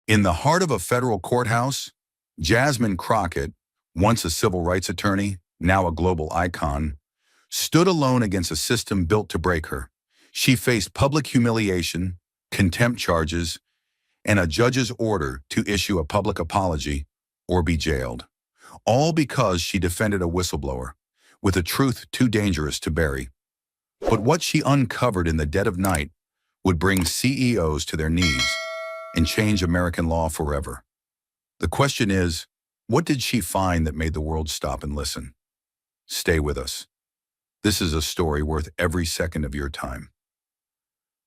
In the heart of a federal courthouse, Jasmine Crockett, once a civil rights attorney, now a global icon, stood alone against a system built to break her. She faced public humiliation, contempt charges, and a judge's order to issue a public apology or be jailed. All because she defended a whistleblower with a truth too dangerous to bury. But what she uncovered in the dead of night would bring CEOs to their knees and change American law forever. The question is, what did she find that made the world stop and listen? Stay with us. This is a story worth every second of your time.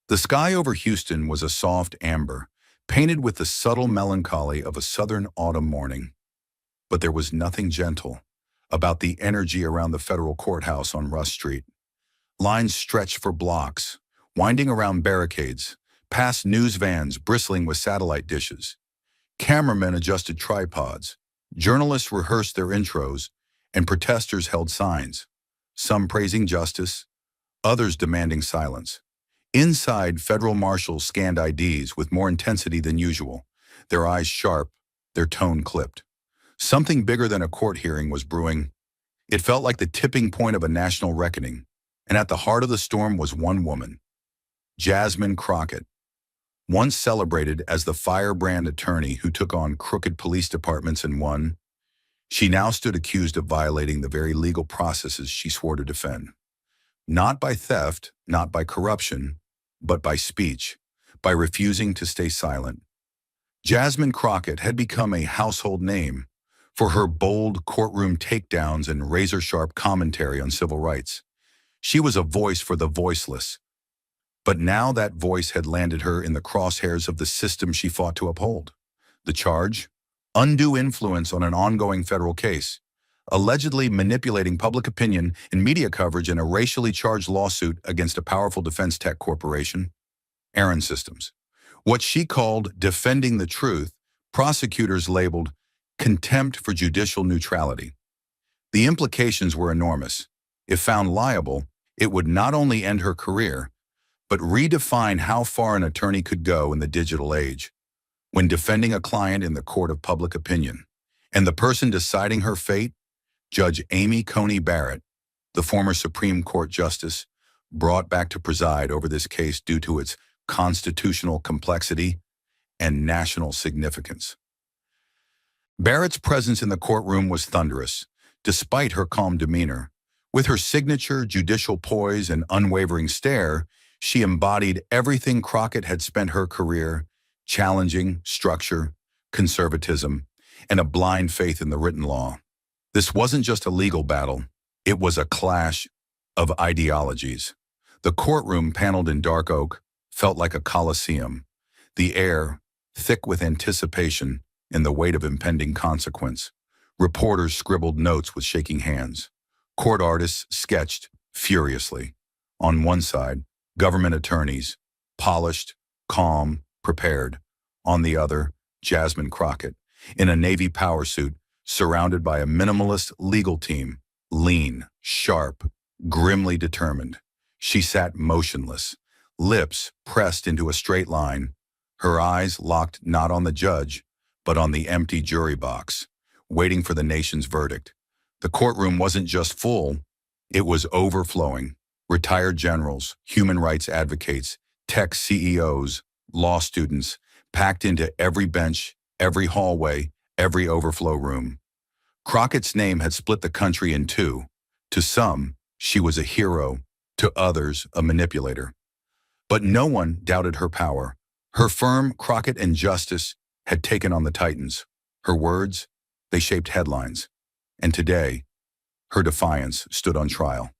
The sky over Houston was a soft amber, painted with the subtle melancholy of a southern autumn morning. But there was nothing gentle about the energy around the federal courthouse on Rush Street. Lines stretched for blocks, winding around barricades, past news vans bristling with satellite dishes. Cameramen adjusted tripods, journalists rehearsed their intros, and protesters held signs, some praising justice, others demanding silence. Inside, federal marshals scanned IDs with more intensity than usual, their eyes sharp, their tone clipped. Something bigger than a court hearing was brewing. It felt like the tipping point of a national reckoning, and at the heart of the storm was one woman, Jasmine Crockett, once celebrated as the firebrand attorney who took on crooked police departments and won. She now stood accused of violating the very legal processes she swore to defend. Not by theft, not by corruption, but by speech, by refusing to stay silent. Jasmine Crockett had become a household name for her bold courtroom takedowns and razor-sharp commentary on civil rights. She was a voice for the voiceless. But now that voice had landed her in the crosshairs of the system she fought to uphold. The charge? Undue influence on an ongoing federal case, allegedly manipulating public opinion and media coverage in a racially charged lawsuit against a powerful defense tech corporation, Aaron Systems. What she called defending the truth, prosecutors labeled contempt for judicial neutrality. The implications were enormous. If found liable, it would not only end her career, but redefine how far an attorney could go in the digital age. When defending a client in the court of public opinion, and the person deciding her fate, Judge Coney Barrett, the former Supreme Court Justice, brought back to preside over this case due to its constitutional complexity and national significance. Barrett's presence in the courtroom was thunderous, despite her calm demeanor. With her signature judicial poise and unwavering stare, she embodied everything Crockett had spent her career challenging: structure, conservatism, and a blind faith in the written law. This wasn't just a legal battle, it was a clash of ideologies. The courtroom, paneled in dark oak, felt like a coliseum, the air thick with anticipation and the weight of impending consequence. Reporters scribbled notes with shaking hands. Court artists sketched furiously. On one side, government attorneys, polished, calm, prepared. On the other, Jasmine Crockett, in a Navy power suit, surrounded by a minimalist legal team, lean, sharp, grimly determined. She sat motionless, lips pressed into a straight line, her eyes locked not on the judge, but on the empty jury box, waiting for the nation's verdict. The courtroom wasn't just full, it was overflowing. Retired generals, human rights advocates, tech CEOs, law students, packed into every bench, every hallway, every overflow room. Crockett's name had split the country in two. To some, she was a hero, to others, a manipulator. But no one doubted her power. Her firm, Crockett and Justice, had taken on the titans. Her words, they shaped headlines. And today, her defiance stood on trial.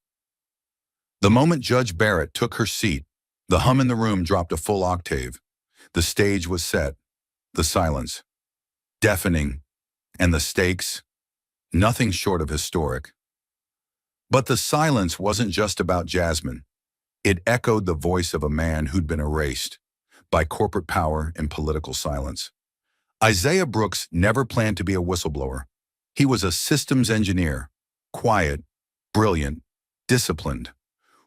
The moment Judge Barrett took her seat, the hum in the room dropped a full octave. The stage was set, the silence, deafening, and the stakes, nothing short of historic. But the silence wasn't just about Jasmine. It echoed the voice of a man who'd been erased by corporate power and political silence. Isaiah Brooks never planned to be a whistleblower. He was a systems engineer, quiet, brilliant, disciplined.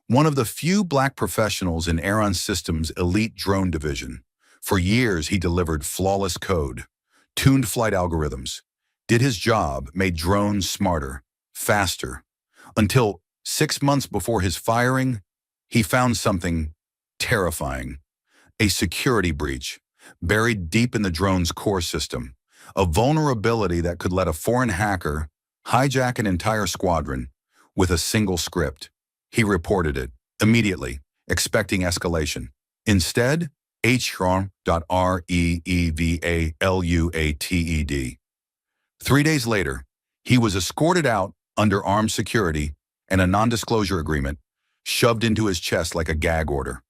One of the few black professionals in Aaron Systems' elite drone division. For years, he delivered flawless code, tuned flight algorithms, did his job, made drones smarter, faster, until 6 months before his firing, he found something terrifying: a security breach buried deep in the drone's core system, a vulnerability that could let a foreign hacker hijack an entire squadron with a single script. He reported it immediately, expecting escalation. Instead, H.R.reevaluated. 3 days later, he was escorted out under armed security and a non-disclosure agreement shoved into his chest like a gag order.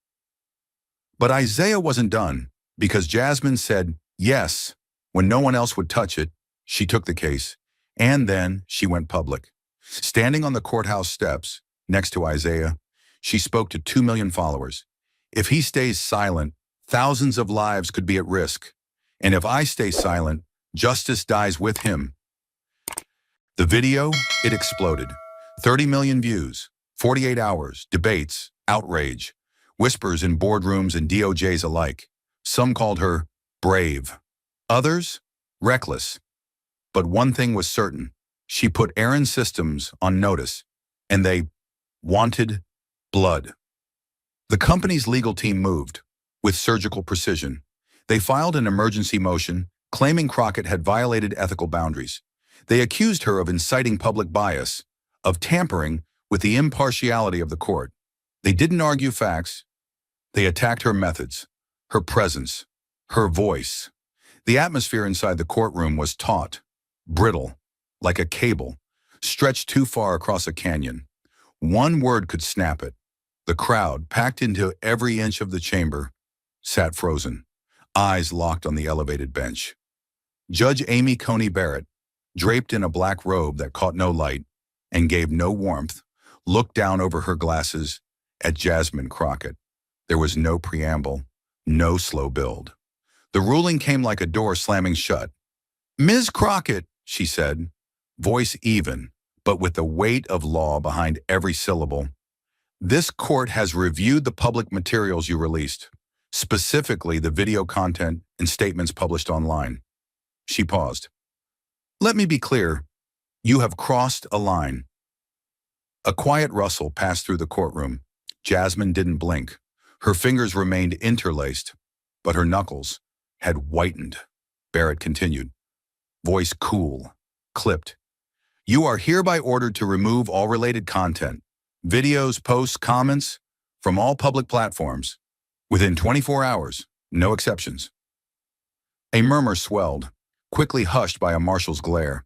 But Isaiah wasn't done, because Jasmine said yes when no one else would touch it. She took the case, and then she went public. Standing on the courthouse steps next to Isaiah, she spoke to 2 million followers. If he stays silent, thousands of lives could be at risk. And if I stay silent, justice dies with him. The video, it exploded. 30 million views, 48 hours, debates, outrage, whispers in boardrooms and DOJs alike. Some called her brave, others reckless. But one thing was certain: she put Aaron Systems on notice, and they wanted blood. The company's legal team moved with surgical precision. They filed an emergency motion claiming Crockett had violated ethical boundaries. They accused her of inciting public bias, of tampering with the impartiality of the court. They didn't argue facts. They attacked her methods, her presence, her voice. The atmosphere inside the courtroom was taut, brittle, like a cable, stretched too far across a canyon. One word could snap it. The crowd, packed into every inch of the chamber, sat frozen, eyes locked on the elevated bench. Judge Amy Coney Barrett, draped in a black robe that caught no light and gave no warmth, looked down over her glasses at Jasmine Crockett. There was no preamble, no slow build. The ruling came like a door slamming shut. "Ms. Crockett," she said, voice even, but with the weight of law behind every syllable, "this court has reviewed the public materials you released, specifically the video content and statements published online." She paused. "Let me be clear, you have crossed a line." A quiet rustle passed through the courtroom. Jasmine didn't blink. Her fingers remained interlaced, but her knuckles had whitened. Barrett continued, voice cool, clipped. "You are hereby ordered to remove all related content, videos, posts, comments, from all public platforms, within 24 hours, no exceptions." A murmur swelled, quickly hushed by a marshal's glare.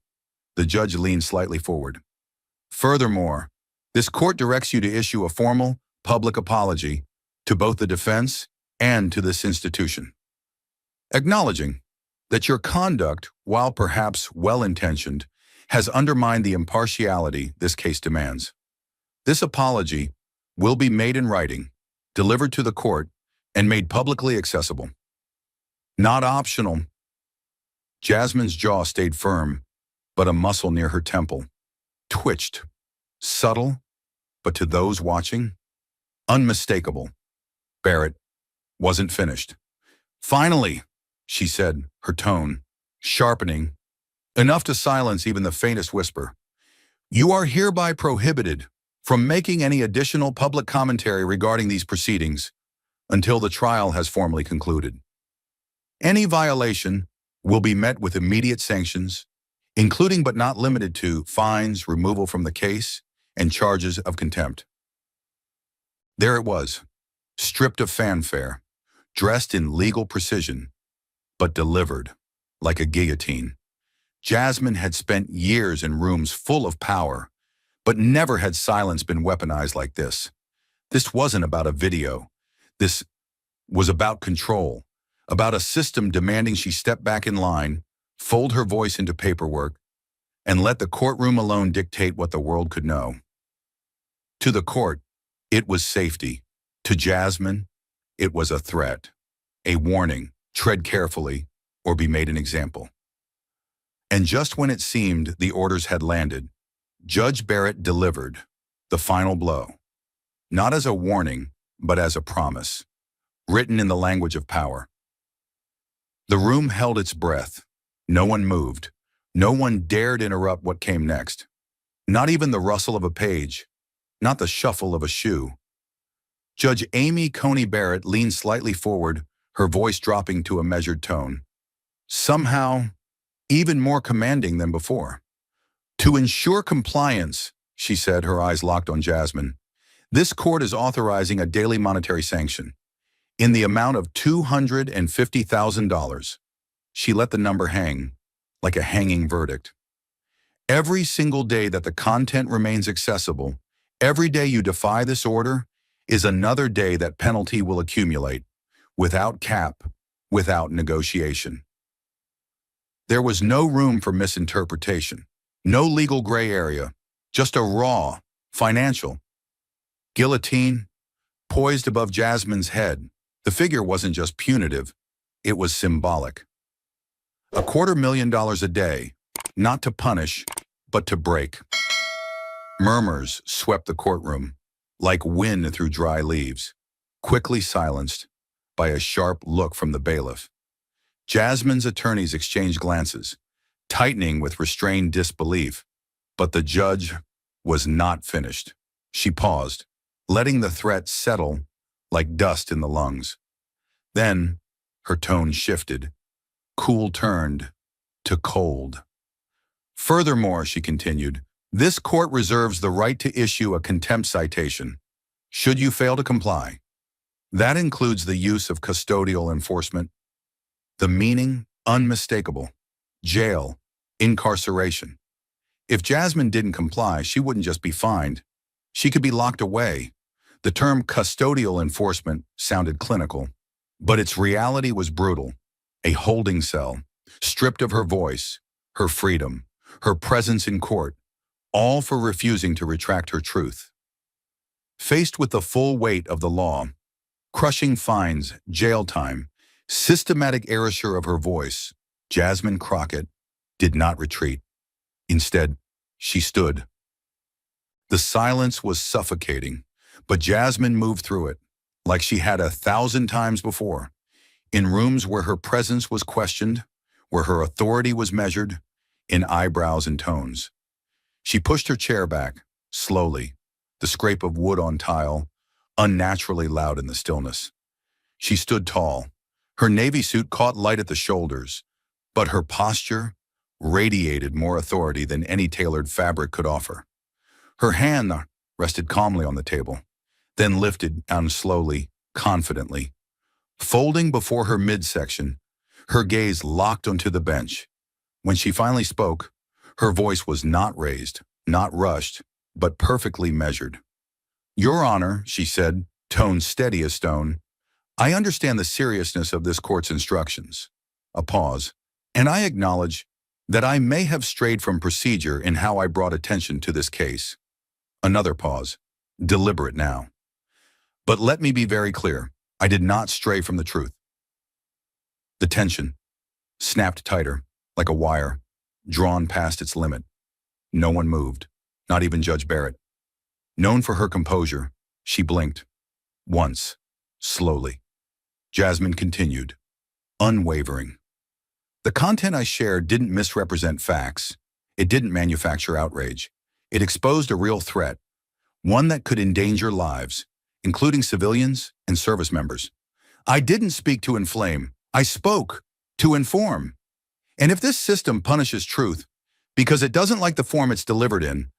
The judge leaned slightly forward. "Furthermore, this court directs you to issue a formal, public apology to both the defense and to this institution, acknowledging that your conduct, while perhaps well-intentioned, has undermined the impartiality this case demands. This apology will be made in writing, delivered to the court, and made publicly accessible. Not optional." Jasmine's jaw stayed firm, but a muscle near her temple twitched, subtle, but to those watching, unmistakable. Barrett wasn't finished. "Finally," she said, her tone sharpening, enough to silence even the faintest whisper, "you are hereby prohibited from making any additional public commentary regarding these proceedings until the trial has formally concluded. Any violation will be met with immediate sanctions, including but not limited to fines, removal from the case, and charges of contempt." There it was, stripped of fanfare, dressed in legal precision, but delivered like a guillotine. Jasmine had spent years in rooms full of power, but never had silence been weaponized like this. This wasn't about a video. This was about control, about a system demanding she step back in line, fold her voice into paperwork, and let the courtroom alone dictate what the world could know. To the court, it was safety. To Jasmine, it was a threat, a warning: tread carefully or be made an example. And just when it seemed the orders had landed, Judge Barrett delivered the final blow, not as a warning, but as a promise, written in the language of power. The room held its breath. No one moved. No one dared interrupt what came next. Not even the rustle of a page. Not the shuffle of a shoe. Judge Amy Coney Barrett leaned slightly forward, her voice dropping to a measured tone. Somehow, even more commanding than before. To ensure compliance, she said, her eyes locked on Jasmine, this court is authorizing a daily monetary sanction in the amount of $250,000. She let the number hang, like a hanging verdict. Every single day that the content remains accessible, every day you defy this order, is another day that penalty will accumulate, without cap, without negotiation. There was no room for misinterpretation, no legal gray area, just a raw, financial guillotine poised above Jasmine's head. The figure wasn't just punitive, it was symbolic. $250,000 a day, not to punish, but to break. Murmurs swept the courtroom, like wind through dry leaves, quickly silenced by a sharp look from the bailiff. Jasmine's attorneys exchanged glances, tightening with restrained disbelief, but the judge was not finished. She paused, letting the threat settle like dust in the lungs. Then, her tone shifted, cool turned to cold. Furthermore, she continued, this court reserves the right to issue a contempt citation, should you fail to comply. That includes the use of custodial enforcement. The meaning, unmistakable. Jail, incarceration. If Jasmine didn't comply, she wouldn't just be fined. She could be locked away. The term custodial enforcement sounded clinical, but its reality was brutal. A holding cell, stripped of her voice, her freedom, her presence in court, all for refusing to retract her truth. Faced with the full weight of the law, crushing fines, jail time, systematic erasure of her voice, Jasmine Crockett did not retreat. Instead, she stood. The silence was suffocating, but Jasmine moved through it, like she had 1,000 times before, in rooms where her presence was questioned, where her authority was measured, in eyebrows and tones. She pushed her chair back, slowly, the scrape of wood on tile, unnaturally loud in the stillness. She stood tall. Her navy suit caught light at the shoulders, but her posture radiated more authority than any tailored fabric could offer. Her hand rested calmly on the table, then lifted down slowly, confidently. Folding before her midsection, her gaze locked onto the bench. When she finally spoke, her voice was not raised, not rushed, but perfectly measured. Your Honor, she said, tone steady as stone, I understand the seriousness of this court's instructions. A pause, and I acknowledge that I may have strayed from procedure in how I brought attention to this case. Another pause, deliberate now. But let me be very clear, I did not stray from the truth. The tension snapped tighter, like a wire, drawn past its limit. No one moved, not even Judge Barrett. Known for her composure, she blinked. Once, slowly. Jasmine continued, unwavering. The content I shared didn't misrepresent facts. It didn't manufacture outrage. It exposed a real threat, one that could endanger lives, including civilians and service members. I didn't speak to inflame. I spoke to inform. And if this system punishes truth because it doesn't like the form it's delivered in,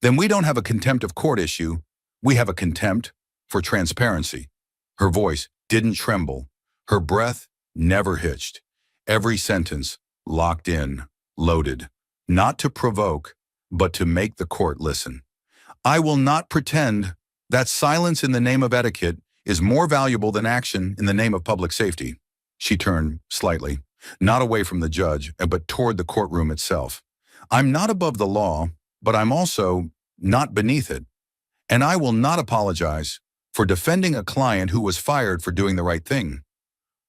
then we don't have a contempt of court issue. We have a contempt for transparency. Her voice didn't tremble. Her breath never hitched. Every sentence locked in, loaded, not to provoke, but to make the court listen. I will not pretend that silence in the name of etiquette is more valuable than action in the name of public safety. She turned slightly, not away from the judge, but toward the courtroom itself. I'm not above the law, but I'm also not beneath it. And I will not apologize for defending a client who was fired for doing the right thing.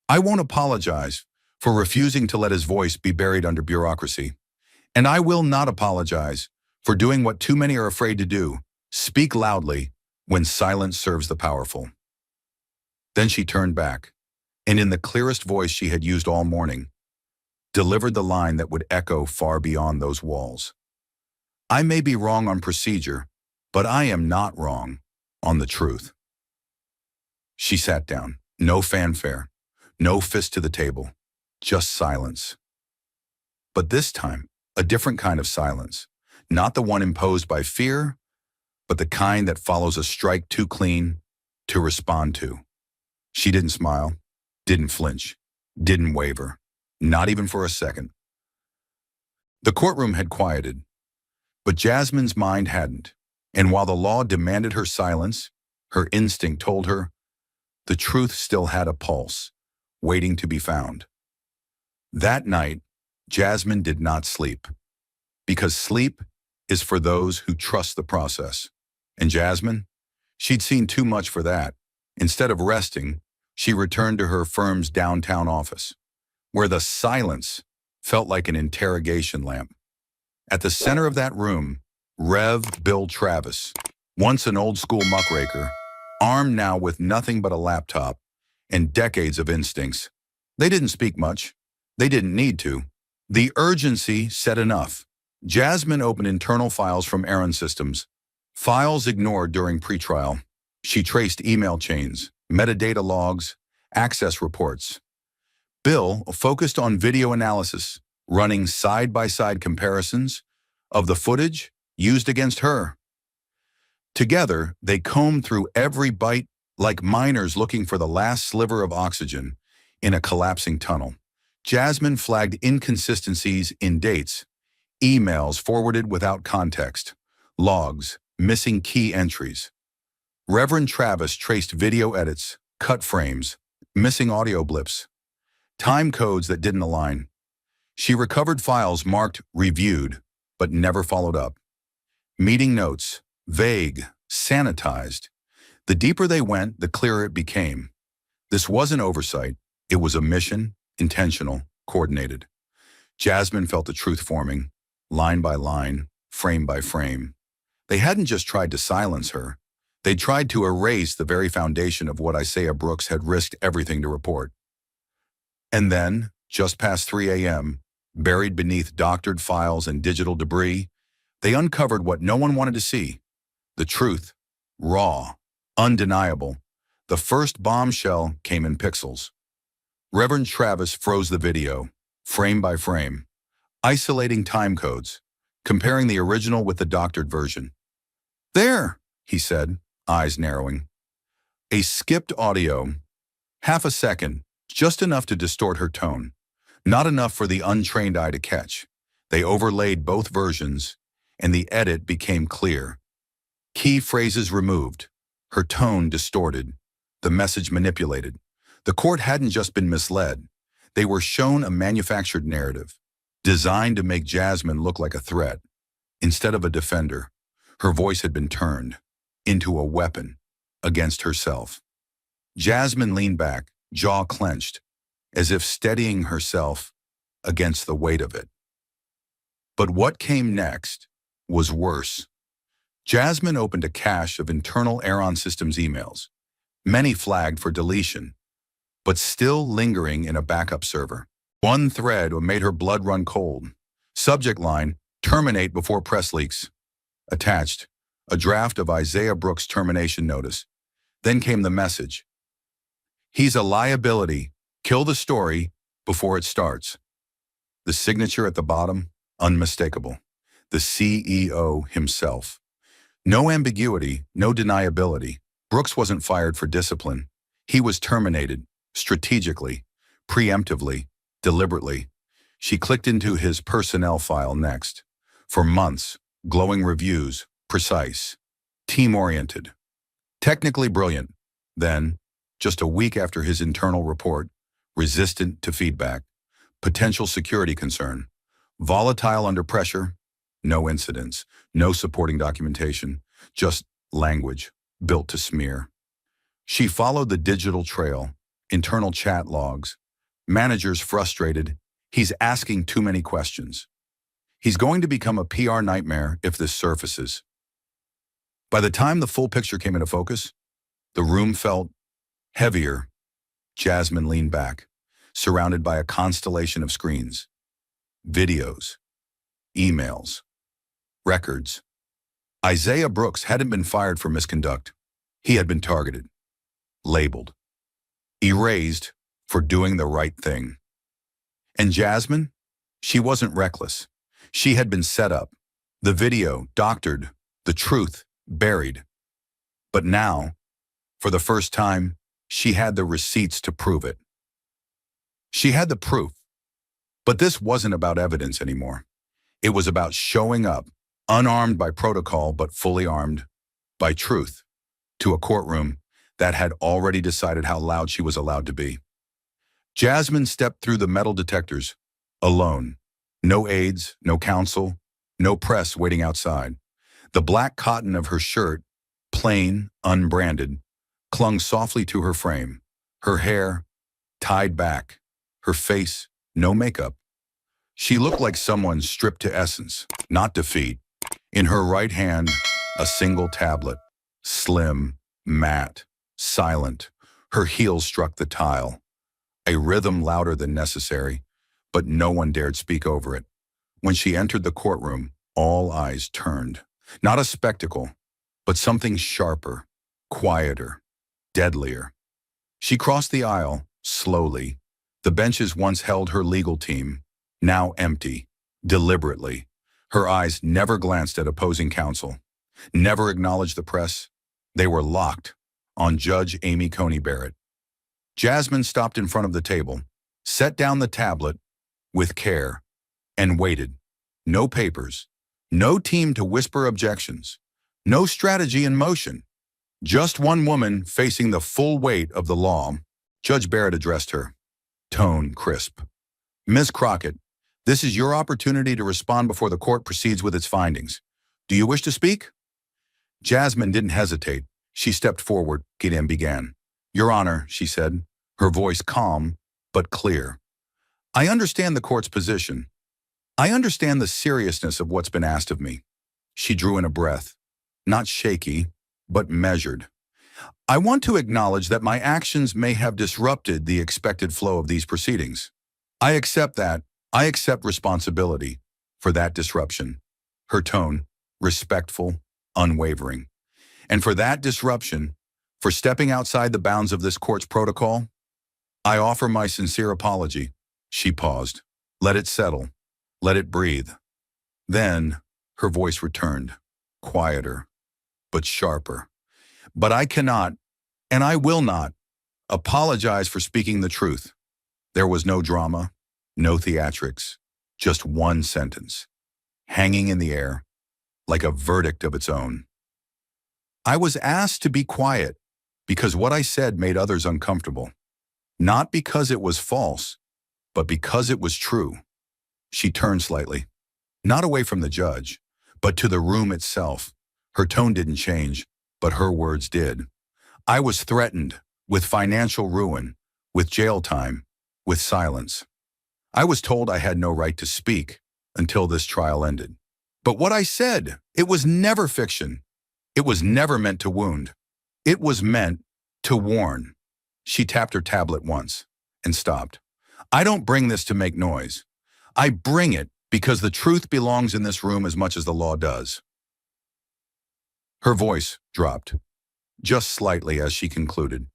I won't apologize for refusing to let his voice be buried under bureaucracy. And I will not apologize for doing what too many are afraid to do, speak loudly when silence serves the powerful. Then she turned back, and in the clearest voice she had used all morning, delivered the line that would echo far beyond those walls. I may be wrong on procedure, but I am not wrong on the truth. She sat down. No fanfare, no fist to the table, just silence. But this time, a different kind of silence. Not the one imposed by fear, but the kind that follows a strike too clean to respond to. She didn't smile, didn't flinch, didn't waver, not even for a second. The courtroom had quieted, but Jasmine's mind hadn't. And while the law demanded her silence, her instinct told her the truth still had a pulse, waiting to be found. That night, Jasmine did not sleep, because sleep is for those who trust the process. And Jasmine, she'd seen too much for that. Instead of resting, she returned to her firm's downtown office, where the silence felt like an interrogation lamp. At the center of that room, Rev. Bill Travis, once an old-school muckraker, armed now with nothing but a laptop and decades of instincts. They didn't speak much. They didn't need to. The urgency said enough. Jasmine opened internal files from Aaron Systems, files ignored during pretrial. She traced email chains, metadata logs, access reports. Bill focused on video analysis, running side-by-side comparisons of the footage used against her. Together, they combed through every byte like miners looking for the last sliver of oxygen in a collapsing tunnel. Jasmine flagged inconsistencies in dates, emails forwarded without context, logs, missing key entries. Reverend Travis traced video edits, cut frames, missing audio blips, time codes that didn't align. She recovered files marked reviewed, but never followed up. Meeting notes, vague, sanitized. The deeper they went, the clearer it became. This wasn't oversight. It was a mission, intentional, coordinated. Jasmine felt the truth forming, line by line, frame by frame. They hadn't just tried to silence her. They tried to erase the very foundation of what Isaiah Brooks had risked everything to report. And then, just past 3 a.m., buried beneath doctored files and digital debris, they uncovered what no one wanted to see. The truth, raw, undeniable. The first bombshell came in pixels. Reverend Travis froze the video, frame by frame, isolating time codes, comparing the original with the doctored version. There, he said, eyes narrowing. A skipped audio, half a second, just enough to distort her tone, not enough for the untrained eye to catch. They overlaid both versions, and the edit became clear. Key phrases removed, her tone distorted, the message manipulated. The court hadn't just been misled. They were shown a manufactured narrative, designed to make Jasmine look like a threat. Instead of a defender, her voice had been turned into a weapon against herself. Jasmine leaned back, jaw clenched, as if steadying herself against the weight of it. But what came next was worse. Jasmine opened a cache of internal Aaron Systems emails, many flagged for deletion, but still lingering in a backup server. One thread made her blood run cold. Subject line, terminate before press leaks. Attached, a draft of Isaiah Brooks' termination notice. Then came the message. He's a liability. Kill the story before it starts. The signature at the bottom, unmistakable. The CEO himself. No ambiguity, no deniability. Brooks wasn't fired for discipline. He was terminated, strategically, preemptively, deliberately. She clicked into his personnel file next. For months, glowing reviews, precise, team-oriented, technically brilliant. Then, just a week after his internal report, resistant to feedback, potential security concern, volatile under pressure, no incidents, no supporting documentation, just language built to smear. She followed the digital trail, internal chat logs, managers frustrated. He's asking too many questions. He's going to become a PR nightmare if this surfaces. By the time the full picture came into focus, the room felt heavier, Jasmine leaned back, surrounded by a constellation of screens, videos, emails, records. Isaiah Brooks hadn't been fired for misconduct. He had been targeted, labeled, erased for doing the right thing. And Jasmine? She wasn't reckless. She had been set up. The video doctored, the truth buried. But now, for the first time, she had the receipts to prove it. She had the proof. But this wasn't about evidence anymore. It was about showing up, unarmed by protocol but fully armed by truth, to a courtroom that had already decided how loud she was allowed to be. Jasmine stepped through the metal detectors, alone. No aides, no counsel, no press waiting outside. The black cotton of her shirt, plain, unbranded, clung softly to her frame, her hair tied back, her face no makeup. She looked like someone stripped to essence, not defeat. In her right hand, a single tablet, slim, matte, silent. Her heels struck the tile, a rhythm louder than necessary, but no one dared speak over it. When she entered the courtroom, all eyes turned. Not a spectacle, but something sharper, quieter, deadlier. She crossed the aisle, slowly. The benches once held her legal team, now empty, deliberately. Her eyes never glanced at opposing counsel, never acknowledged the press. They were locked on Judge Amy Coney Barrett. Jasmine stopped in front of the table, set down the tablet with care, and waited. No papers, no team to whisper objections, no strategy in motion. Just one woman facing the full weight of the law. Judge Barrett addressed her, tone crisp. Ms. Crockett, this is your opportunity to respond before the court proceeds with its findings. Do you wish to speak? Jasmine didn't hesitate. She stepped forward and began. Your Honor, she said, her voice calm but clear. I understand the court's position. I understand the seriousness of what's been asked of me. She drew in a breath, not shaky, but measured. I want to acknowledge that my actions may have disrupted the expected flow of these proceedings. I accept that. I accept responsibility for that disruption. Her tone, respectful, unwavering. And for that disruption, for stepping outside the bounds of this court's protocol, I offer my sincere apology. She paused. Let it settle. Let it breathe. Then her voice returned, quieter, but sharper. But I cannot, and I will not, apologize for speaking the truth. There was no drama, no theatrics, just one sentence, hanging in the air, like a verdict of its own. I was asked to be quiet because what I said made others uncomfortable. Not because it was false, but because it was true. She turned slightly, not away from the judge, but to the room itself. Her tone didn't change, but her words did. I was threatened with financial ruin, with jail time, with silence. I was told I had no right to speak until this trial ended. But what I said, it was never fiction. It was never meant to wound. It was meant to warn. She tapped her tablet once and stopped. I don't bring this to make noise. I bring it because the truth belongs in this room as much as the law does. Her voice dropped, just slightly as she concluded.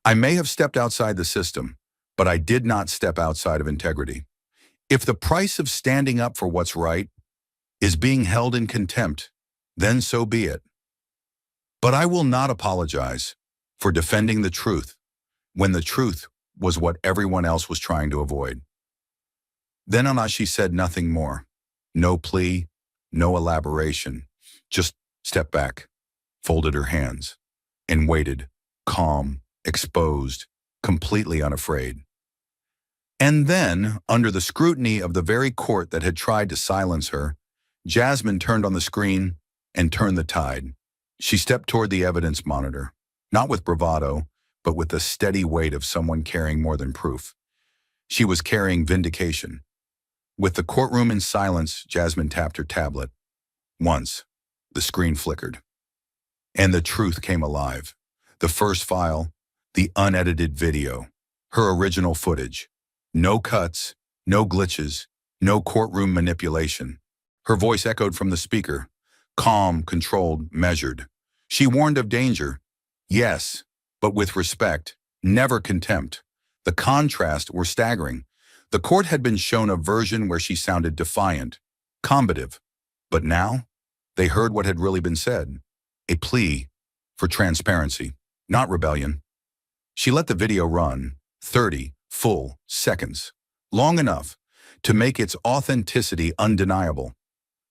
I may have stepped outside the system, but I did not step outside of integrity. If the price of standing up for what's right is being held in contempt, then so be it. But I will not apologize for defending the truth when the truth was what everyone else was trying to avoid. Then she said nothing more. No plea, no elaboration. Just stepped back, folded her hands, and waited, calm, exposed, completely unafraid. And then, under the scrutiny of the very court that had tried to silence her, Jasmine turned on the screen and turned the tide. She stepped toward the evidence monitor, not with bravado, but with the steady weight of someone carrying more than proof. She was carrying vindication. With the courtroom in silence, Jasmine tapped her tablet. Once, the screen flickered. And the truth came alive. The first file, the unedited video. her original footage. No cuts, no glitches, no courtroom manipulation. Her voice echoed from the speaker, calm, controlled, measured. She warned of danger, yes, but with respect, never contempt. The contrast were staggering. The court had been shown a version where she sounded defiant, combative. But now, they heard what had really been said. A plea for transparency, not rebellion. She let the video run, 30 full seconds, long enough to make its authenticity undeniable.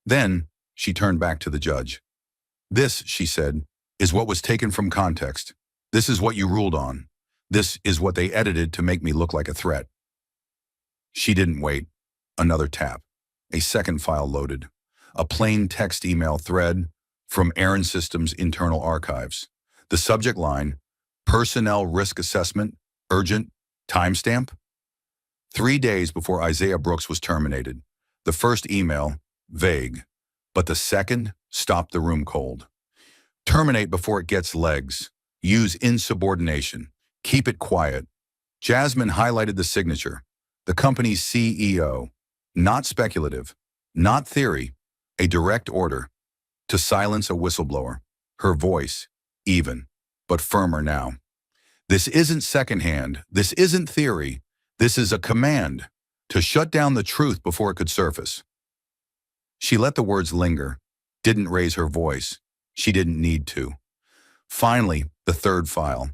Then, she turned back to the judge. This, she said, is what was taken from context. This is what you ruled on. This is what they edited to make me look like a threat. She didn't wait. Another tap. A second file loaded. A plain text email thread from Aaron Systems' internal archives. The subject line, personnel risk assessment, urgent, timestamp. 3 days before Isaiah Brooks was terminated. The first email, vague, but the second stopped the room cold. Terminate before it gets legs. Use insubordination. Keep it quiet. Jasmine highlighted the signature. The company's CEO. Not speculative. Not theory. A direct order. To silence a whistleblower. Her voice, even, but firmer now. This isn't secondhand. This isn't theory. This is a command. To shut down the truth before it could surface. She let the words linger. Didn't raise her voice. She didn't need to. Finally, the third file.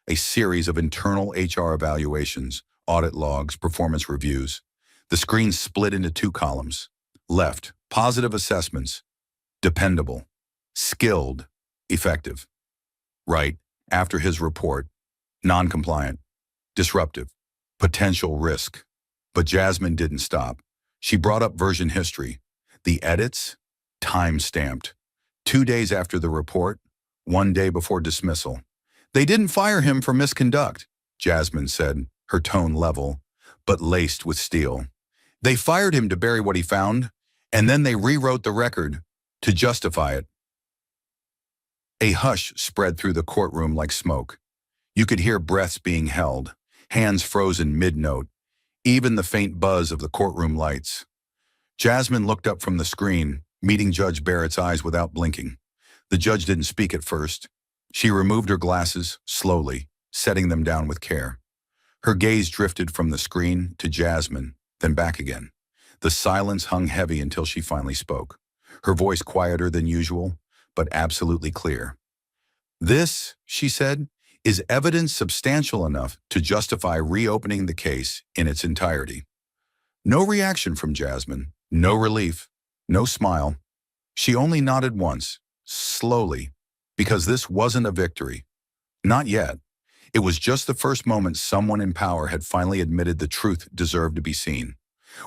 A series of internal HR evaluations, audit logs, performance reviews. The screen split into 2 columns. Left, positive assessments. Dependable. Skilled. Effective. Right, after his report. Non-compliant. Disruptive. Potential risk. But Jasmine didn't stop. She brought up version history. The edits? Time-stamped. 2 days after the report, 1 day before dismissal. They didn't fire him for misconduct, Jasmine said, her tone level, but laced with steel. They fired him to bury what he found, and then they rewrote the record to justify it. A hush spread through the courtroom like smoke. You could hear breaths being held, hands frozen mid-note, even the faint buzz of the courtroom lights. Jasmine looked up from the screen, meeting Judge Barrett's eyes without blinking. The judge didn't speak at first. She removed her glasses, slowly, setting them down with care. Her gaze drifted from the screen to Jasmine, then back again. The silence hung heavy until she finally spoke. Her voice quieter than usual, but absolutely clear. This, she said, is evidence substantial enough to justify reopening the case in its entirety. No reaction from Jasmine, no relief, no smile. She only nodded once, slowly, because this wasn't a victory. Not yet. It was just the first moment someone in power had finally admitted the truth deserved to be seen.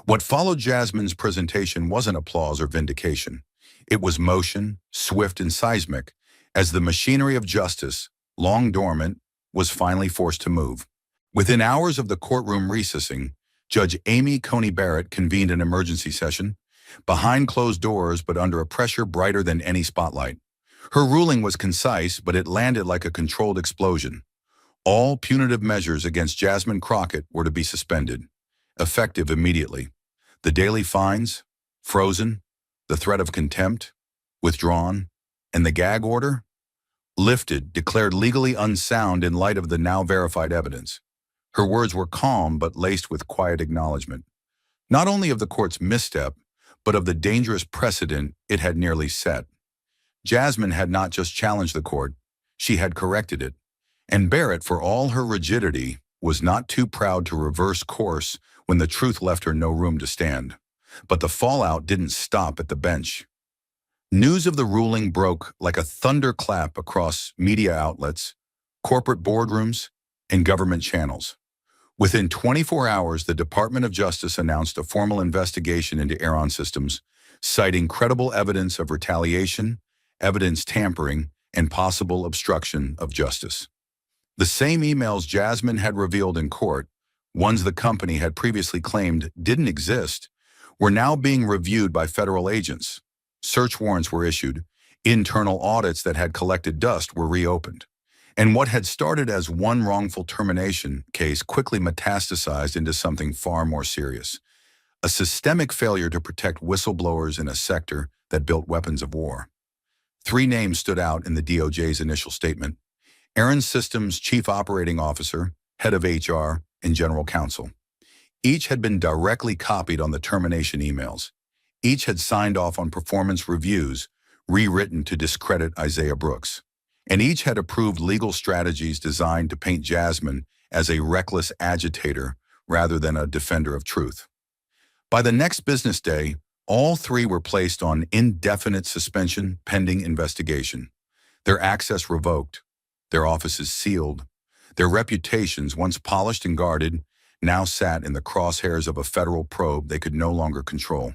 What followed Jasmine's presentation wasn't applause or vindication. It was motion, swift and seismic, as the machinery of justice, long dormant, was finally forced to move. Within hours of the courtroom recessing, Judge Coney Barrett convened an emergency session, behind closed doors but under a pressure brighter than any spotlight. Her ruling was concise, but it landed like a controlled explosion. All punitive measures against Jasmine Crockett were to be suspended, effective immediately. The daily fines, frozen, the threat of contempt, withdrawn, and the gag order, lifted, declared legally unsound in light of the now verified evidence. Her words were calm but laced with quiet acknowledgement, not only of the court's misstep, but of the dangerous precedent it had nearly set. Jasmine had not just challenged the court, she had corrected it. And Barrett, for all her rigidity, was not too proud to reverse course when the truth left her no room to stand. But the fallout didn't stop at the bench. News of the ruling broke like a thunderclap across media outlets, corporate boardrooms, and government channels. Within 24 hours, the Department of Justice announced a formal investigation into Aaron Systems, citing credible evidence of retaliation, evidence tampering, and possible obstruction of justice. The same emails Jasmine had revealed in court, ones the company had previously claimed didn't exist, were now being reviewed by federal agents. Search warrants were issued. Internal audits that had collected dust were reopened. And what had started as one wrongful termination case quickly metastasized into something far more serious: a systemic failure to protect whistleblowers in a sector that built weapons of war. Three names stood out in the DOJ's initial statement: Aaron Systems' chief operating officer, head of HR, and general counsel. Each had been directly copied on the termination emails. Each had signed off on performance reviews, rewritten to discredit Isaiah Brooks. And each had approved legal strategies designed to paint Jasmine as a reckless agitator rather than a defender of truth. By the next business day, all three were placed on indefinite suspension pending investigation. Their access revoked, their offices sealed, their reputations, once polished and guarded, now sat in the crosshairs of a federal probe they could no longer control.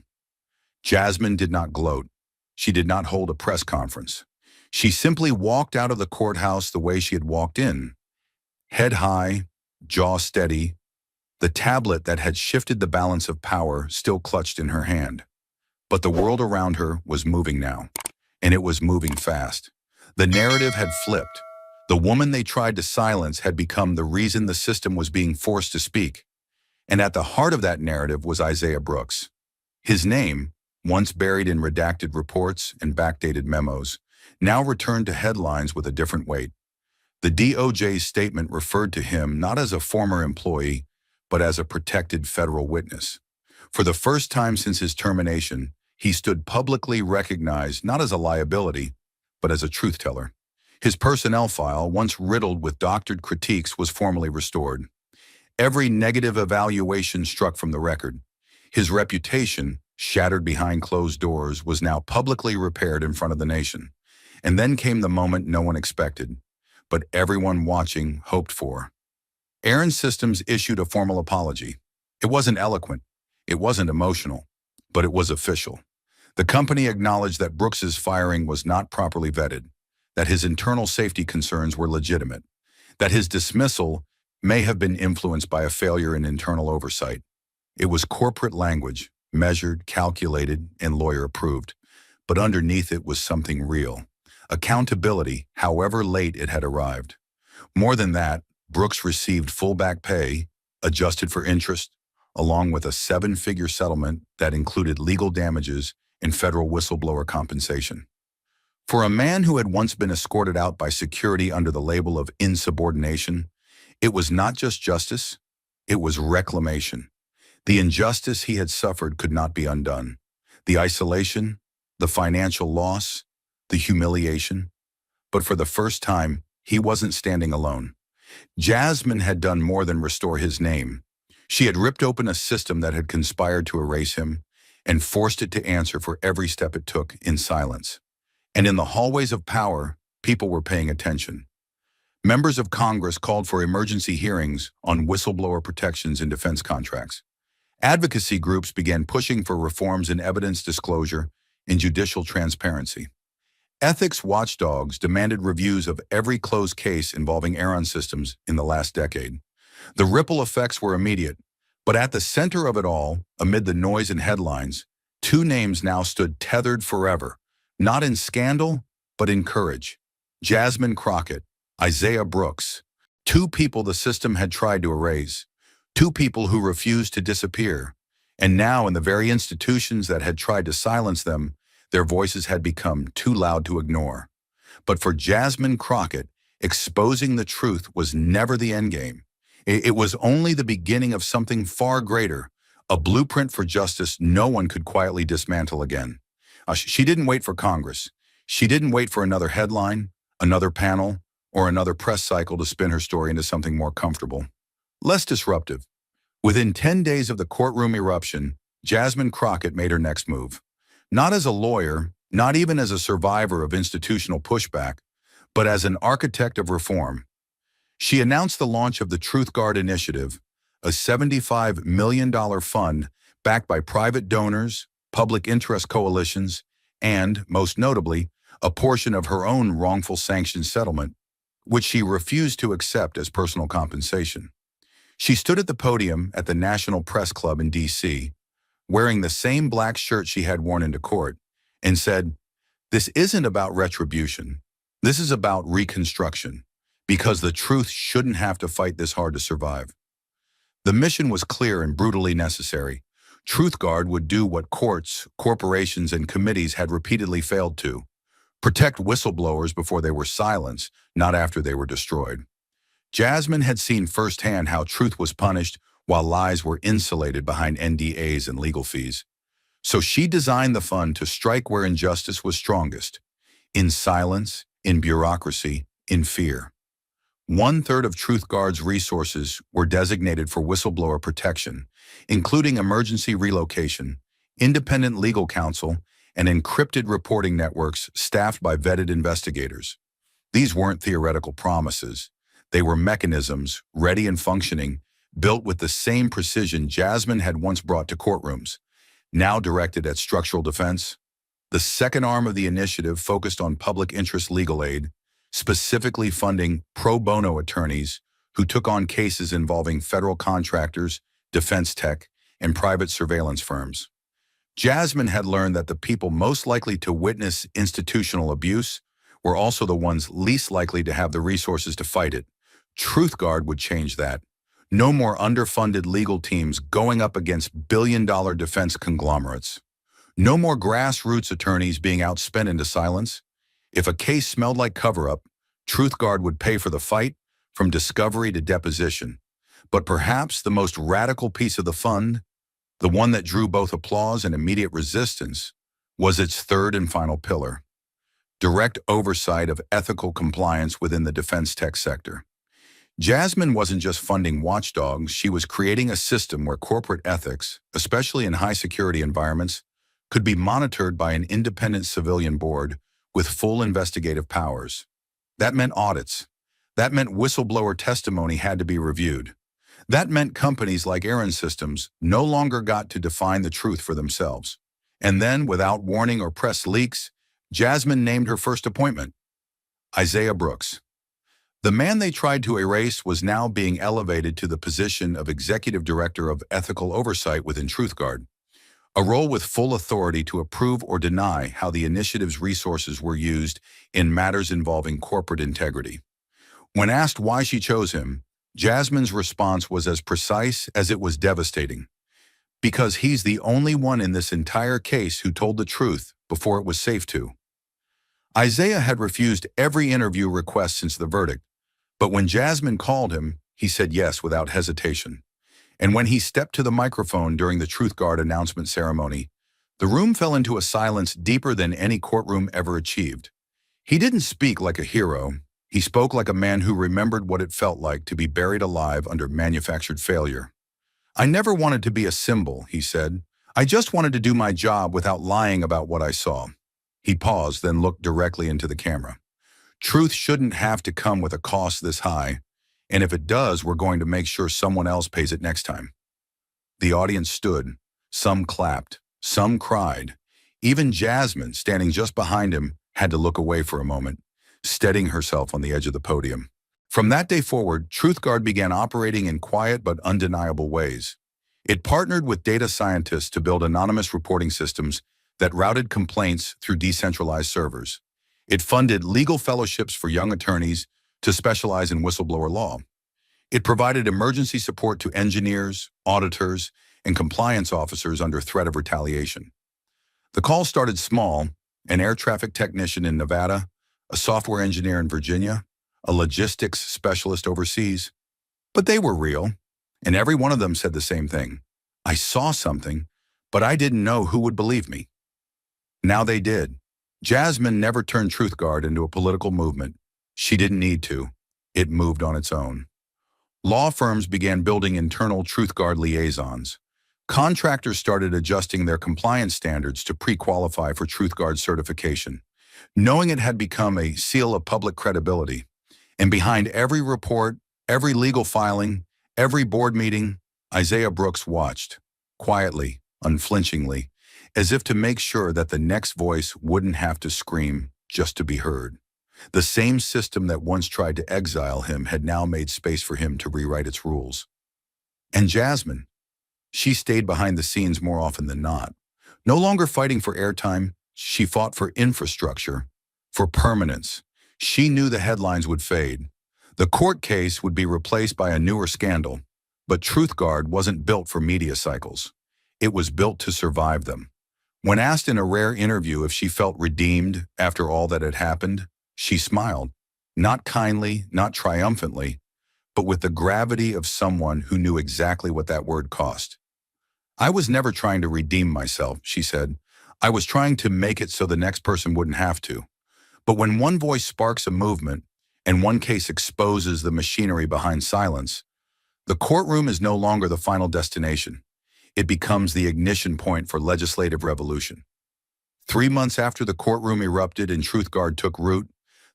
Jasmine did not gloat. She did not hold a press conference. She simply walked out of the courthouse the way she had walked in, head high, jaw steady, the tablet that had shifted the balance of power still clutched in her hand. But the world around her was moving now, and it was moving fast. The narrative had flipped. The woman they tried to silence had become the reason the system was being forced to speak. And at the heart of that narrative was Isaiah Brooks. His name, once buried in redacted reports and backdated memos, now returned to headlines with a different weight. The DOJ's statement referred to him not as a former employee, but as a protected federal witness. For the first time since his termination, he stood publicly recognized not as a liability, but as a truth teller. His personnel file, once riddled with doctored critiques, was formally restored. Every negative evaluation struck from the record. His reputation, shattered behind closed doors, was now publicly repaired in front of the nation. And then came the moment no one expected, but everyone watching hoped for. Aaron Systems issued a formal apology. It wasn't eloquent, it wasn't emotional, but it was official. The company acknowledged that Brooks's firing was not properly vetted, that his internal safety concerns were legitimate, that his dismissal may have been influenced by a failure in internal oversight. It was corporate language, measured, calculated, and lawyer-approved, but underneath it was something real. Accountability, however late it had arrived. More than that, Brooks received full back pay, adjusted for interest, along with a seven-figure settlement that included legal damages and federal whistleblower compensation. For a man who had once been escorted out by security under the label of insubordination, it was not just justice, it was reclamation. The injustice he had suffered could not be undone. The isolation, the financial loss, the humiliation. But for the first time, he wasn't standing alone. Jasmine had done more than restore his name. She had ripped open a system that had conspired to erase him and forced it to answer for every step it took in silence. And in the hallways of power, people were paying attention. Members of Congress called for emergency hearings on whistleblower protections in defense contracts. Advocacy groups began pushing for reforms in evidence disclosure and judicial transparency. Ethics watchdogs demanded reviews of every closed case involving Aaron Systems in the last decade. The ripple effects were immediate, but at the center of it all, amid the noise and headlines, two names now stood tethered forever, not in scandal, but in courage. Jasmine Crockett, Isaiah Brooks, two people the system had tried to erase, two people who refused to disappear, and now in the very institutions that had tried to silence them, their voices had become too loud to ignore. But for Jasmine Crockett, exposing the truth was never the endgame. It was only the beginning of something far greater, a blueprint for justice no one could quietly dismantle again. She didn't wait for Congress. She didn't wait for another headline, another panel, or another press cycle to spin her story into something more comfortable, less disruptive. Within 10 days of the courtroom eruption, Jasmine Crockett made her next move. Not as a lawyer, not even as a survivor of institutional pushback, but as an architect of reform. She announced the launch of the Truth Guard Initiative, a $75 million fund backed by private donors, public interest coalitions, and, most notably, a portion of her own wrongful sanctions settlement, which she refused to accept as personal compensation. She stood at the podium at the National Press Club in D.C., wearing the same black shirt she had worn into court, and said, "This isn't about retribution. This is about reconstruction. because the truth shouldn't have to fight this hard to survive. The mission was clear and brutally necessary. TruthGuard would do what courts, corporations, and committees had repeatedly failed to: protect whistleblowers before they were silenced, not after they were destroyed. Jasmine had seen firsthand how truth was punished while lies were insulated behind NDAs and legal fees. So she designed the fund to strike where injustice was strongest: in silence, in bureaucracy, in fear. One-third of TruthGuard's resources were designated for whistleblower protection, including emergency relocation, independent legal counsel, and encrypted reporting networks staffed by vetted investigators. These weren't theoretical promises. They were mechanisms, ready and functioning, built with the same precision Jasmine had once brought to courtrooms, now directed at structural defense. The second arm of the initiative focused on public interest legal aid, specifically funding pro bono attorneys who took on cases involving federal contractors, defense tech, and private surveillance firms. Jasmine had learned that the people most likely to witness institutional abuse were also the ones least likely to have the resources to fight it. TruthGuard would change that. No more underfunded legal teams going up against billion-dollar defense conglomerates. No more grassroots attorneys being outspent into silence. If a case smelled like cover-up, TruthGuard would pay for the fight, from discovery to deposition. But perhaps the most radical piece of the fund, the one that drew both applause and immediate resistance, was its third and final pillar: direct oversight of ethical compliance within the defense tech sector. Jasmine wasn't just funding watchdogs, she was creating a system where corporate ethics, especially in high-security environments, could be monitored by an independent civilian board with full investigative powers. That meant audits. That meant whistleblower testimony had to be reviewed. That meant companies like Aaron Systems no longer got to define the truth for themselves. And then, without warning or press leaks, Jasmine named her first appointment: Isaiah Brooks. The man they tried to erase was now being elevated to the position of Executive Director of Ethical Oversight within TruthGuard, a role with full authority to approve or deny how the initiative's resources were used in matters involving corporate integrity. When asked why she chose him, Jasmine's response was as precise as it was devastating: because he's the only one in this entire case who told the truth before it was safe to. Isaiah had refused every interview request since the verdict, but when Jasmine called him, he said yes without hesitation. And when he stepped to the microphone during the TruthGuard announcement ceremony, the room fell into a silence deeper than any courtroom ever achieved. He didn't speak like a hero. He spoke like a man who remembered what it felt like to be buried alive under manufactured failure. "I never wanted to be a symbol," he said. "I just wanted to do my job without lying about what I saw." He paused, then looked directly into the camera. "Truth shouldn't have to come with a cost this high, and if it does, we're going to make sure someone else pays it next time." The audience stood. Some clapped. Some cried. Even Jasmine, standing just behind him, had to look away for a moment, steadying herself on the edge of the podium. From that day forward, TruthGuard began operating in quiet but undeniable ways. It partnered with data scientists to build anonymous reporting systems that routed complaints through decentralized servers. It funded legal fellowships for young attorneys to specialize in whistleblower law. It provided emergency support to engineers, auditors, and compliance officers under threat of retaliation. The call started small: an air traffic technician in Nevada, a software engineer in Virginia, a logistics specialist overseas. But they were real, and every one of them said the same thing: "I saw something, but I didn't know who would believe me." Now they did. Jasmine never turned TruthGuard into a political movement. She didn't need to. It moved on its own. Law firms began building internal TruthGuard liaisons. Contractors started adjusting their compliance standards to pre-qualify for TruthGuard certification, knowing it had become a seal of public credibility. And behind every report, every legal filing, every board meeting, Isaiah Brooks watched, quietly, unflinchingly, as if to make sure that the next voice wouldn't have to scream just to be heard. The same system that once tried to exile him had now made space for him to rewrite its rules. And Jasmine, she stayed behind the scenes more often than not. No longer fighting for airtime, she fought for infrastructure, for permanence. She knew the headlines would fade. The court case would be replaced by a newer scandal, but TruthGuard wasn't built for media cycles. It was built to survive them. When asked in a rare interview if she felt redeemed after all that had happened, she smiled, not kindly, not triumphantly, but with the gravity of someone who knew exactly what that word cost. "I was never trying to redeem myself," she said. "I was trying to make it so the next person wouldn't have to." But when one voice sparks a movement and one case exposes the machinery behind silence, the courtroom is no longer the final destination. It becomes the ignition point for legislative revolution. 3 months after the courtroom erupted and TruthGuard took root,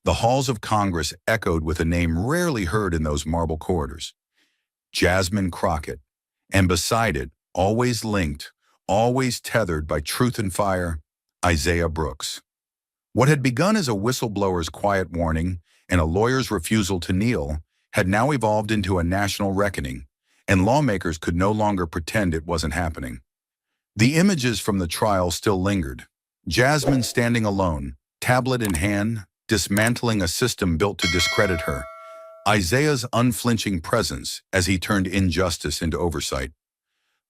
the halls of Congress echoed with a name rarely heard in those marble corridors: Jasmine Crockett. And beside it, always linked, always tethered by truth and fire, Isaiah Brooks. What had begun as a whistleblower's quiet warning and a lawyer's refusal to kneel had now evolved into a national reckoning, and lawmakers could no longer pretend it wasn't happening. The images from the trial still lingered. Jasmine standing alone, tablet in hand, dismantling a system built to discredit her. Isaiah's unflinching presence as he turned injustice into oversight.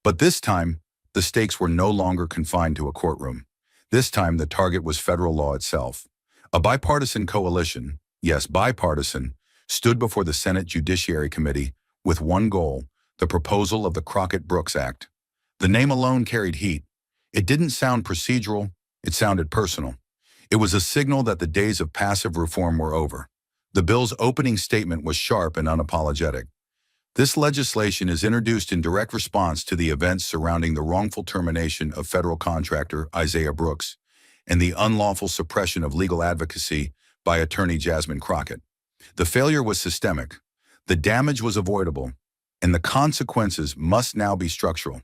But this time, the stakes were no longer confined to a courtroom. This time, the target was federal law itself. A bipartisan coalition, yes, bipartisan, stood before the Senate Judiciary Committee with one goal: the proposal of the Crockett-Brooks Act. The name alone carried heat. It didn't sound procedural, it sounded personal. It was a signal that the days of passive reform were over. The bill's opening statement was sharp and unapologetic. This legislation is introduced in direct response to the events surrounding the wrongful termination of federal contractor Isaiah Brooks and the unlawful suppression of legal advocacy by attorney Jasmine Crockett. The failure was systemic, the damage was avoidable, and the consequences must now be structural.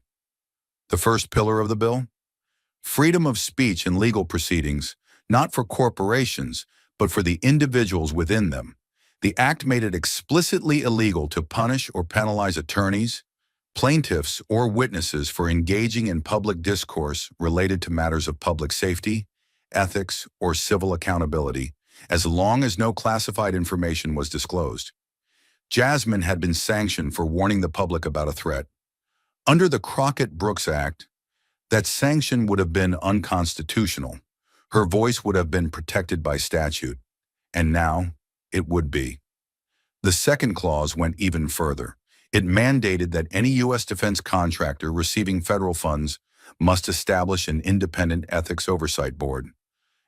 The first pillar of the bill? Freedom of speech in legal proceedings, not for corporations, but for the individuals within them. The act made it explicitly illegal to punish or penalize attorneys, plaintiffs, or witnesses for engaging in public discourse related to matters of public safety, ethics, or civil accountability, as long as no classified information was disclosed. Jasmine had been sanctioned for warning the public about a threat. Under the Crockett-Brooks Act, that sanction would have been unconstitutional. Her voice would have been protected by statute. And now, it would be. The second clause went even further. It mandated that any U.S. defense contractor receiving federal funds must establish an independent ethics oversight board,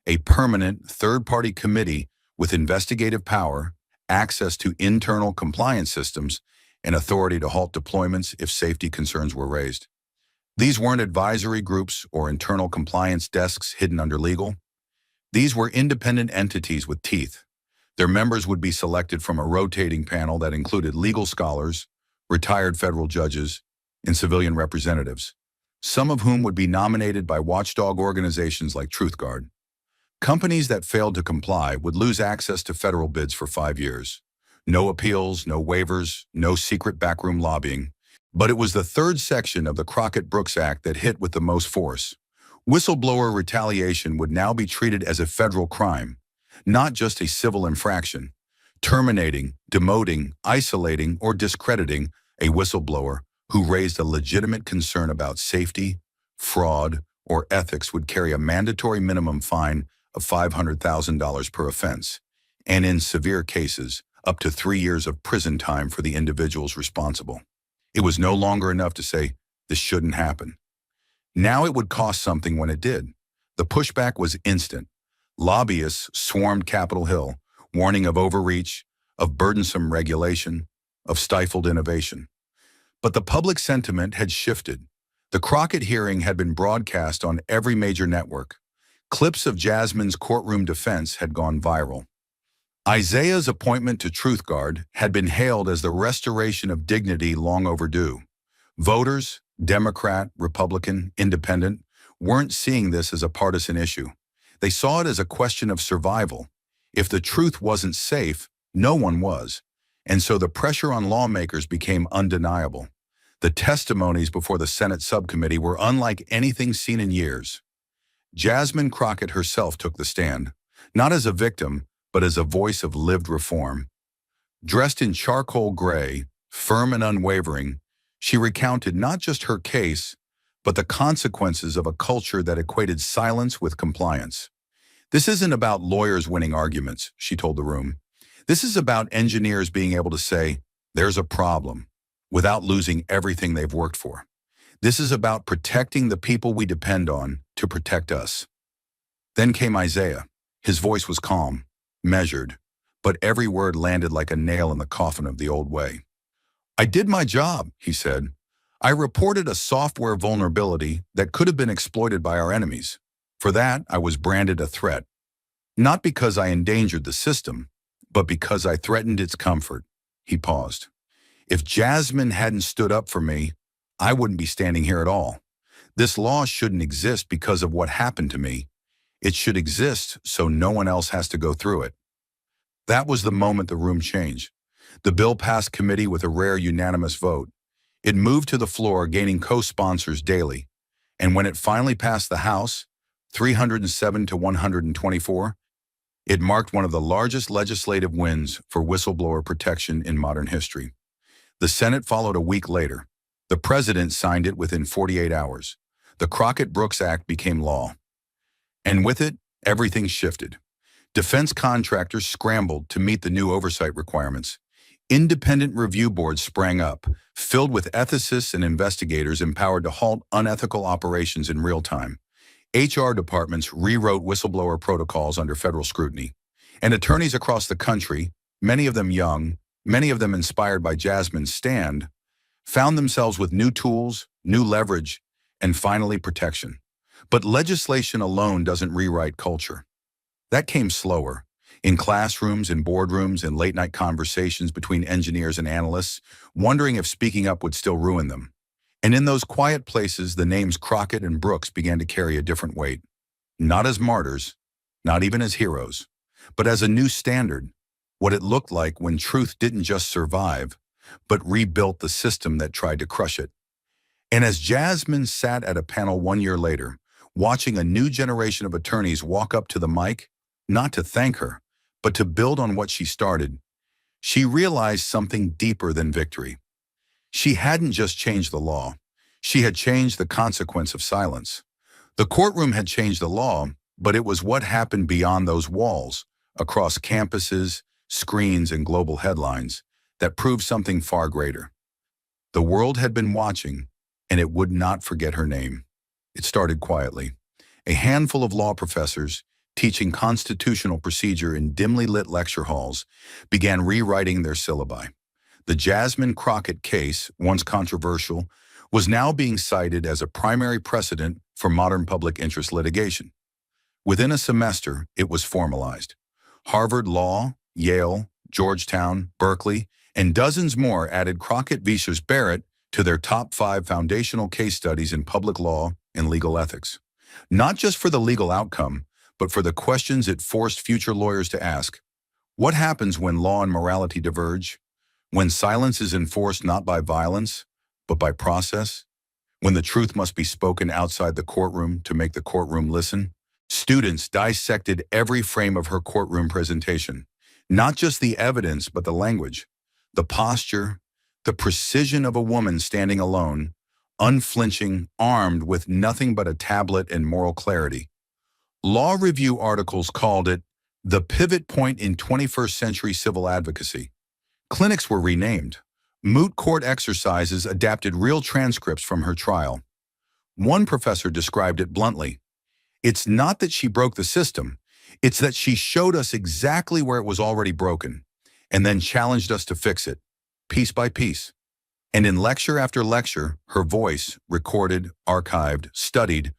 a permanent third-party committee with investigative power, access to internal compliance systems, and authority to halt deployments if safety concerns were raised. These weren't advisory groups or internal compliance desks hidden under legal. These were independent entities with teeth. Their members would be selected from a rotating panel that included legal scholars, retired federal judges, and civilian representatives, some of whom would be nominated by watchdog organizations like TruthGuard. Companies that failed to comply would lose access to federal bids for 5 years. No appeals, no waivers, no secret backroom lobbying. But it was the third section of the Crockett-Brooks Act that hit with the most force. Whistleblower retaliation would now be treated as a federal crime, not just a civil infraction. Terminating, demoting, isolating, or discrediting a whistleblower who raised a legitimate concern about safety, fraud, or ethics would carry a mandatory minimum fine of $500,000 per offense, and in severe cases, up to 3 years of prison time for the individuals responsible. It was no longer enough to say, this shouldn't happen. Now it would cost something when it did. The pushback was instant. Lobbyists swarmed Capitol Hill, warning of overreach, of burdensome regulation, of stifled innovation. But the public sentiment had shifted. The Crockett hearing had been broadcast on every major network. Clips of Jasmine's courtroom defense had gone viral. Isaiah's appointment to TruthGuard had been hailed as the restoration of dignity long overdue. Voters, Democrat, Republican, Independent, weren't seeing this as a partisan issue. They saw it as a question of survival. If the truth wasn't safe, no one was. And so the pressure on lawmakers became undeniable. The testimonies before the Senate subcommittee were unlike anything seen in years. Jasmine Crockett herself took the stand, not as a victim, but as a voice of lived reform. Dressed in charcoal gray, firm and unwavering, she recounted not just her case, but the consequences of a culture that equated silence with compliance. "This isn't about lawyers winning arguments," she told the room. "This is about engineers being able to say, 'There's a problem,' without losing everything they've worked for. This is about protecting the people we depend on to protect us." Then came Isaiah. His voice was calm, measured, but every word landed like a nail in the coffin of the old way. "I did my job," he said. "I reported a software vulnerability that could have been exploited by our enemies. For that, I was branded a threat. Not because I endangered the system, but because I threatened its comfort." He paused. "If Jasmine hadn't stood up for me, I wouldn't be standing here at all. This law shouldn't exist because of what happened to me. It should exist so no one else has to go through it." That was the moment the room changed. The bill passed committee with a rare unanimous vote. It moved to the floor, gaining co-sponsors daily. And when it finally passed the House, 307 to 124, it marked one of the largest legislative wins for whistleblower protection in modern history. The Senate followed a week later. The president signed it within 48 hours. The Crockett-Brooks Act became law. And with it, everything shifted. Defense contractors scrambled to meet the new oversight requirements. Independent review boards sprang up, filled with ethicists and investigators empowered to halt unethical operations in real time. HR departments rewrote whistleblower protocols under federal scrutiny. And attorneys across the country, many of them young, many of them inspired by Jasmine's stand, found themselves with new tools, new leverage, and finally protection. But legislation alone doesn't rewrite culture. That came slower. In classrooms, in boardrooms, in late-night conversations between engineers and analysts, wondering if speaking up would still ruin them. And in those quiet places, the names Crockett and Brooks began to carry a different weight. Not as martyrs, not even as heroes, but as a new standard, what it looked like when truth didn't just survive, but rebuilt the system that tried to crush it. And as Jasmine sat at a panel 1 year later, watching a new generation of attorneys walk up to the mic, not to thank her, but to build on what she started, she realized something deeper than victory. She hadn't just changed the law. She had changed the consequence of silence. The courtroom had changed the law, but it was what happened beyond those walls, across campuses, screens, and global headlines, that proved something far greater. The world had been watching, and it would not forget her name. It started quietly. A handful of law professors, teaching constitutional procedure in dimly lit lecture halls, began rewriting their syllabi. The Jasmine Crockett case, once controversial, was now being cited as a primary precedent for modern public interest litigation. Within a semester, it was formalized. Harvard Law, Yale, Georgetown, Berkeley, and dozens more added Crockett v. Barrett to their top 5 foundational case studies in public law and legal ethics. Not just for the legal outcome, but for the questions it forced future lawyers to ask. What happens when law and morality diverge? When silence is enforced not by violence, but by process? When the truth must be spoken outside the courtroom to make the courtroom listen? Students dissected every frame of her courtroom presentation. Not just the evidence, but the language, the posture, the precision of a woman standing alone, unflinching, armed with nothing but a tablet and moral clarity. Law review articles called it the pivot point in 21st century civil advocacy. Clinics were renamed. Moot court exercises adapted real transcripts from her trial. One professor described it bluntly. "It's not that she broke the system, it's that she showed us exactly where it was already broken, and then challenged us to fix it, piece by piece." And in lecture after lecture, her voice, recorded, archived, studied,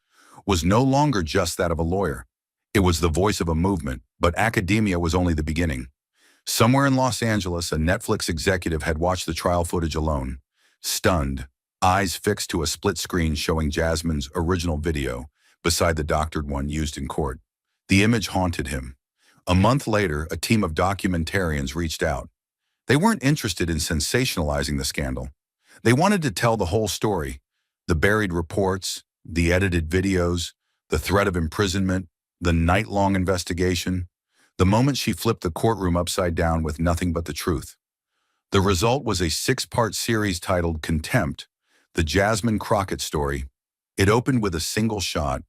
was no longer just that of a lawyer. It was the voice of a movement, but academia was only the beginning. Somewhere in Los Angeles, a Netflix executive had watched the trial footage alone, stunned, eyes fixed to a split screen showing Jasmine's original video beside the doctored one used in court. The image haunted him. A month later, a team of documentarians reached out. They weren't interested in sensationalizing the scandal. They wanted to tell the whole story, the buried reports, the edited videos, the threat of imprisonment, the night-long investigation, the moment she flipped the courtroom upside down with nothing but the truth. The result was a six-part series titled Contempt, the Jasmine Crockett story. It opened with a single shot,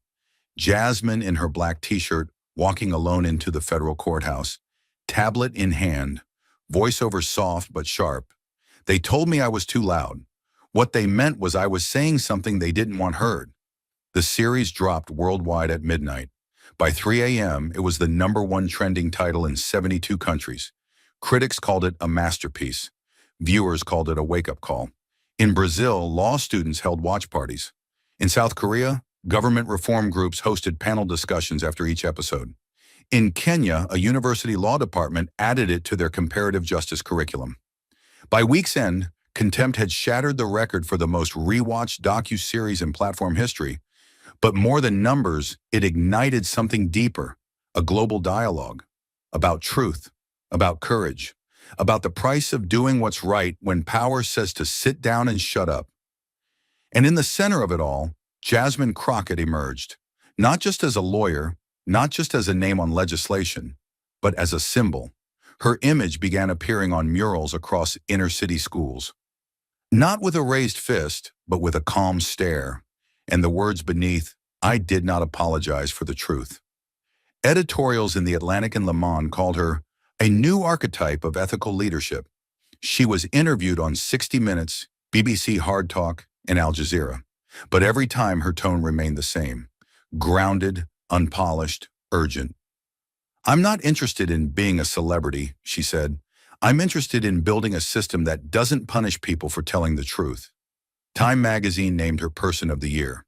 Jasmine in her black t-shirt walking alone into the federal courthouse, tablet in hand, voiceover soft but sharp. They told me I was too loud. What they meant was I was saying something they didn't want heard. The series dropped worldwide at midnight. By 3 a.m., it was the #1 trending title in 72 countries. Critics called it a masterpiece. Viewers called it a wake-up call. In Brazil, law students held watch parties. In South Korea, government reform groups hosted panel discussions after each episode. In Kenya, a university law department added it to their comparative justice curriculum. By week's end, Contempt had shattered the record for the most rewatched docu-series in platform history. But more than numbers, it ignited something deeper, a global dialogue about truth, about courage, about the price of doing what's right when power says to sit down and shut up. And in the center of it all, Jasmine Crockett emerged, not just as a lawyer, not just as a name on legislation, but as a symbol. Her image began appearing on murals across inner-city schools. Not with a raised fist, but with a calm stare, and the words beneath, "I did not apologize for the truth." Editorials in The Atlantic and Le Monde called her a new archetype of ethical leadership. She was interviewed on 60 Minutes, BBC Hard Talk, and Al Jazeera. But every time her tone remained the same, grounded, unpolished, urgent. "I'm not interested in being a celebrity," she said. "I'm interested in building a system that doesn't punish people for telling the truth." Time magazine named her Person of the Year.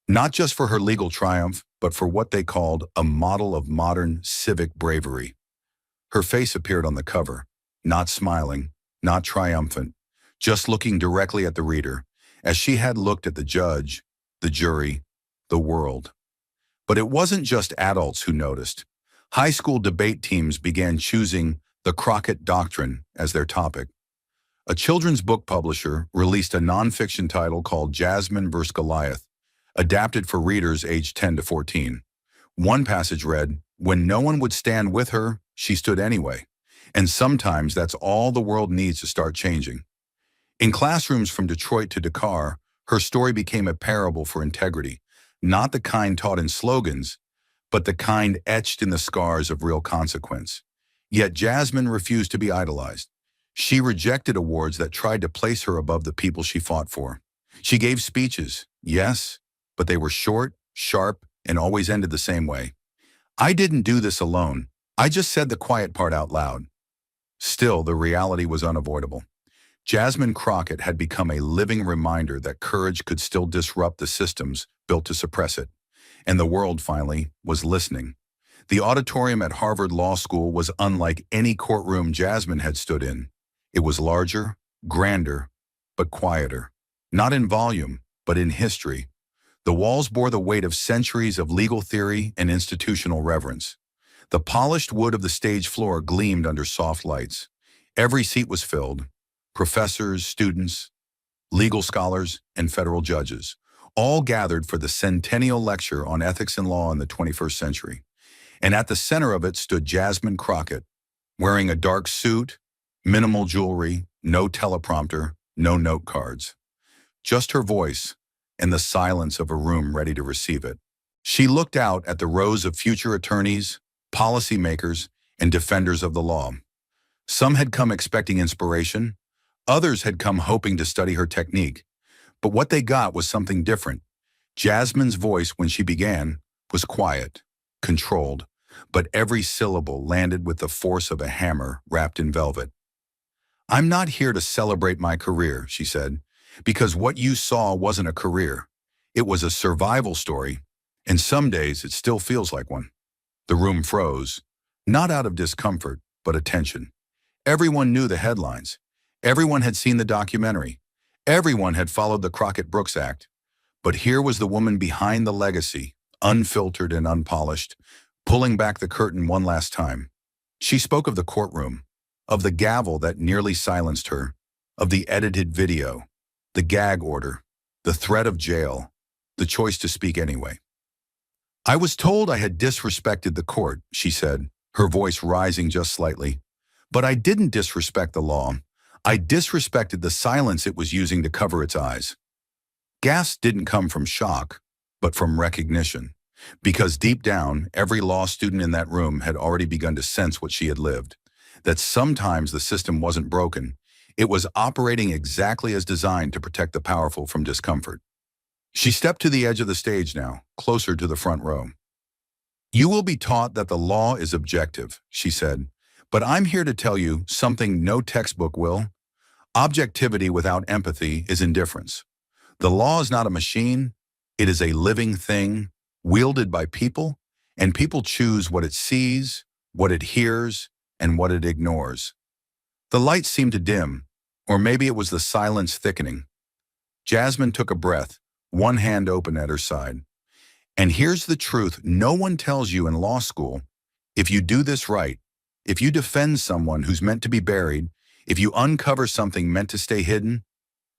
Not just for her legal triumph, but for what they called a model of modern civic bravery. Her face appeared on the cover, not smiling, not triumphant, just looking directly at the reader, as she had looked at the judge, the jury, the world. But it wasn't just adults who noticed. High school debate teams began choosing the Crockett Doctrine as their topic. A children's book publisher released a nonfiction title called Jasmine vs. Goliath, adapted for readers aged 10 to 14. One passage read, "When no one would stand with her, she stood anyway. And sometimes that's all the world needs to start changing." In classrooms from Detroit to Dakar, her story became a parable for integrity, not the kind taught in slogans, but the kind etched in the scars of real consequence. Yet Jasmine refused to be idolized. She rejected awards that tried to place her above the people she fought for. She gave speeches, yes, but they were short, sharp, and always ended the same way. "I didn't do this alone. I just said the quiet part out loud." Still, the reality was unavoidable. Jasmine Crockett had become a living reminder that courage could still disrupt the systems built to suppress it. And the world, finally, was listening. The auditorium at Harvard Law School was unlike any courtroom Jasmine had stood in. It was larger, grander, but quieter. Not in volume, but in history. The walls bore the weight of centuries of legal theory and institutional reverence. The polished wood of the stage floor gleamed under soft lights. Every seat was filled. Professors, students, legal scholars, and federal judges, all gathered for the centennial lecture on ethics and law in the 21st century. And at the center of it stood Jasmine Crockett, wearing a dark suit, minimal jewelry, no teleprompter, no note cards. Just her voice and the silence of a room ready to receive it. She looked out at the rows of future attorneys, policymakers, and defenders of the law. Some had come expecting inspiration. Others had come hoping to study her technique. But what they got was something different. Jasmine's voice, when she began, was quiet, controlled, but every syllable landed with the force of a hammer wrapped in velvet. "I'm not here to celebrate my career," she said, "because what you saw wasn't a career. It was a survival story, and some days it still feels like one." The room froze, not out of discomfort, but attention. Everyone knew the headlines. Everyone had seen the documentary. Everyone had followed the Crockett-Brooks Act. But here was the woman behind the legacy, unfiltered and unpolished, pulling back the curtain one last time. She spoke of the courtroom, of the gavel that nearly silenced her, of the edited video, the gag order, the threat of jail, the choice to speak anyway. "I was told I had disrespected the court," she said, her voice rising just slightly. "But I didn't disrespect the law. I disrespected the silence it was using to cover its eyes. Gasp didn't come from shock, but from recognition. Because deep down, every law student in that room had already begun to sense what she had lived. That sometimes the system wasn't broken. It was operating exactly as designed to protect the powerful from discomfort. She stepped to the edge of the stage now, closer to the front row. "You will be taught that the law is objective," she said. "But I'm here to tell you something no textbook will. Objectivity without empathy is indifference. The law is not a machine. It is a living thing, wielded by people, and people choose what it sees, what it hears, and what it ignores." The light seemed to dim, or maybe it was the silence thickening. Jasmine took a breath, one hand open at her side. "And here's the truth no one tells you in law school. If you do this right, if you defend someone who's meant to be buried, if you uncover something meant to stay hidden,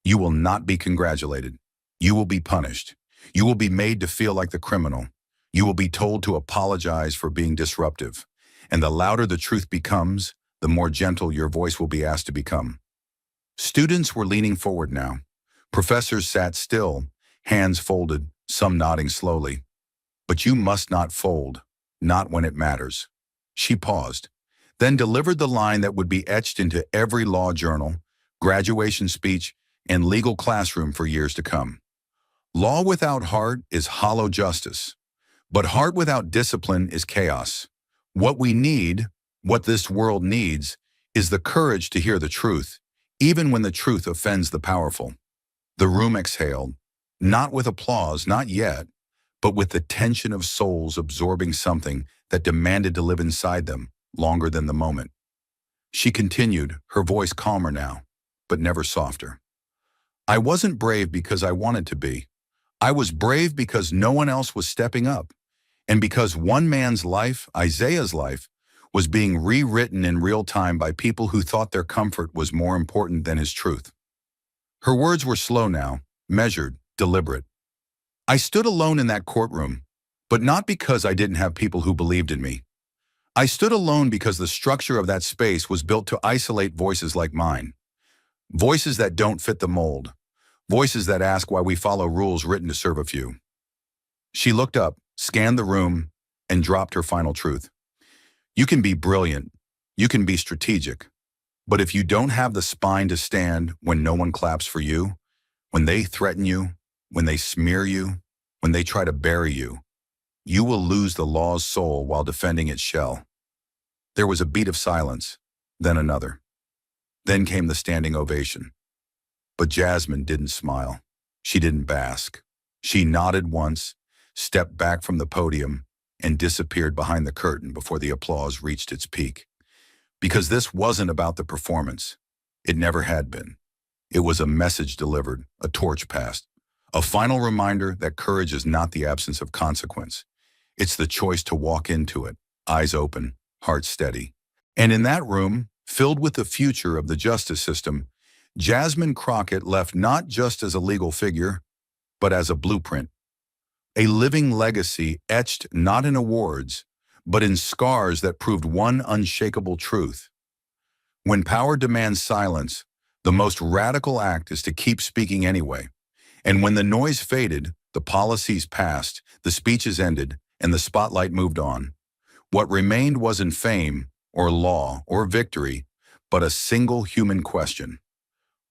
you will not be congratulated. You will be punished. You will be made to feel like the criminal. You will be told to apologize for being disruptive. And the louder the truth becomes, the more gentle your voice will be asked to become." Students were leaning forward now. Professors sat still, hands folded, some nodding slowly. "But you must not fold, not when it matters." She paused, then delivered the line that would be etched into every law journal, graduation speech, and legal classroom for years to come. "Law without heart is hollow justice, but heart without discipline is chaos. What we need, what this world needs, is the courage to hear the truth, even when the truth offends the powerful." The room exhaled, not with applause, not yet, but with the tension of souls absorbing something that demanded to live inside them longer than the moment. She continued, her voice calmer now, but never softer. "I wasn't brave because I wanted to be. I was brave because no one else was stepping up, and because one man's life, Isaiah's life, was being rewritten in real time by people who thought their comfort was more important than his truth." Her words were slow now, measured, deliberate. "I stood alone in that courtroom, but not because I didn't have people who believed in me. I stood alone because the structure of that space was built to isolate voices like mine. Voices that don't fit the mold. Voices that ask why we follow rules written to serve a few." She looked up, scanned the room, and dropped her final truth. "You can be brilliant. You can be strategic. But if you don't have the spine to stand when no one claps for you, when they threaten you, when they smear you, when they try to bury you, you will lose the law's soul while defending its shell." There was a beat of silence, then another. Then came the standing ovation. But Jasmine didn't smile. She didn't bask. She nodded once, stepped back from the podium, and disappeared behind the curtain before the applause reached its peak. Because this wasn't about the performance. It never had been. It was a message delivered, a torch passed, a final reminder that courage is not the absence of consequence. It's the choice to walk into it, eyes open, heart steady. And in that room, filled with the future of the justice system, Jasmine Crockett left not just as a legal figure, but as a blueprint. A living legacy etched not in awards, but in scars that proved one unshakable truth. When power demands silence, the most radical act is to keep speaking anyway. And when the noise faded, the policies passed, the speeches ended, and the spotlight moved on, what remained wasn't fame, or law, or victory, but a single human question.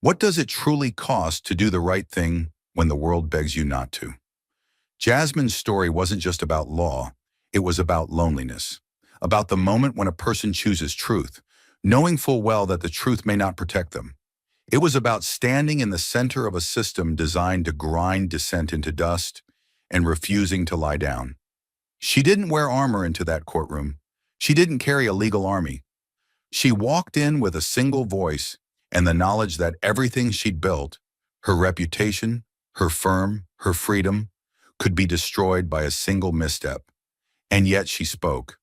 What does it truly cost to do the right thing when the world begs you not to? Jasmine's story wasn't just about law, it was about loneliness, about the moment when a person chooses truth, knowing full well that the truth may not protect them. It was about standing in the center of a system designed to grind dissent into dust and refusing to lie down. She didn't wear armor into that courtroom. She didn't carry a legal army. She walked in with a single voice and the knowledge that everything she'd built, her reputation, her firm, her freedom, could be destroyed by a single misstep. And yet she spoke,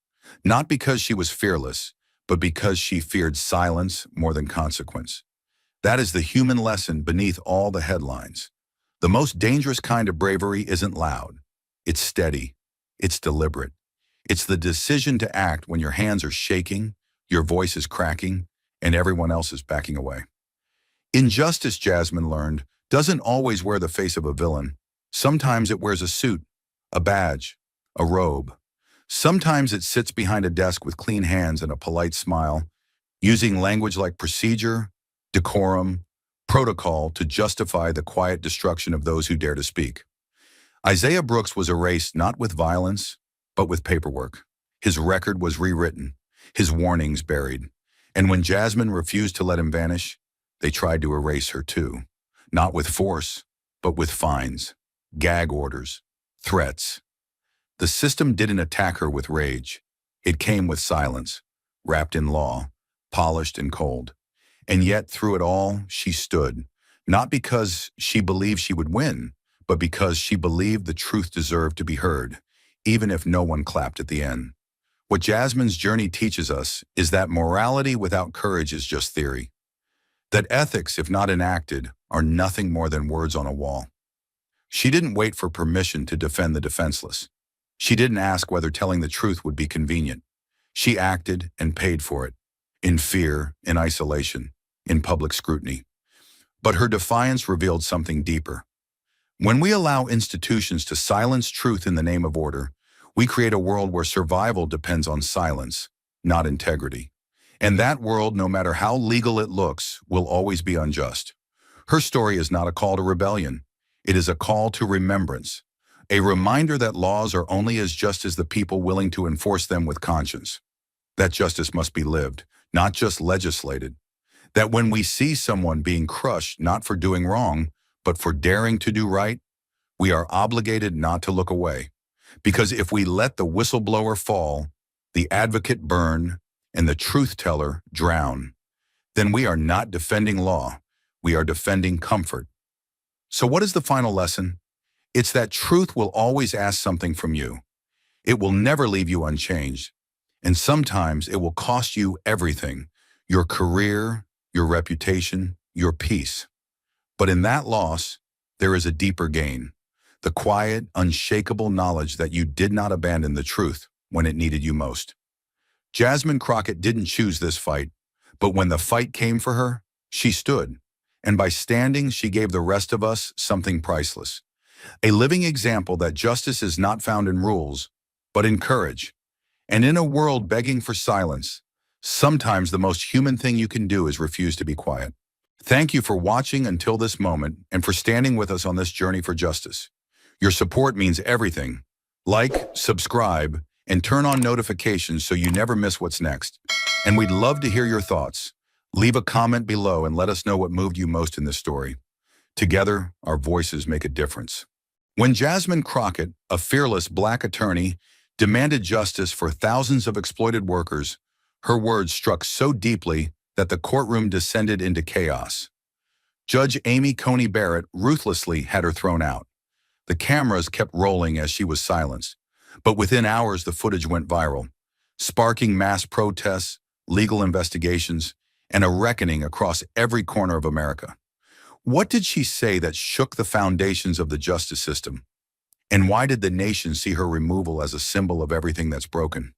not because she was fearless, but because she feared silence more than consequence. That is the human lesson beneath all the headlines. The most dangerous kind of bravery isn't loud. It's steady. It's deliberate. It's the decision to act when your hands are shaking, your voice is cracking, and everyone else is backing away. Injustice, Jasmine learned, doesn't always wear the face of a villain. Sometimes it wears a suit, a badge, a robe. Sometimes it sits behind a desk with clean hands and a polite smile, using language like procedure, decorum, protocol to justify the quiet destruction of those who dare to speak. Isaiah Brooks was erased not with violence, but with paperwork. His record was rewritten, his warnings buried. And when Jasmine refused to let him vanish, they tried to erase her too. Not with force, but with fines, gag orders, threats. The system didn't attack her with rage. It came with silence, wrapped in law, polished and cold. And yet, through it all, she stood, not because she believed she would win, but because she believed the truth deserved to be heard, even if no one clapped at the end. What Jasmine's journey teaches us is that morality without courage is just theory. That ethics, if not enacted, are nothing more than words on a wall. She didn't wait for permission to defend the defenseless. She didn't ask whether telling the truth would be convenient. She acted and paid for it, in fear, in isolation, in public scrutiny. But her defiance revealed something deeper. When we allow institutions to silence truth in the name of order, we create a world where survival depends on silence, not integrity. And that world, no matter how legal it looks, will always be unjust. Her story is not a call to rebellion. It is a call to remembrance, a reminder that laws are only as just as the people willing to enforce them with conscience. That justice must be lived, not just legislated. That when we see someone being crushed not for doing wrong, but for daring to do right, we are obligated not to look away. Because if we let the whistleblower fall, the advocate burn, and the truth teller drown, then we are not defending law, we are defending comfort. So what is the final lesson? It's that truth will always ask something from you. It will never leave you unchanged. And sometimes it will cost you everything, your career, your reputation, your peace. But in that loss, there is a deeper gain, the quiet, unshakable knowledge that you did not abandon the truth when it needed you most. Jasmine Crockett didn't choose this fight, but when the fight came for her, she stood. And by standing, she gave the rest of us something priceless. A living example that justice is not found in rules, but in courage. And in a world begging for silence, sometimes the most human thing you can do is refuse to be quiet. Thank you for watching until this moment and for standing with us on this journey for justice. Your support means everything. Like, subscribe, and turn on notifications so you never miss what's next. And we'd love to hear your thoughts. Leave a comment below and let us know what moved you most in this story. Together, our voices make a difference. When Jasmine Crockett, a fearless Black attorney, demanded justice for thousands of exploited workers, her words struck so deeply that the courtroom descended into chaos. Judge Coney Barrett ruthlessly had her thrown out. The cameras kept rolling as she was silenced, but within hours the footage went viral, sparking mass protests, legal investigations, and a reckoning across every corner of America. What did she say that shook the foundations of the justice system? And why did the nation see her removal as a symbol of everything that's broken?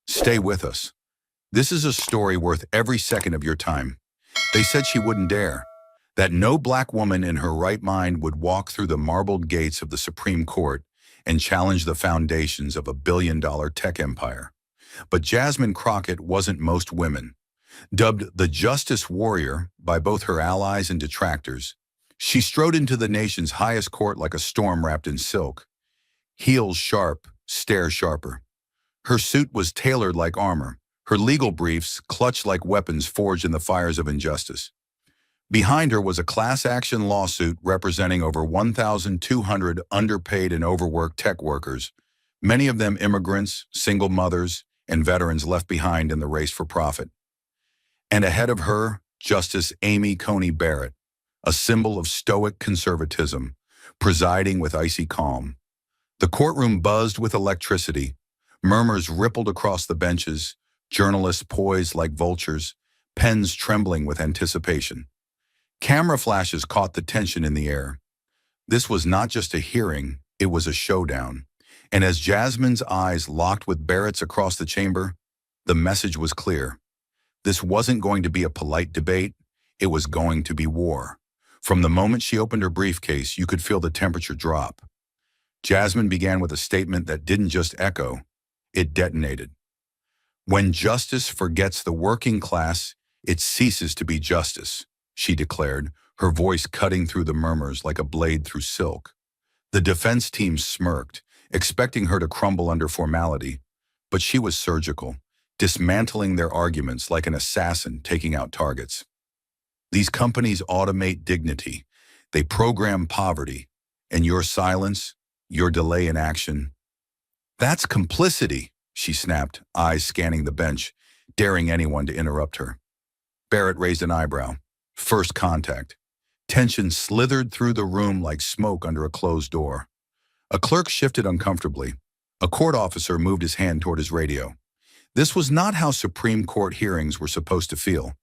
Stay with us. This is a story worth every second of your time. They said she wouldn't dare, that no Black woman in her right mind would walk through the marbled gates of the Supreme Court and challenge the foundations of a billion-dollar tech empire. But Jasmine Crockett wasn't most women. Dubbed the Justice Warrior by both her allies and detractors, she strode into the nation's highest court like a storm wrapped in silk. Heels sharp, stare sharper. Her suit was tailored like armor, her legal briefs clutched like weapons forged in the fires of injustice. Behind her was a class-action lawsuit representing over 1,200 underpaid and overworked tech workers, many of them immigrants, single mothers, and veterans left behind in the race for profit. And ahead of her, Justice Coney Barrett, a symbol of stoic conservatism, presiding with icy calm. The courtroom buzzed with electricity. Murmurs rippled across the benches, journalists poised like vultures, pens trembling with anticipation. Camera flashes caught the tension in the air. This was not just a hearing, it was a showdown. And as Jasmine's eyes locked with Barrett's across the chamber, the message was clear. This wasn't going to be a polite debate. It was going to be war. From the moment she opened her briefcase, you could feel the temperature drop. Jasmine began with a statement that didn't just echo, it detonated. When justice forgets the working class, it ceases to be justice, she declared, her voice cutting through the murmurs like a blade through silk. The defense team smirked, expecting her to crumble under formality, but she was surgical, dismantling their arguments like an assassin taking out targets. These companies automate dignity. They program poverty. And your silence, your delay in action, that's complicity, she snapped, eyes scanning the bench, daring anyone to interrupt her. Barrett raised an eyebrow. First contact. Tension slithered through the room like smoke under a closed door. A clerk shifted uncomfortably. A court officer moved his hand toward his radio. This was not how Supreme Court hearings were supposed to feel.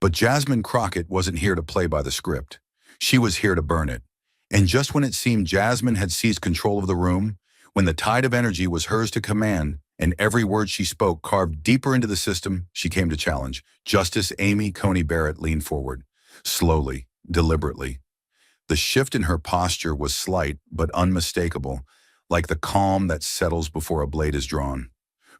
But Jasmine Crockett wasn't here to play by the script. She was here to burn it. And just when it seemed Jasmine had seized control of the room, when the tide of energy was hers to command, and every word she spoke carved deeper into the system, she came to challenge. Justice Amy Coney Barrett leaned forward, slowly, deliberately. The shift in her posture was slight but unmistakable, like the calm that settles before a blade is drawn.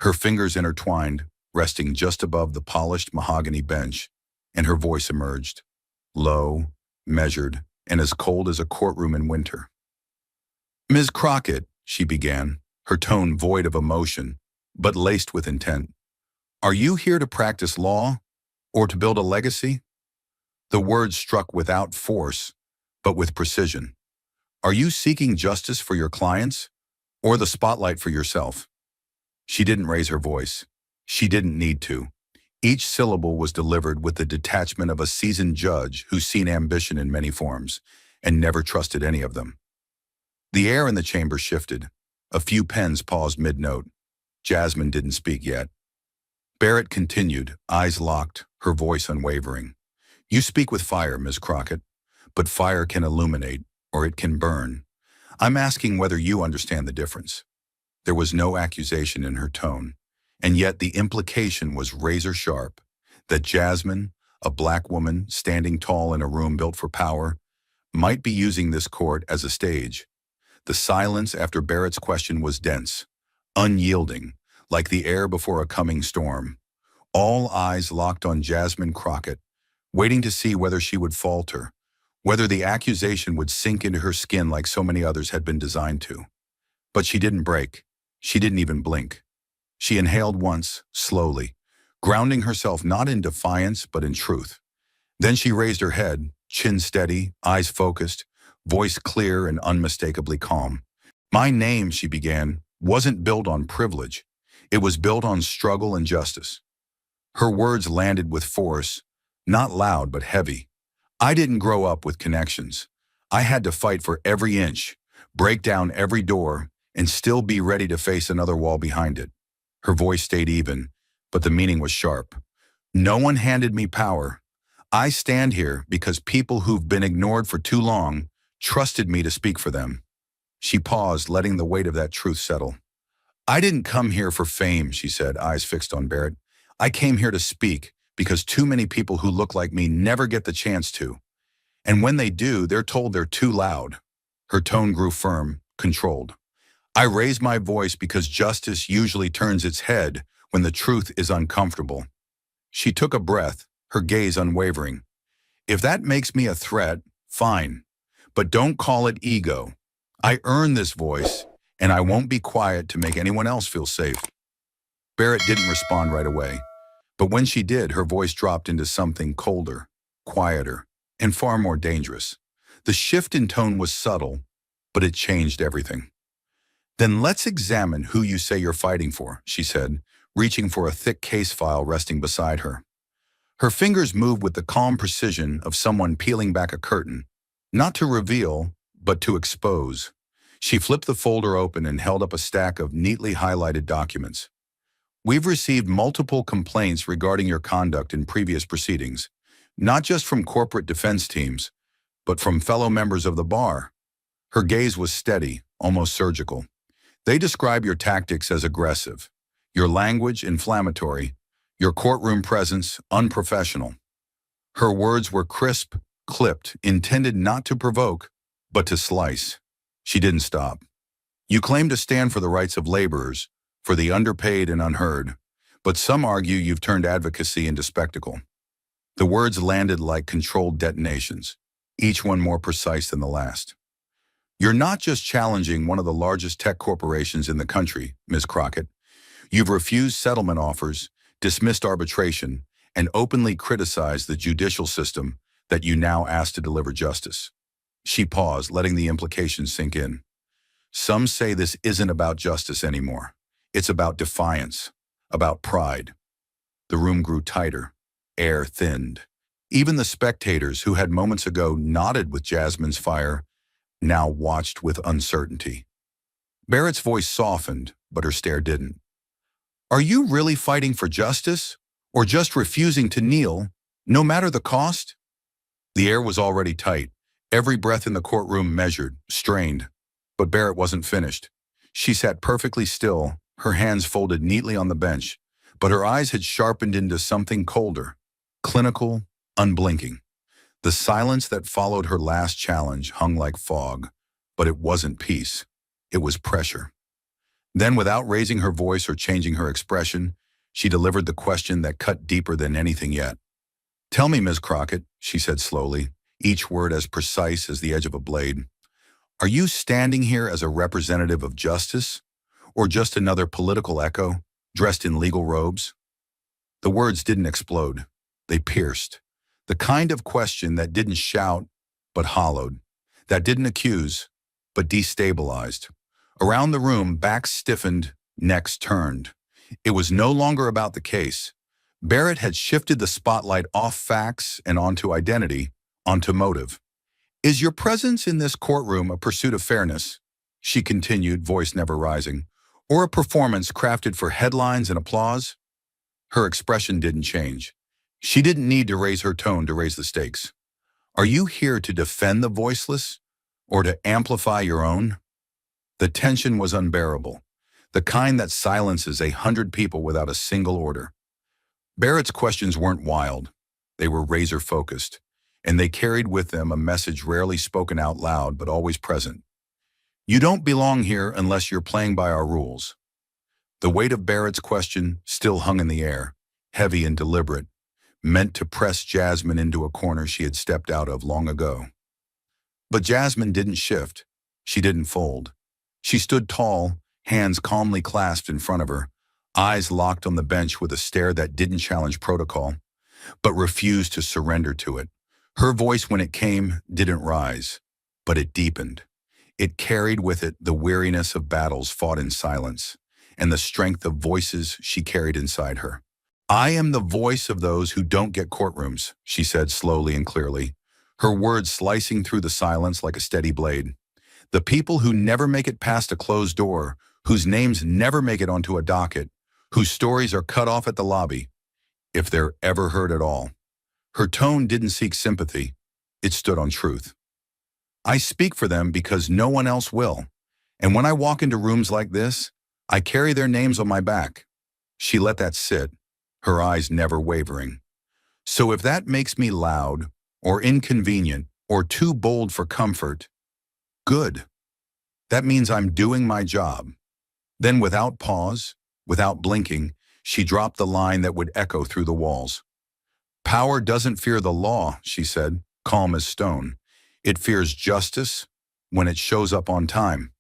Her fingers intertwined, resting just above the polished mahogany bench, and her voice emerged, low, measured, and as cold as a courtroom in winter. "Ms. Crockett," she began, her tone void of emotion, but laced with intent. "Are you here to practice law, or to build a legacy?" The words struck without force, but with precision. "Are you seeking justice for your clients, or the spotlight for yourself?" She didn't raise her voice. She didn't need to. Each syllable was delivered with the detachment of a seasoned judge who's seen ambition in many forms and never trusted any of them. The air in the chamber shifted. A few pens paused mid-note. Jasmine didn't speak yet. Barrett continued, eyes locked, her voice unwavering. "You speak with fire, Ms. Crockett, but fire can illuminate, or it can burn. I'm asking whether you understand the difference." There was no accusation in her tone, and yet the implication was razor-sharp, that Jasmine, a black woman standing tall in a room built for power, might be using this court as a stage. The silence after Barrett's question was dense, unyielding, like the air before a coming storm. All eyes locked on Jasmine Crockett, waiting to see whether she would falter, whether the accusation would sink into her skin like so many others had been designed to. But she didn't break. She didn't even blink. She inhaled once, slowly, grounding herself not in defiance but in truth. Then she raised her head, chin steady, eyes focused, voice clear and unmistakably calm. "My name," she began, "wasn't built on privilege. It was built on struggle and justice." Her words landed with force, not loud but heavy. "I didn't grow up with connections. I had to fight for every inch, break down every door, and still be ready to face another wall behind it." Her voice stayed even, but the meaning was sharp. "No one handed me power. I stand here because people who've been ignored for too long trusted me to speak for them." She paused, letting the weight of that truth settle. "I didn't come here for fame," she said, eyes fixed on Barrett. "I came here to speak because too many people who look like me never get the chance to. And when they do, they're told they're too loud." Her tone grew firm, controlled. "I raise my voice because justice usually turns its head when the truth is uncomfortable." She took a breath, her gaze unwavering. "If that makes me a threat, fine. But don't call it ego. I earned this voice, and I won't be quiet to make anyone else feel safe." Barrett didn't respond right away, but when she did, her voice dropped into something colder, quieter, and far more dangerous. The shift in tone was subtle, but it changed everything. "Then let's examine who you say you're fighting for," she said, reaching for a thick case file resting beside her. Her fingers moved with the calm precision of someone peeling back a curtain, not to reveal, but to expose. She flipped the folder open and held up a stack of neatly highlighted documents. "We've received multiple complaints regarding your conduct in previous proceedings, not just from corporate defense teams, but from fellow members of the bar." Her gaze was steady, almost surgical. "They describe your tactics as aggressive, your language inflammatory, your courtroom presence unprofessional." Her words were crisp, clipped, intended not to provoke, but to slice. She didn't stop. You claim to stand for the rights of laborers, for the underpaid and unheard, but some argue you've turned advocacy into spectacle. The words landed like controlled detonations, each one more precise than the last. You're not just challenging one of the largest tech corporations in the country, Ms. Crockett. You've refused settlement offers, dismissed arbitration, and openly criticized the judicial system that you now ask to deliver justice. She paused, letting the implications sink in. Some say this isn't about justice anymore. It's about defiance, about pride. The room grew tighter, air thinned. Even the spectators who had moments ago nodded with Jasmine's fire now watched with uncertainty. Barrett's voice softened, but her stare didn't. Are you really fighting for justice, or just refusing to kneel, no matter the cost? The air was already tight, every breath in the courtroom measured, strained. But Barrett wasn't finished. She sat perfectly still, her hands folded neatly on the bench, but her eyes had sharpened into something colder, clinical, unblinking. The silence that followed her last challenge hung like fog, but it wasn't peace. It was pressure. Then, without raising her voice or changing her expression, she delivered the question that cut deeper than anything yet. Tell me, Ms. Crockett, she said slowly, each word as precise as the edge of a blade. Are you standing here as a representative of justice, or just another political echo, dressed in legal robes? The words didn't explode. They pierced. The kind of question that didn't shout, but hollowed. That didn't accuse, but destabilized. Around the room, backs stiffened, necks turned. It was no longer about the case. Barrett had shifted the spotlight off facts and onto identity, onto motive. Is your presence in this courtroom a pursuit of fairness? She continued, voice never rising. Or a performance crafted for headlines and applause? Her expression didn't change. She didn't need to raise her tone to raise the stakes. Are you here to defend the voiceless, or to amplify your own? The tension was unbearable, the kind that silences 100 people without a single order. Barrett's questions weren't wild. They were razor-focused, and they carried with them a message rarely spoken out loud but always present. You don't belong here unless you're playing by our rules. The weight of Barrett's question still hung in the air, heavy and deliberate, meant to press Jasmine into a corner she had stepped out of long ago. But Jasmine didn't shift. She didn't fold. She stood tall, hands calmly clasped in front of her, eyes locked on the bench with a stare that didn't challenge protocol, but refused to surrender to it. Her voice, when it came, didn't rise, but it deepened. It carried with it the weariness of battles fought in silence, and the strength of voices she carried inside her. I am the voice of those who don't get courtrooms, she said slowly and clearly, her words slicing through the silence like a steady blade. The people who never make it past a closed door, whose names never make it onto a docket, whose stories are cut off at the lobby, if they're ever heard at all. Her tone didn't seek sympathy. It stood on truth. I speak for them because no one else will. And when I walk into rooms like this, I carry their names on my back. She let that sit, her eyes never wavering. So if that makes me loud, or inconvenient, or too bold for comfort, good. That means I'm doing my job. Then without pause, without blinking, she dropped the line that would echo through the walls. Power doesn't fear the law, she said, calm as stone. It fears justice when it shows up on time.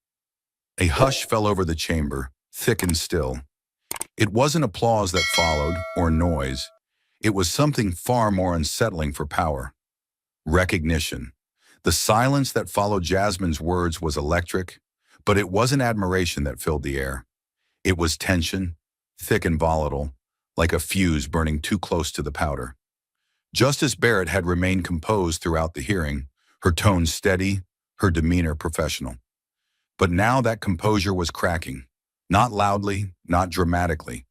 A hush fell over the chamber, thick and still. It wasn't applause that followed, or noise. It was something far more unsettling for power. Recognition. The silence that followed Jasmine's words was electric, but it wasn't admiration that filled the air. It was tension, thick and volatile, like a fuse burning too close to the powder. Justice Barrett had remained composed throughout the hearing, her tone steady, her demeanor professional. But now that composure was cracking, not loudly, not dramatically,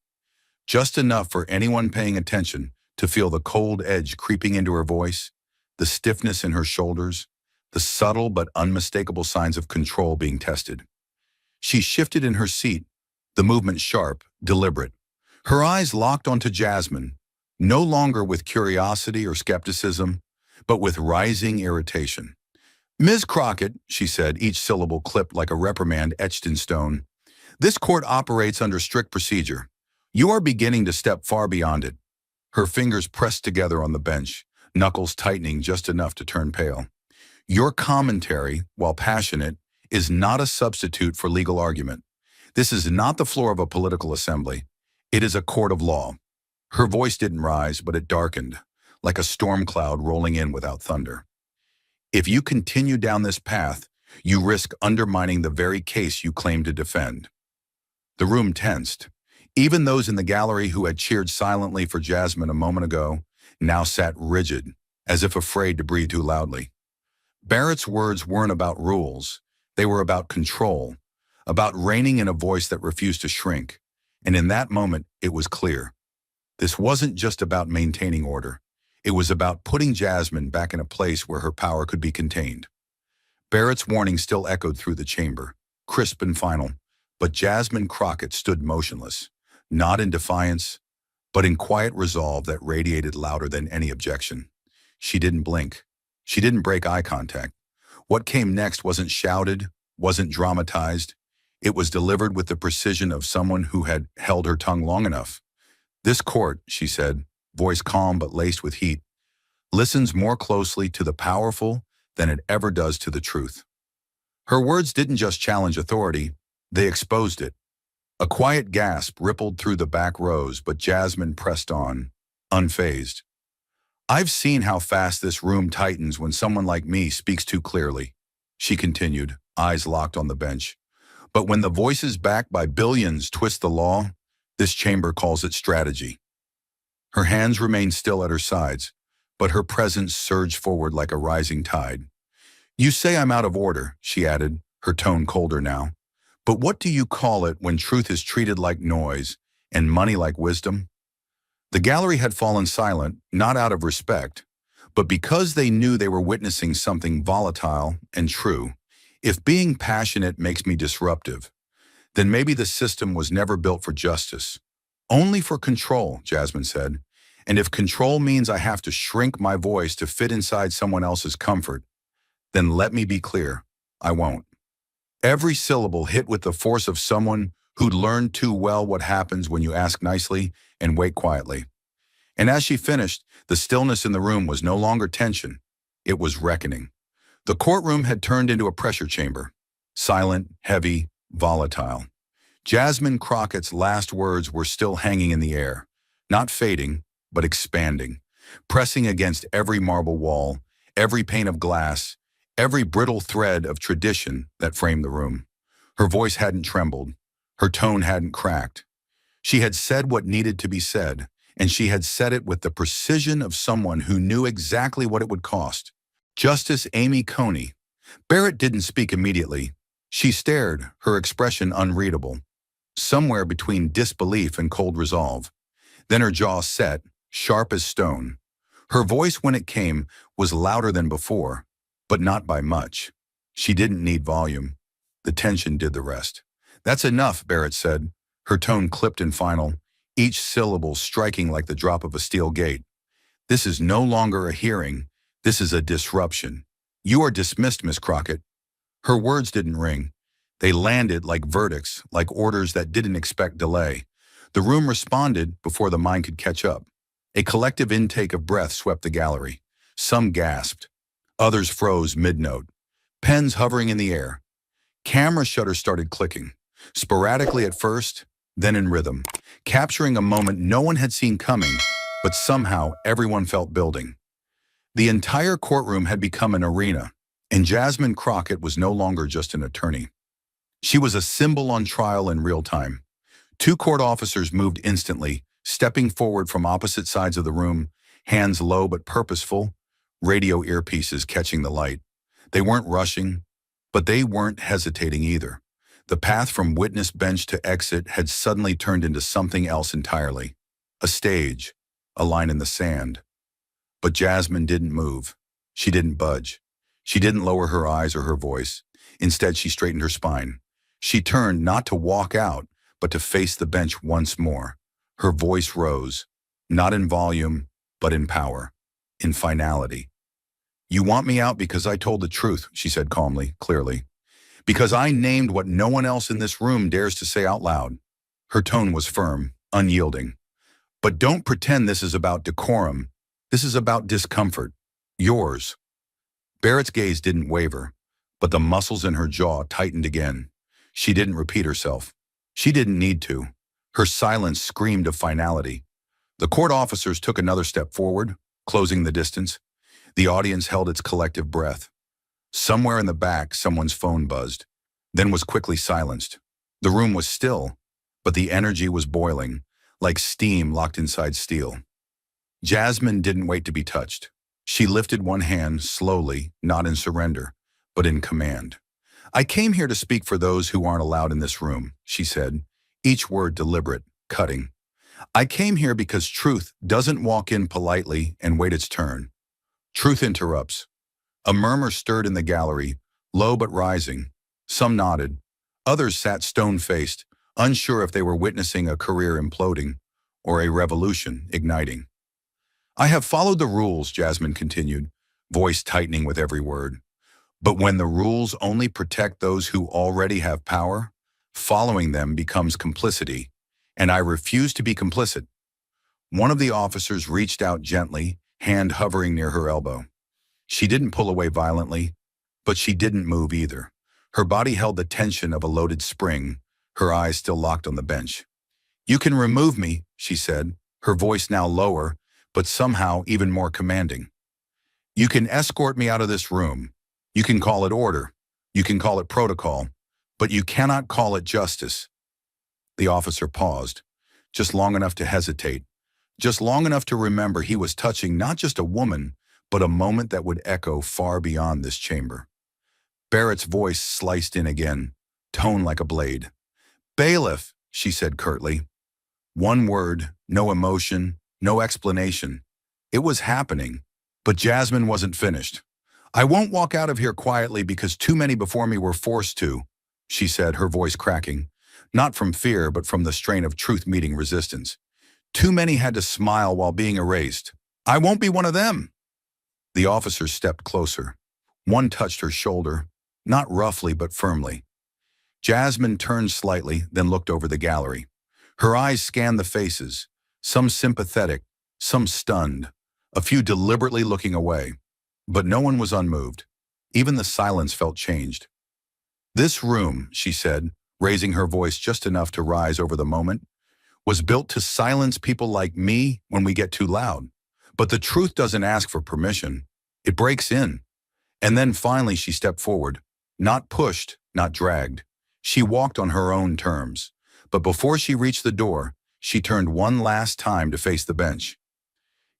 just enough for anyone paying attention to feel the cold edge creeping into her voice, the stiffness in her shoulders, the subtle but unmistakable signs of control being tested. She shifted in her seat, the movement sharp, deliberate. Her eyes locked onto Jasmine, no longer with curiosity or skepticism, but with rising irritation. "Ms. Crockett," she said, each syllable clipped like a reprimand etched in stone, "this court operates under strict procedure. You are beginning to step far beyond it." Her fingers pressed together on the bench, knuckles tightening just enough to turn pale. "Your commentary, while passionate, is not a substitute for legal argument. This is not the floor of a political assembly. It is a court of law." Her voice didn't rise, but it darkened, like a storm cloud rolling in without thunder. "If you continue down this path, you risk undermining the very case you claim to defend." The room tensed. Even those in the gallery who had cheered silently for Jasmine a moment ago now sat rigid, as if afraid to breathe too loudly. Barrett's words weren't about rules. They were about control, about reigning in a voice that refused to shrink. And in that moment, it was clear. This wasn't just about maintaining order. It was about putting Jasmine back in a place where her power could be contained. Barrett's warning still echoed through the chamber, crisp and final, but Jasmine Crockett stood motionless, not in defiance, but in quiet resolve that radiated louder than any objection. She didn't blink. She didn't break eye contact. What came next wasn't shouted, wasn't dramatized. It was delivered with the precision of someone who had held her tongue long enough. "This court," she said, voice calm but laced with heat, "listens more closely to the powerful than it ever does to the truth." Her words didn't just challenge authority, they exposed it. A quiet gasp rippled through the back rows, but Jasmine pressed on, unfazed. "I've seen how fast this room tightens when someone like me speaks too clearly," she continued, eyes locked on the bench. "But when the voices backed by billions twist the law, this chamber calls it strategy." Her hands remained still at her sides, but her presence surged forward like a rising tide. "You say I'm out of order," she added, her tone colder now. "But what do you call it when truth is treated like noise and money like wisdom?" The gallery had fallen silent, not out of respect, but because they knew they were witnessing something volatile and true. If being passionate makes me disruptive, then maybe the system was never built for justice. Only for control, Jasmine said. And if control means I have to shrink my voice to fit inside someone else's comfort, then let me be clear, I won't. Every syllable hit with the force of someone who'd learned too well what happens when you ask nicely and wait quietly. And as she finished, the stillness in the room was no longer tension. It was reckoning. The courtroom had turned into a pressure chamber. Silent, heavy, volatile. Jasmine Crockett's last words were still hanging in the air, not fading, but expanding, pressing against every marble wall, every pane of glass, every brittle thread of tradition that framed the room. Her voice hadn't trembled. Her tone hadn't cracked. She had said what needed to be said, and she had said it with the precision of someone who knew exactly what it would cost. Justice Amy Coney. Barrett didn't speak immediately. She stared, her expression unreadable, somewhere between disbelief and cold resolve. Then her jaw set, sharp as stone. Her voice, when it came, was louder than before, but not by much. She didn't need volume. The tension did the rest. "That's enough," Barrett said, her tone clipped and final, each syllable striking like the drop of a steel gate. "This is no longer a hearing. This is a disruption. You are dismissed, Miss Crockett." Her words didn't ring. They landed like verdicts, like orders that didn't expect delay. The room responded before the mind could catch up. A collective intake of breath swept the gallery. Some gasped. Others froze mid-note, pens hovering in the air. Camera shutters started clicking, sporadically at first, then in rhythm, capturing a moment no one had seen coming, but somehow everyone felt building. The entire courtroom had become an arena, and Jasmine Crockett was no longer just an attorney. She was a symbol on trial in real time. Two court officers moved instantly, stepping forward from opposite sides of the room, hands low but purposeful, radio earpieces catching the light. They weren't rushing, but they weren't hesitating either. The path from witness bench to exit had suddenly turned into something else entirely. A stage, a line in the sand. But Jasmine didn't move. She didn't budge. She didn't lower her eyes or her voice. Instead, she straightened her spine. She turned not to walk out, but to face the bench once more. Her voice rose, not in volume, but in power, in finality. You want me out because I told the truth, she said calmly, clearly. Because I named what no one else in this room dares to say out loud. Her tone was firm, unyielding. But don't pretend this is about decorum. This is about discomfort. Yours. Barrett's gaze didn't waver, but the muscles in her jaw tightened again. She didn't repeat herself. She didn't need to. Her silence screamed of finality. The court officers took another step forward, closing the distance. The audience held its collective breath. Somewhere in the back, someone's phone buzzed, then was quickly silenced. The room was still, but the energy was boiling, like steam locked inside steel. Jasmine didn't wait to be touched. She lifted one hand slowly, not in surrender, but in command. I came here to speak for those who aren't allowed in this room, she said, each word deliberate, cutting. I came here because truth doesn't walk in politely and wait its turn. Truth interrupts. A murmur stirred in the gallery, low but rising. Some nodded. Others sat stone-faced, unsure if they were witnessing a career imploding or a revolution igniting. I have followed the rules, Jasmine continued, voice tightening with every word. But when the rules only protect those who already have power, following them becomes complicity, and I refuse to be complicit. One of the officers reached out gently, hand hovering near her elbow. She didn't pull away violently, but she didn't move either. Her body held the tension of a loaded spring, her eyes still locked on the bench. You can remove me, she said, her voice now lower, but somehow even more commanding. You can escort me out of this room. You can call it order. You can call it protocol, but you cannot call it justice. The officer paused, just long enough to hesitate, just long enough to remember he was touching not just a woman, but a moment that would echo far beyond this chamber. Barrett's voice sliced in again, tone like a blade. Bailiff, she said curtly. One word, no emotion, no explanation. It was happening, but Jasmine wasn't finished. I won't walk out of here quietly because too many before me were forced to, she said, her voice cracking, not from fear, but from the strain of truth meeting resistance. Too many had to smile while being erased. I won't be one of them. The officers stepped closer. One touched her shoulder, not roughly but firmly. Jasmine turned slightly, then looked over the gallery. Her eyes scanned the faces, some sympathetic, some stunned, a few deliberately looking away. But no one was unmoved. Even the silence felt changed. This room, she said, raising her voice just enough to rise over the moment, was built to silence people like me when we get too loud. But the truth doesn't ask for permission. It breaks in. And then finally she stepped forward, not pushed, not dragged. She walked on her own terms. But before she reached the door, she turned one last time to face the bench.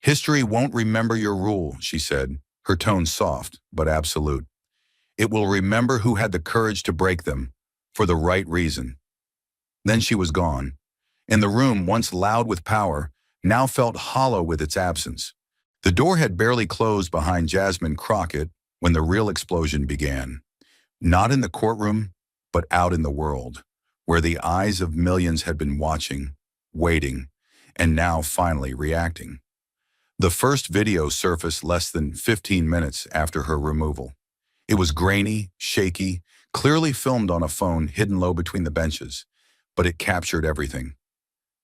History won't remember your rule, she said, her tone soft but absolute. It will remember who had the courage to break them, for the right reason. Then she was gone, and the room, once loud with power, now felt hollow with its absence. The door had barely closed behind Jasmine Crockett when the real explosion began. Not in the courtroom, but out in the world, where the eyes of millions had been watching, waiting, and now finally reacting. The first video surfaced less than 15 minutes after her removal. It was grainy, shaky, clearly filmed on a phone hidden low between the benches, but it captured everything.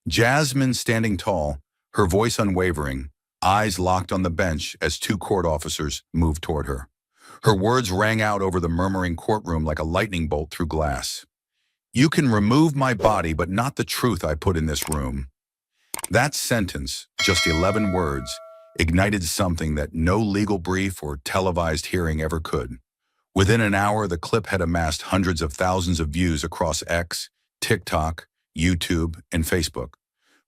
Jasmine standing tall, her voice unwavering, eyes locked on the bench as two court officers moved toward her. Her words rang out over the murmuring courtroom like a lightning bolt through glass. You can remove my body, but not the truth I put in this room. That sentence, just 11 words, ignited something that no legal brief or televised hearing ever could. Within an hour, the clip had amassed hundreds of thousands of views across X, TikTok, YouTube, and Facebook.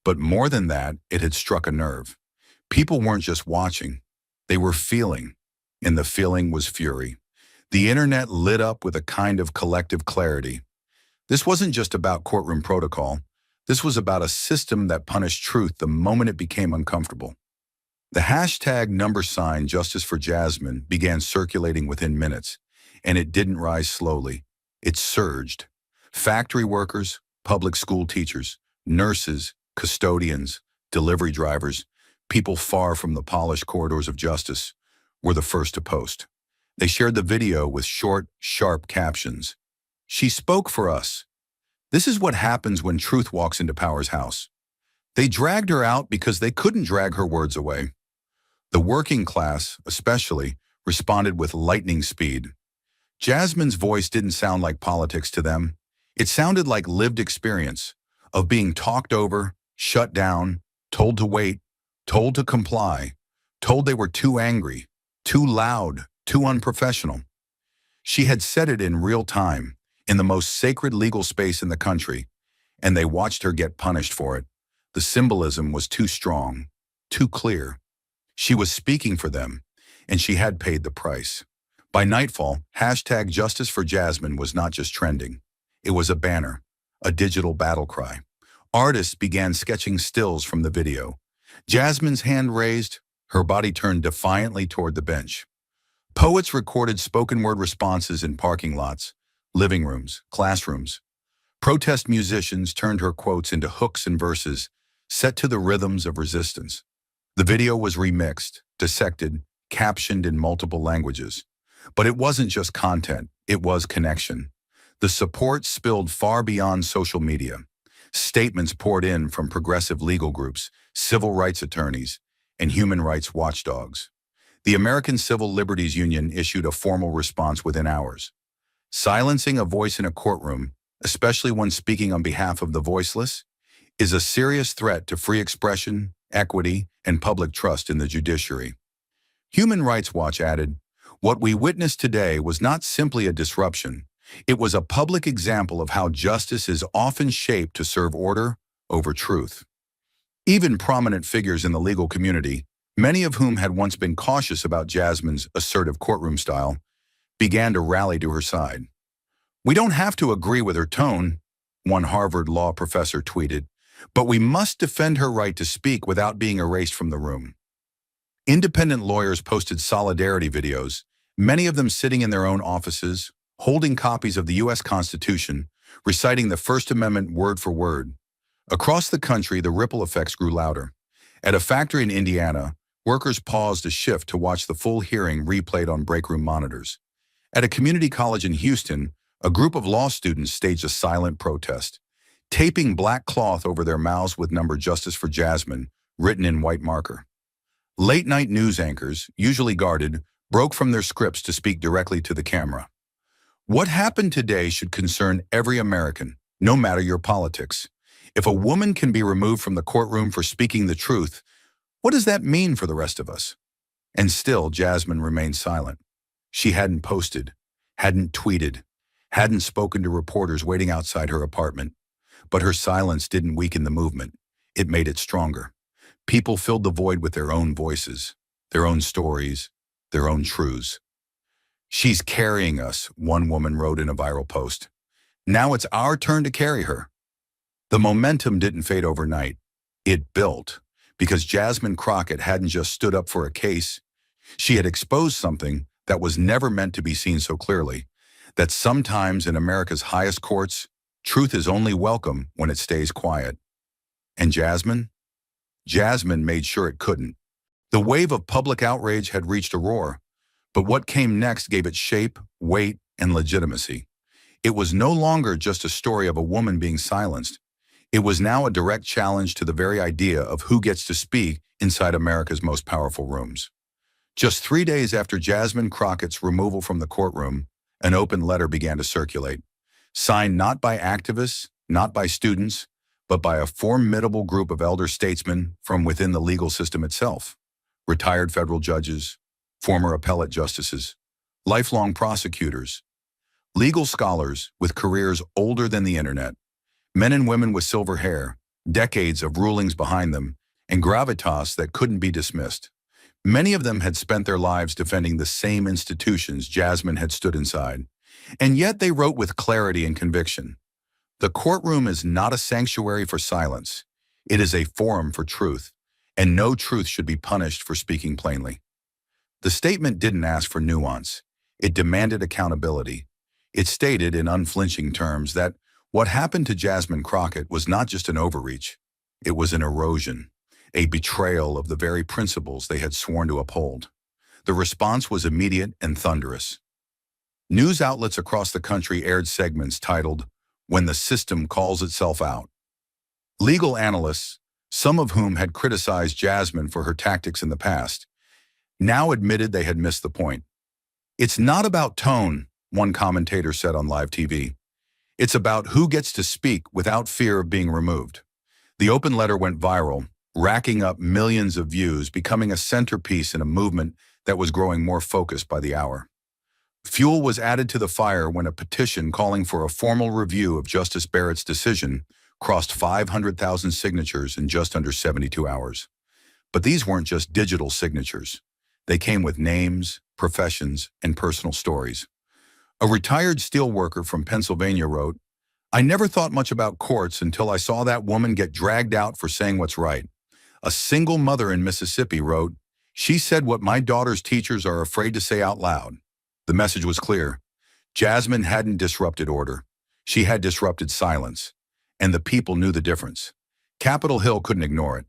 But more than that, it had struck a nerve. People weren't just watching, they were feeling, and the feeling was fury. The internet lit up with a kind of collective clarity. This wasn't just about courtroom protocol. This was about a system that punished truth the moment it became uncomfortable. The hashtag # Justice for Jasmine began circulating within minutes, and it didn't rise slowly. It surged. Factory workers, public school teachers, nurses, custodians, delivery drivers, people far from the polished corridors of justice, were the first to post. They shared the video with short, sharp captions. "She spoke for us. This is what happens when truth walks into power's house." They dragged her out because they couldn't drag her words away. The working class, especially, responded with lightning speed. Jasmine's voice didn't sound like politics to them. It sounded like lived experience of being talked over, shut down, told to wait, told to comply, told they were too angry, too loud, too unprofessional. She had said it in real time, in the most sacred legal space in the country, and they watched her get punished for it. The symbolism was too strong, too clear. She was speaking for them, and she had paid the price. By nightfall, hashtag Justice for Jasmine was not just trending. It was a banner, a digital battle cry. Artists began sketching stills from the video. Jasmine's hand raised, her body turned defiantly toward the bench. Poets recorded spoken word responses in parking lots, living rooms, classrooms. Protest musicians turned her quotes into hooks and verses, set to the rhythms of resistance. The video was remixed, dissected, captioned in multiple languages. But it wasn't just content, it was connection. The support spilled far beyond social media. Statements poured in from progressive legal groups, civil rights attorneys, and human rights watchdogs. The American Civil Liberties Union issued a formal response within hours. Silencing a voice in a courtroom, especially when speaking on behalf of the voiceless, is a serious threat to free expression, equity, and public trust in the judiciary. Human Rights Watch added, "What we witnessed today was not simply a disruption. It was a public example of how justice is often shaped to serve order over truth." Even prominent figures in the legal community, many of whom had once been cautious about Jasmine's assertive courtroom style, began to rally to her side. "We don't have to agree with her tone," one Harvard law professor tweeted, "but we must defend her right to speak without being erased from the room." Independent lawyers posted solidarity videos, many of them sitting in their own offices, holding copies of the U.S. Constitution, reciting the First Amendment word for word. Across the country, the ripple effects grew louder. At a factory in Indiana, workers paused a shift to watch the full hearing replayed on breakroom monitors. At a community college in Houston, a group of law students staged a silent protest, taping black cloth over their mouths with number "Justice for Jasmine" written in white marker. Late-night news anchors, usually guarded, broke from their scripts to speak directly to the camera. What happened today should concern every American, no matter your politics. If a woman can be removed from the courtroom for speaking the truth, what does that mean for the rest of us? And still, Jasmine remained silent. She hadn't posted, hadn't tweeted, hadn't spoken to reporters waiting outside her apartment. But her silence didn't weaken the movement. It made it stronger. People filled the void with their own voices, their own stories, their own truths. "She's carrying us," one woman wrote in a viral post. "Now it's our turn to carry her." The momentum didn't fade overnight. It built, because Jasmine Crockett hadn't just stood up for a case. She had exposed something that was never meant to be seen so clearly, that sometimes in America's highest courts, truth is only welcome when it stays quiet. And Jasmine? Jasmine made sure it couldn't. The wave of public outrage had reached a roar, but what came next gave it shape, weight, and legitimacy. It was no longer just a story of a woman being silenced. It was now a direct challenge to the very idea of who gets to speak inside America's most powerful rooms. Just 3 days after Jasmine Crockett's removal from the courtroom, an open letter began to circulate, signed not by activists, not by students, but by a formidable group of elder statesmen from within the legal system itself. Retired federal judges, former appellate justices, lifelong prosecutors, legal scholars with careers older than the internet, men and women with silver hair, decades of rulings behind them, and gravitas that couldn't be dismissed. Many of them had spent their lives defending the same institutions Jasmine had stood inside, and yet they wrote with clarity and conviction. The courtroom is not a sanctuary for silence. It is a forum for truth, and no truth should be punished for speaking plainly. The statement didn't ask for nuance. It demanded accountability. It stated in unflinching terms that what happened to Jasmine Crockett was not just an overreach. It was an erosion. a betrayal of the very principles they had sworn to uphold. The response was immediate and thunderous. News outlets across the country aired segments titled, "When the System Calls Itself Out." Legal analysts, some of whom had criticized Jasmine for her tactics in the past, now admitted they had missed the point. "It's not about tone," one commentator said on live TV. "It's about who gets to speak without fear of being removed." The open letter went viral, racking up millions of views, becoming a centerpiece in a movement that was growing more focused by the hour. Fuel was added to the fire when a petition calling for a formal review of Justice Barrett's decision crossed 500,000 signatures in just under 72 hours. But these weren't just digital signatures. They came with names, professions, and personal stories. A retired steelworker from Pennsylvania wrote, "I never thought much about courts until I saw that woman get dragged out for saying what's right." A single mother in Mississippi wrote, "She said what my daughter's teachers are afraid to say out loud." The message was clear. Jasmine hadn't disrupted order. She had disrupted silence. And the people knew the difference. Capitol Hill couldn't ignore it.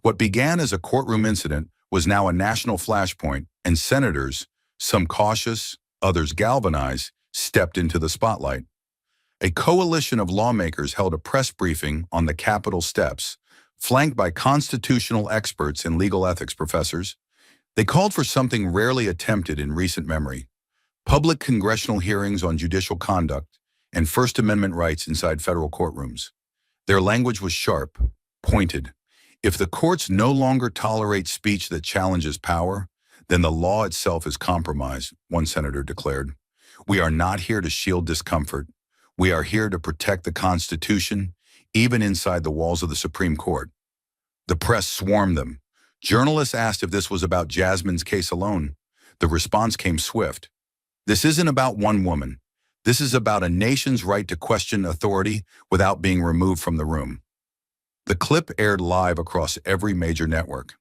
What began as a courtroom incident was now a national flashpoint, and senators, some cautious, others galvanized, stepped into the spotlight. A coalition of lawmakers held a press briefing on the Capitol steps, flanked by constitutional experts and legal ethics professors. They called for something rarely attempted in recent memory: public congressional hearings on judicial conduct and First Amendment rights inside federal courtrooms. Their language was sharp, pointed. If the courts no longer tolerate speech that challenges power, then the law itself is compromised, one senator declared. "We are not here to shield discomfort. We are here to protect the Constitution, even inside the walls of the Supreme Court." The press swarmed them. Journalists asked if this was about Jasmine's case alone. The response came swift. "This isn't about one woman. This is about a nation's right to question authority without being removed from the room." The clip aired live across every major network.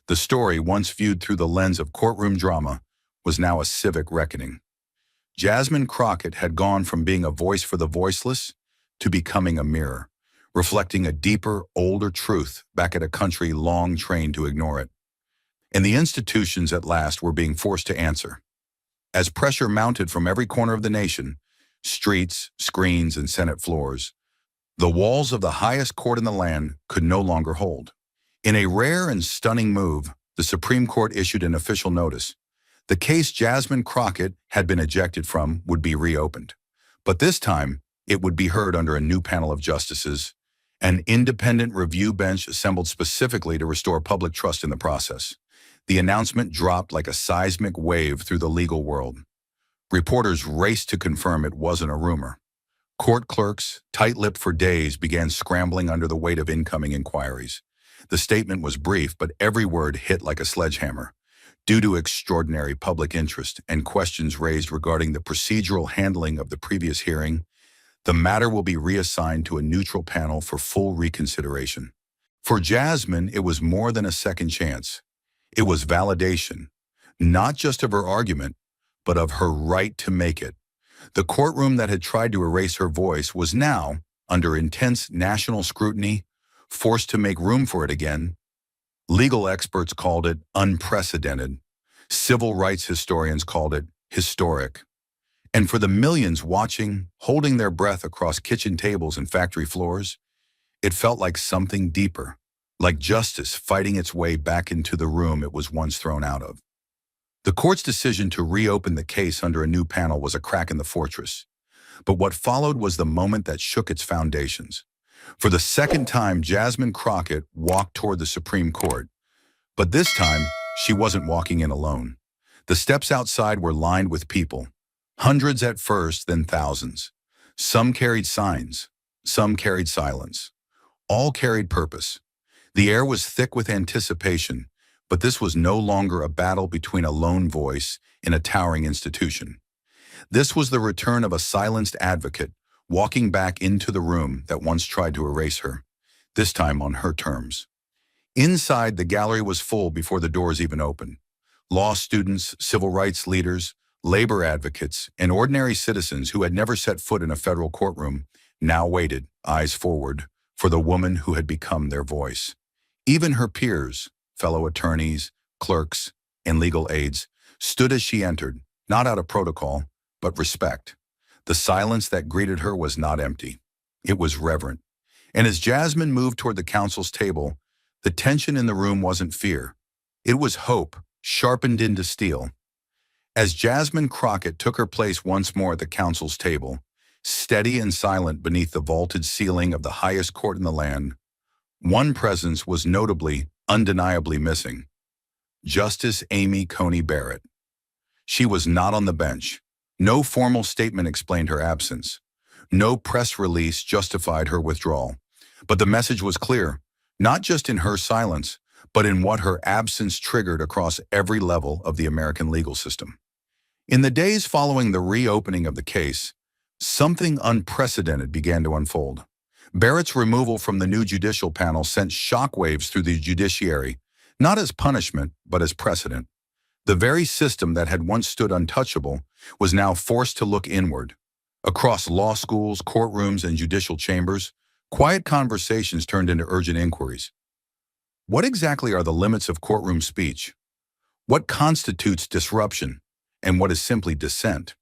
The story, once viewed through the lens of courtroom drama, was now a civic reckoning. Jasmine Crockett had gone from being a voice for the voiceless to becoming a mirror, reflecting a deeper, older truth back at a country long trained to ignore it. And the institutions at last were being forced to answer. As pressure mounted from every corner of the nation, streets, screens, and Senate floors, the walls of the highest court in the land could no longer hold. In a rare and stunning move, the Supreme Court issued an official notice. The case Jasmine Crockett had been ejected from would be reopened. But this time, it would be heard under a new panel of justices, an independent review bench assembled specifically to restore public trust in the process. The announcement dropped like a seismic wave through the legal world. Reporters raced to confirm it wasn't a rumor. Court clerks, tight-lipped for days, began scrambling under the weight of incoming inquiries. The statement was brief, but every word hit like a sledgehammer. Due to extraordinary public interest and questions raised regarding the procedural handling of the previous hearing, the matter will be reassigned to a neutral panel for full reconsideration. For Jasmine, it was more than a second chance. It was validation, not just of her argument, but of her right to make it. The courtroom that had tried to erase her voice was now, under intense national scrutiny, forced to make room for it again. Legal experts called it unprecedented. Civil rights historians called it historic. And for the millions watching, holding their breath across kitchen tables and factory floors, it felt like something deeper, like justice fighting its way back into the room it was once thrown out of. The court's decision to reopen the case under a new panel was a crack in the fortress. But what followed was the moment that shook its foundations. For the second time, Jasmine Crockett walked toward the Supreme Court. But this time, she wasn't walking in alone. The steps outside were lined with people. Hundreds at first, then thousands. Some carried signs. Some carried silence. All carried purpose. The air was thick with anticipation, but this was no longer a battle between a lone voice in a towering institution. This was the return of a silenced advocate, walking back into the room that once tried to erase her, this time on her terms. Inside, the gallery was full before the doors even opened. Law students, civil rights leaders, labor advocates, and ordinary citizens who had never set foot in a federal courtroom now waited, eyes forward, for the woman who had become their voice. Even her peers, fellow attorneys, clerks, and legal aides, stood as she entered, not out of protocol, but respect. The silence that greeted her was not empty. It was reverent. And as Jasmine moved toward the counsel's table, the tension in the room wasn't fear. It was hope, sharpened into steel. As Jasmine Crockett took her place once more at the counsel's table, steady and silent beneath the vaulted ceiling of the highest court in the land, one presence was notably, undeniably missing. Justice Amy Coney Barrett. She was not on the bench. No formal statement explained her absence. No press release justified her withdrawal. But the message was clear, not just in her silence, but in what her absence triggered across every level of the American legal system. In the days following the reopening of the case, something unprecedented began to unfold. Barrett's removal from the new judicial panel sent shockwaves through the judiciary, not as punishment, but as precedent. The very system that had once stood untouchable was now forced to look inward. Across law schools, courtrooms, and judicial chambers, quiet conversations turned into urgent inquiries. What exactly are the limits of courtroom speech? What constitutes disruption? And what is simply dissent?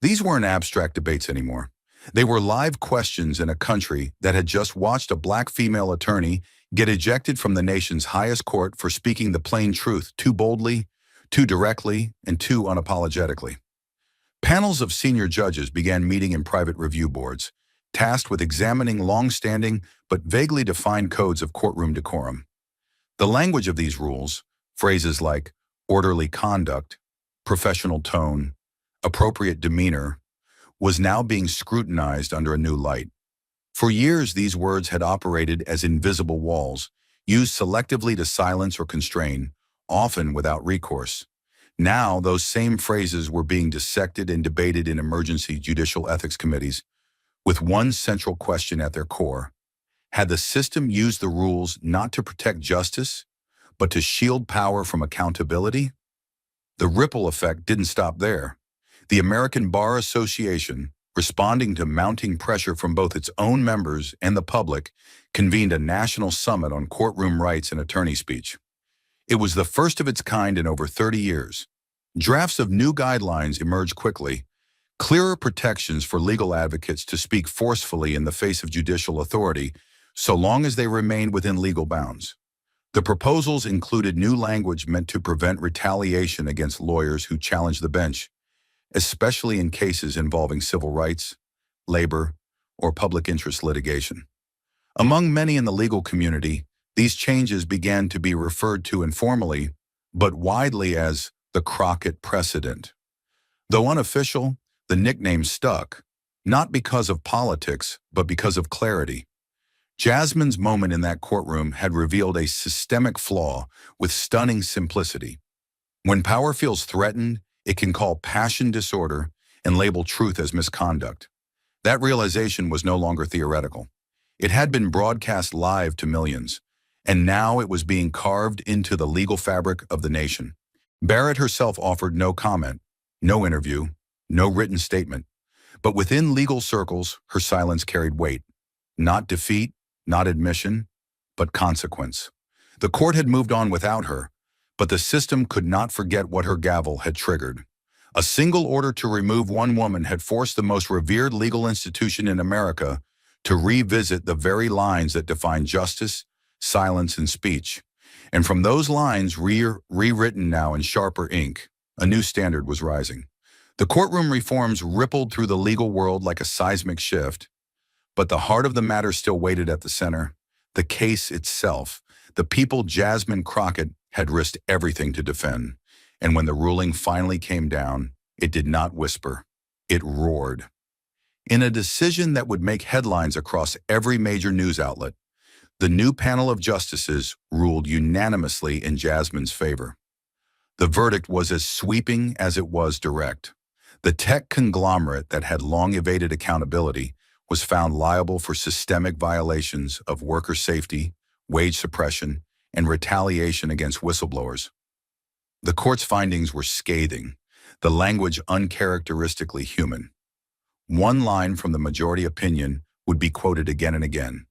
These weren't abstract debates anymore. They were live questions in a country that had just watched a black female attorney get ejected from the nation's highest court for speaking the plain truth too boldly, too directly, and too unapologetically. Panels of senior judges began meeting in private review boards, tasked with examining long-standing but vaguely defined codes of courtroom decorum. The language of these rules, phrases like orderly conduct, professional tone, appropriate demeanor, was now being scrutinized under a new light. For years, these words had operated as invisible walls, used selectively to silence or constrain, often without recourse. Now, those same phrases were being dissected and debated in emergency judicial ethics committees, with one central question at their core. Had the system used the rules not to protect justice, but to shield power from accountability? The ripple effect didn't stop there. The American Bar Association, responding to mounting pressure from both its own members and the public, convened a national summit on courtroom rights and attorney speech. It was the first of its kind in over 30 years. Drafts of new guidelines emerged quickly, clearer protections for legal advocates to speak forcefully in the face of judicial authority, so long as they remained within legal bounds. The proposals included new language meant to prevent retaliation against lawyers who challenged the bench, especially in cases involving civil rights, labor, or public interest litigation. Among many in the legal community, these changes began to be referred to informally, but widely as the Crockett precedent. Though unofficial, the nickname stuck, not because of politics, but because of clarity. Jasmine's moment in that courtroom had revealed a systemic flaw with stunning simplicity. When power feels threatened, it can call passion disorder and label truth as misconduct. That realization was no longer theoretical. It had been broadcast live to millions, and now it was being carved into the legal fabric of the nation. Barrett herself offered no comment, no interview, no written statement. But within legal circles, her silence carried weight. Not defeat, not admission, but consequence. The court had moved on without her, but the system could not forget what her gavel had triggered. A single order to remove one woman had forced the most revered legal institution in America to revisit the very lines that define justice, silence, and speech. And from those lines, rewritten now in sharper ink, a new standard was rising. The courtroom reforms rippled through the legal world like a seismic shift, but the heart of the matter still waited at the center, the case itself, the people Jasmine Crockett had risked everything to defend. And when the ruling finally came down, it did not whisper, it roared. In a decision that would make headlines across every major news outlet, the new panel of justices ruled unanimously in Jasmine's favor. The verdict was as sweeping as it was direct. The tech conglomerate that had long evaded accountability was found liable for systemic violations of worker safety, wage suppression, and retaliation against whistleblowers. The court's findings were scathing, the language uncharacteristically human. One line from the majority opinion would be quoted again and again.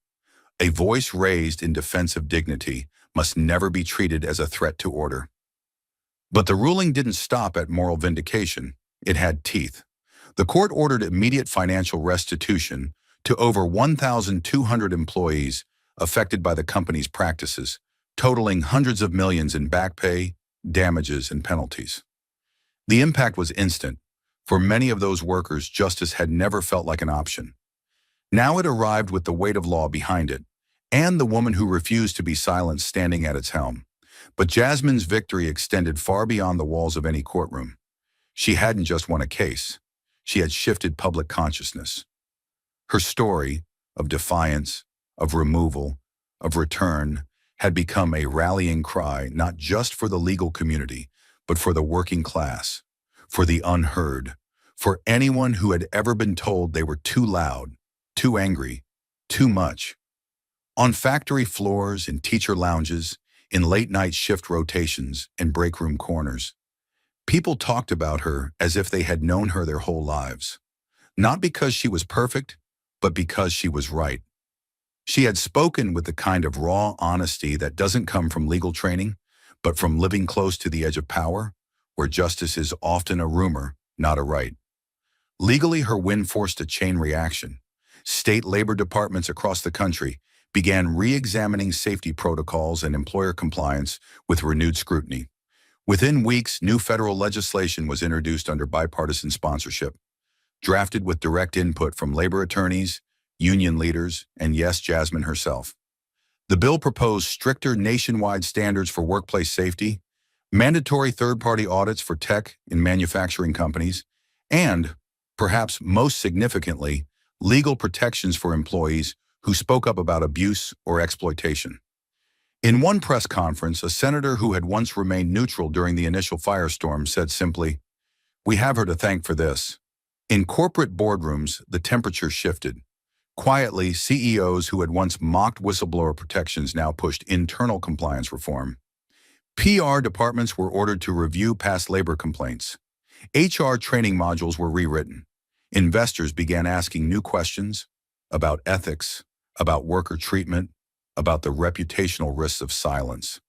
A voice raised in defense of dignity must never be treated as a threat to order. But the ruling didn't stop at moral vindication. It had teeth. The court ordered immediate financial restitution to over 1,200 employees affected by the company's practices, totaling hundreds of millions in back pay, damages, and penalties. The impact was instant. For many of those workers, justice had never felt like an option. Now it arrived with the weight of law behind it, and the woman who refused to be silenced standing at its helm. But Jasmine's victory extended far beyond the walls of any courtroom. She hadn't just won a case. She had shifted public consciousness. Her story of defiance, of removal, of return had become a rallying cry not just for the legal community, but for the working class, for the unheard, for anyone who had ever been told they were too loud, too angry, too much. On factory floors, in teacher lounges, in late-night shift rotations and break room corners, people talked about her as if they had known her their whole lives. Not because she was perfect, but because she was right. She had spoken with the kind of raw honesty that doesn't come from legal training, but from living close to the edge of power, where justice is often a rumor, not a right. Legally, her win forced a chain reaction. State labor departments across the country began re-examining safety protocols and employer compliance with renewed scrutiny. Within weeks, new federal legislation was introduced under bipartisan sponsorship, drafted with direct input from labor attorneys, union leaders, and yes, Jasmine herself. The bill proposed stricter nationwide standards for workplace safety, mandatory third-party audits for tech and manufacturing companies, and, perhaps most significantly, legal protections for employees who spoke up about abuse or exploitation. In one press conference, a senator who had once remained neutral during the initial firestorm said simply, "We have her to thank for this." In corporate boardrooms, the temperature shifted. Quietly, CEOs who had once mocked whistleblower protections now pushed internal compliance reform. PR departments were ordered to review past labor complaints. HR training modules were rewritten. Investors began asking new questions about ethics, about worker treatment, about the reputational risks of silence.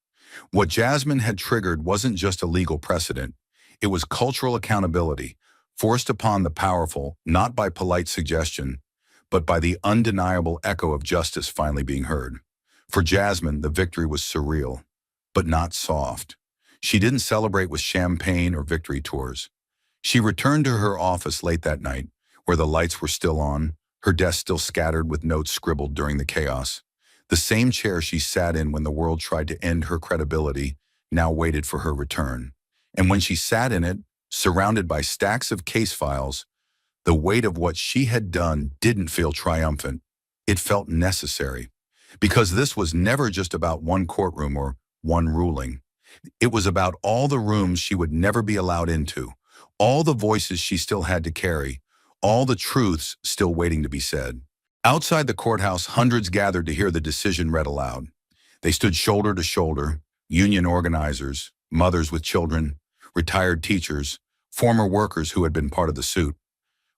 What Jasmine had triggered wasn't just a legal precedent. It was cultural accountability, forced upon the powerful, not by polite suggestion, but by the undeniable echo of justice finally being heard. For Jasmine, the victory was surreal, but not soft. She didn't celebrate with champagne or victory tours. She returned to her office late that night, where the lights were still on, her desk still scattered with notes scribbled during the chaos. The same chair she sat in when the world tried to end her credibility now waited for her return. And when she sat in it, surrounded by stacks of case files, the weight of what she had done didn't feel triumphant. It felt necessary. Because this was never just about one courtroom or one ruling. It was about all the rooms she would never be allowed into, all the voices she still had to carry, all the truths still waiting to be said. Outside the courthouse, hundreds gathered to hear the decision read aloud. They stood shoulder to shoulder, union organizers, mothers with children, retired teachers, former workers who had been part of the suit.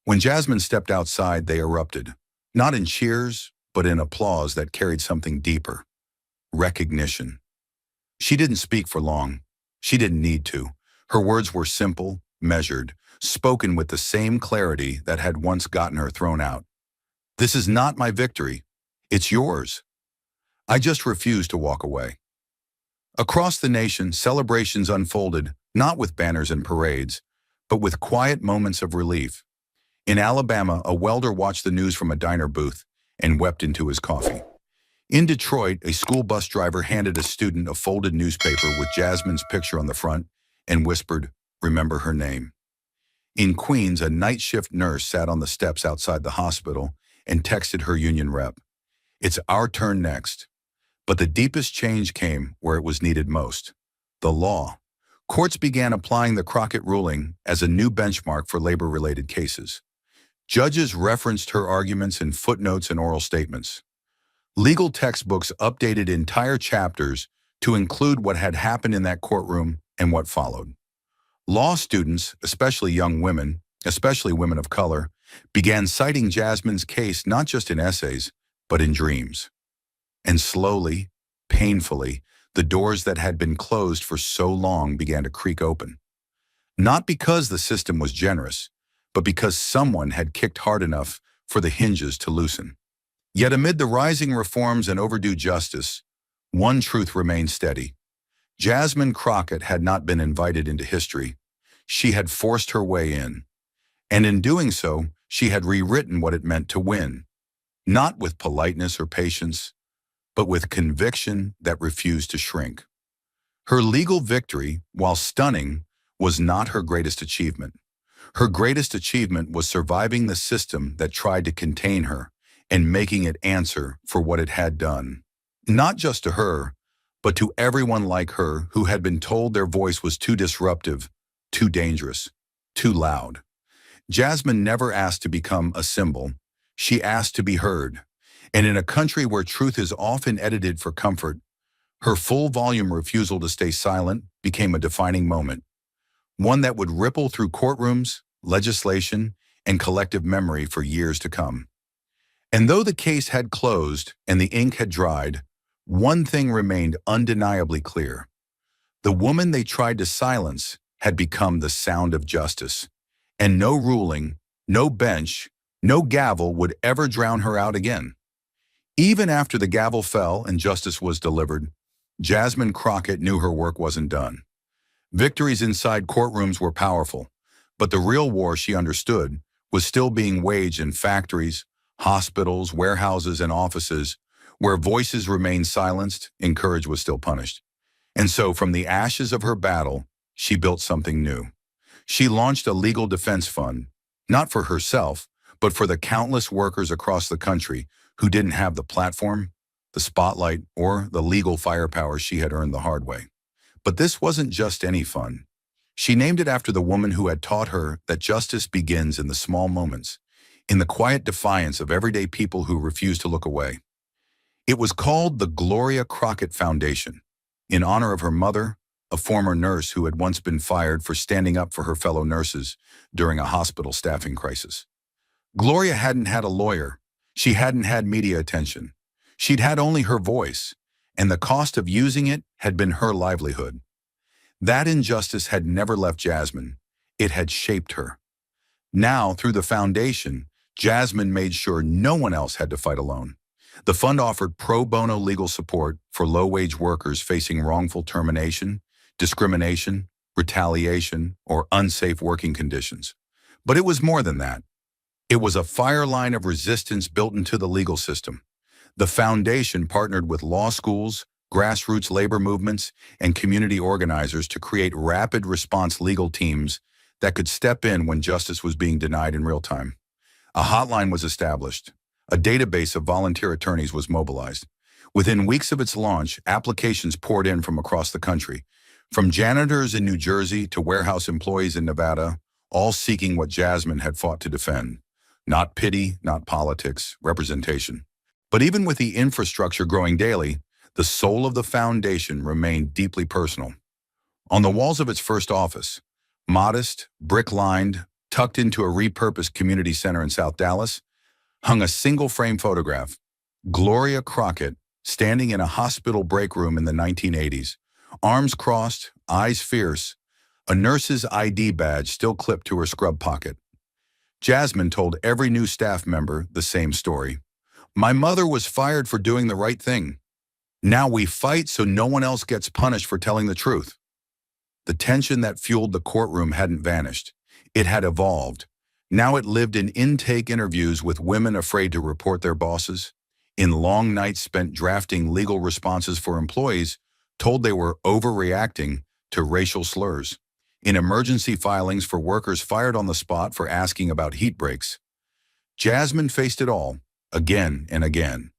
When Jasmine stepped outside, they erupted, not in cheers, but in applause that carried something deeper: recognition. She didn't speak for long. She didn't need to. Her words were simple, measured, spoken with the same clarity that had once gotten her thrown out. "This is not my victory. It's yours. I just refuse to walk away." Across the nation, celebrations unfolded, not with banners and parades, but with quiet moments of relief. In Alabama, a welder watched the news from a diner booth and wept into his coffee. In Detroit, a school bus driver handed a student a folded newspaper with Jasmine's picture on the front and whispered, "Remember her name." In Queens, a night shift nurse sat on the steps outside the hospital and texted her union rep, "It's our turn next." But the deepest change came where it was needed most: the law. Courts began applying the Crockett ruling as a new benchmark for labor-related cases. Judges referenced her arguments in footnotes and oral statements. Legal textbooks updated entire chapters to include what had happened in that courtroom and what followed. Law students, especially young women, especially women of color, began citing Jasmine's case not just in essays, but in dreams. And slowly, painfully, the doors that had been closed for so long began to creak open. Not because the system was generous, but because someone had kicked hard enough for the hinges to loosen. Yet amid the rising reforms and overdue justice, one truth remained steady. Jasmine Crockett had not been invited into history. She had forced her way in. And in doing so, she had rewritten what it meant to win. Not with politeness or patience, but with conviction that refused to shrink. Her legal victory, while stunning, was not her greatest achievement. Her greatest achievement was surviving the system that tried to contain her and making it answer for what it had done. Not just to her, but to everyone like her who had been told their voice was too disruptive, too dangerous, too loud. Jasmine never asked to become a symbol. She asked to be heard. And in a country where truth is often edited for comfort, her full-volume refusal to stay silent became a defining moment, one that would ripple through courtrooms, legislation, and collective memory for years to come. And though the case had closed and the ink had dried, one thing remained undeniably clear. The woman they tried to silence had become the sound of justice, and no ruling, no bench, no gavel would ever drown her out again. Even after the gavel fell and justice was delivered, Jasmine Crockett knew her work wasn't done. Victories inside courtrooms were powerful, but the real war, she understood, was still being waged in factories, hospitals, warehouses, and offices where voices remained silenced and courage was still punished. And so from the ashes of her battle, she built something new. She launched a legal defense fund, not for herself, but for the countless workers across the country who didn't have the platform, the spotlight, or the legal firepower she had earned the hard way. But this wasn't just any fund. She named it after the woman who had taught her that justice begins in the small moments, in the quiet defiance of everyday people who refuse to look away. It was called the Gloria Crockett Foundation, in honor of her mother, a former nurse who had once been fired for standing up for her fellow nurses during a hospital staffing crisis. Gloria hadn't had a lawyer. She hadn't had media attention. She'd had only her voice, and the cost of using it had been her livelihood. That injustice had never left Jasmine. It had shaped her. Now, through the foundation, Jasmine made sure no one else had to fight alone. The fund offered pro bono legal support for low-wage workers facing wrongful termination, discrimination, retaliation, or unsafe working conditions. But it was more than that. It was a fire line of resistance built into the legal system. The foundation partnered with law schools, grassroots labor movements, and community organizers to create rapid response legal teams that could step in when justice was being denied in real time. A hotline was established. A database of volunteer attorneys was mobilized. Within weeks of its launch, applications poured in from across the country, from janitors in New Jersey to warehouse employees in Nevada, all seeking what Jasmine had fought to defend. Not pity, not politics, representation. But even with the infrastructure growing daily, the soul of the foundation remained deeply personal. On the walls of its first office, modest, brick-lined, tucked into a repurposed community center in South Dallas, hung a single-frame photograph, Gloria Crockett, standing in a hospital break room in the 1980s, arms crossed, eyes fierce, a nurse's ID badge still clipped to her scrub pocket. Jasmine told every new staff member the same story. "My mother was fired for doing the right thing. Now we fight so no one else gets punished for telling the truth." The tension that fueled the courtroom hadn't vanished. It had evolved. Now it lived in intake interviews with women afraid to report their bosses, in long nights spent drafting legal responses for employees told they were overreacting to racial slurs, in emergency filings for workers fired on the spot for asking about heat breaks. Jasmine faced it all, again and again.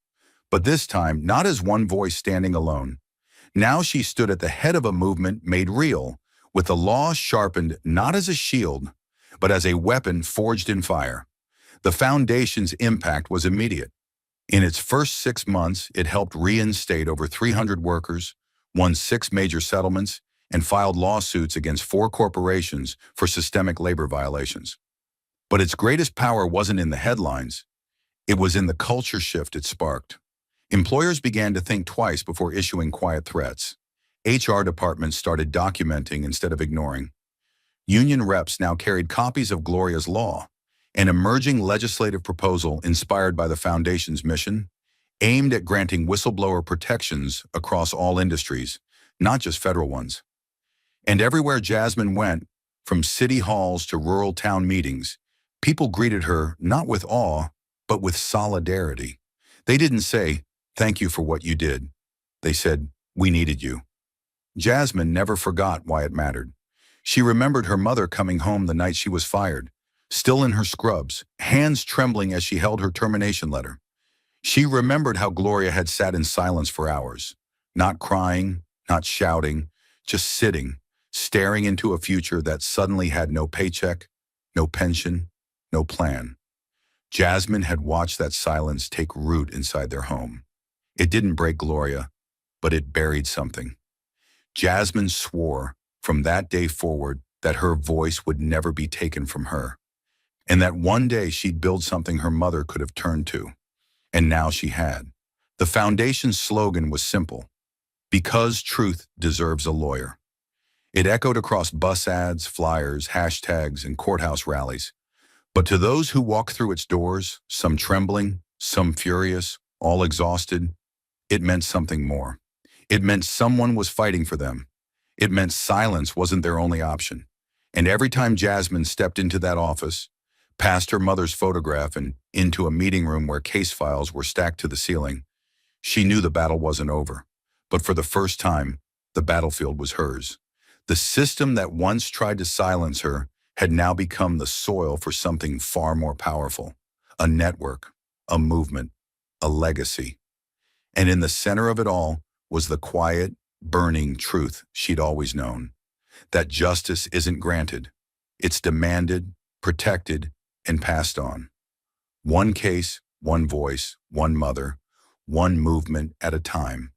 But this time, not as one voice standing alone. Now she stood at the head of a movement made real, with the law sharpened not as a shield, but as a weapon forged in fire. The foundation's impact was immediate. In its first 6 months, it helped reinstate over 300 workers, won 6 major settlements, and filed lawsuits against 4 corporations for systemic labor violations. But its greatest power wasn't in the headlines. It was in the culture shift it sparked. Employers began to think twice before issuing quiet threats. HR departments started documenting instead of ignoring. Union reps now carried copies of Gloria's law, an emerging legislative proposal inspired by the Foundation's mission, aimed at granting whistleblower protections across all industries, not just federal ones. And everywhere Jasmine went, from city halls to rural town meetings, people greeted her not with awe, but with solidarity. They didn't say, "Thank you for what you did." They said, "We needed you." Jasmine never forgot why it mattered. She remembered her mother coming home the night she was fired, still in her scrubs, hands trembling as she held her termination letter. She remembered how Gloria had sat in silence for hours, not crying, not shouting, just sitting, staring into a future that suddenly had no paycheck, no pension, no plan. Jasmine had watched that silence take root inside their home. It didn't break Gloria, but it buried something. Jasmine swore from that day forward that her voice would never be taken from her, and that one day she'd build something her mother could have turned to. And now she had. The Foundation's slogan was simple: because truth deserves a lawyer. It echoed across bus ads, flyers, hashtags, and courthouse rallies. But to those who walked through its doors, some trembling, some furious, all exhausted, it meant something more. It meant someone was fighting for them. It meant silence wasn't their only option. And every time Jasmine stepped into that office, past her mother's photograph and into a meeting room where case files were stacked to the ceiling, she knew the battle wasn't over. But for the first time, the battlefield was hers. The system that once tried to silence her had now become the soil for something far more powerful: a network, a movement, a legacy. And in the center of it all was the quiet, burning truth she'd always known: that justice isn't granted. It's demanded, protected, and passed on. One case, one voice, one mother, one movement at a time.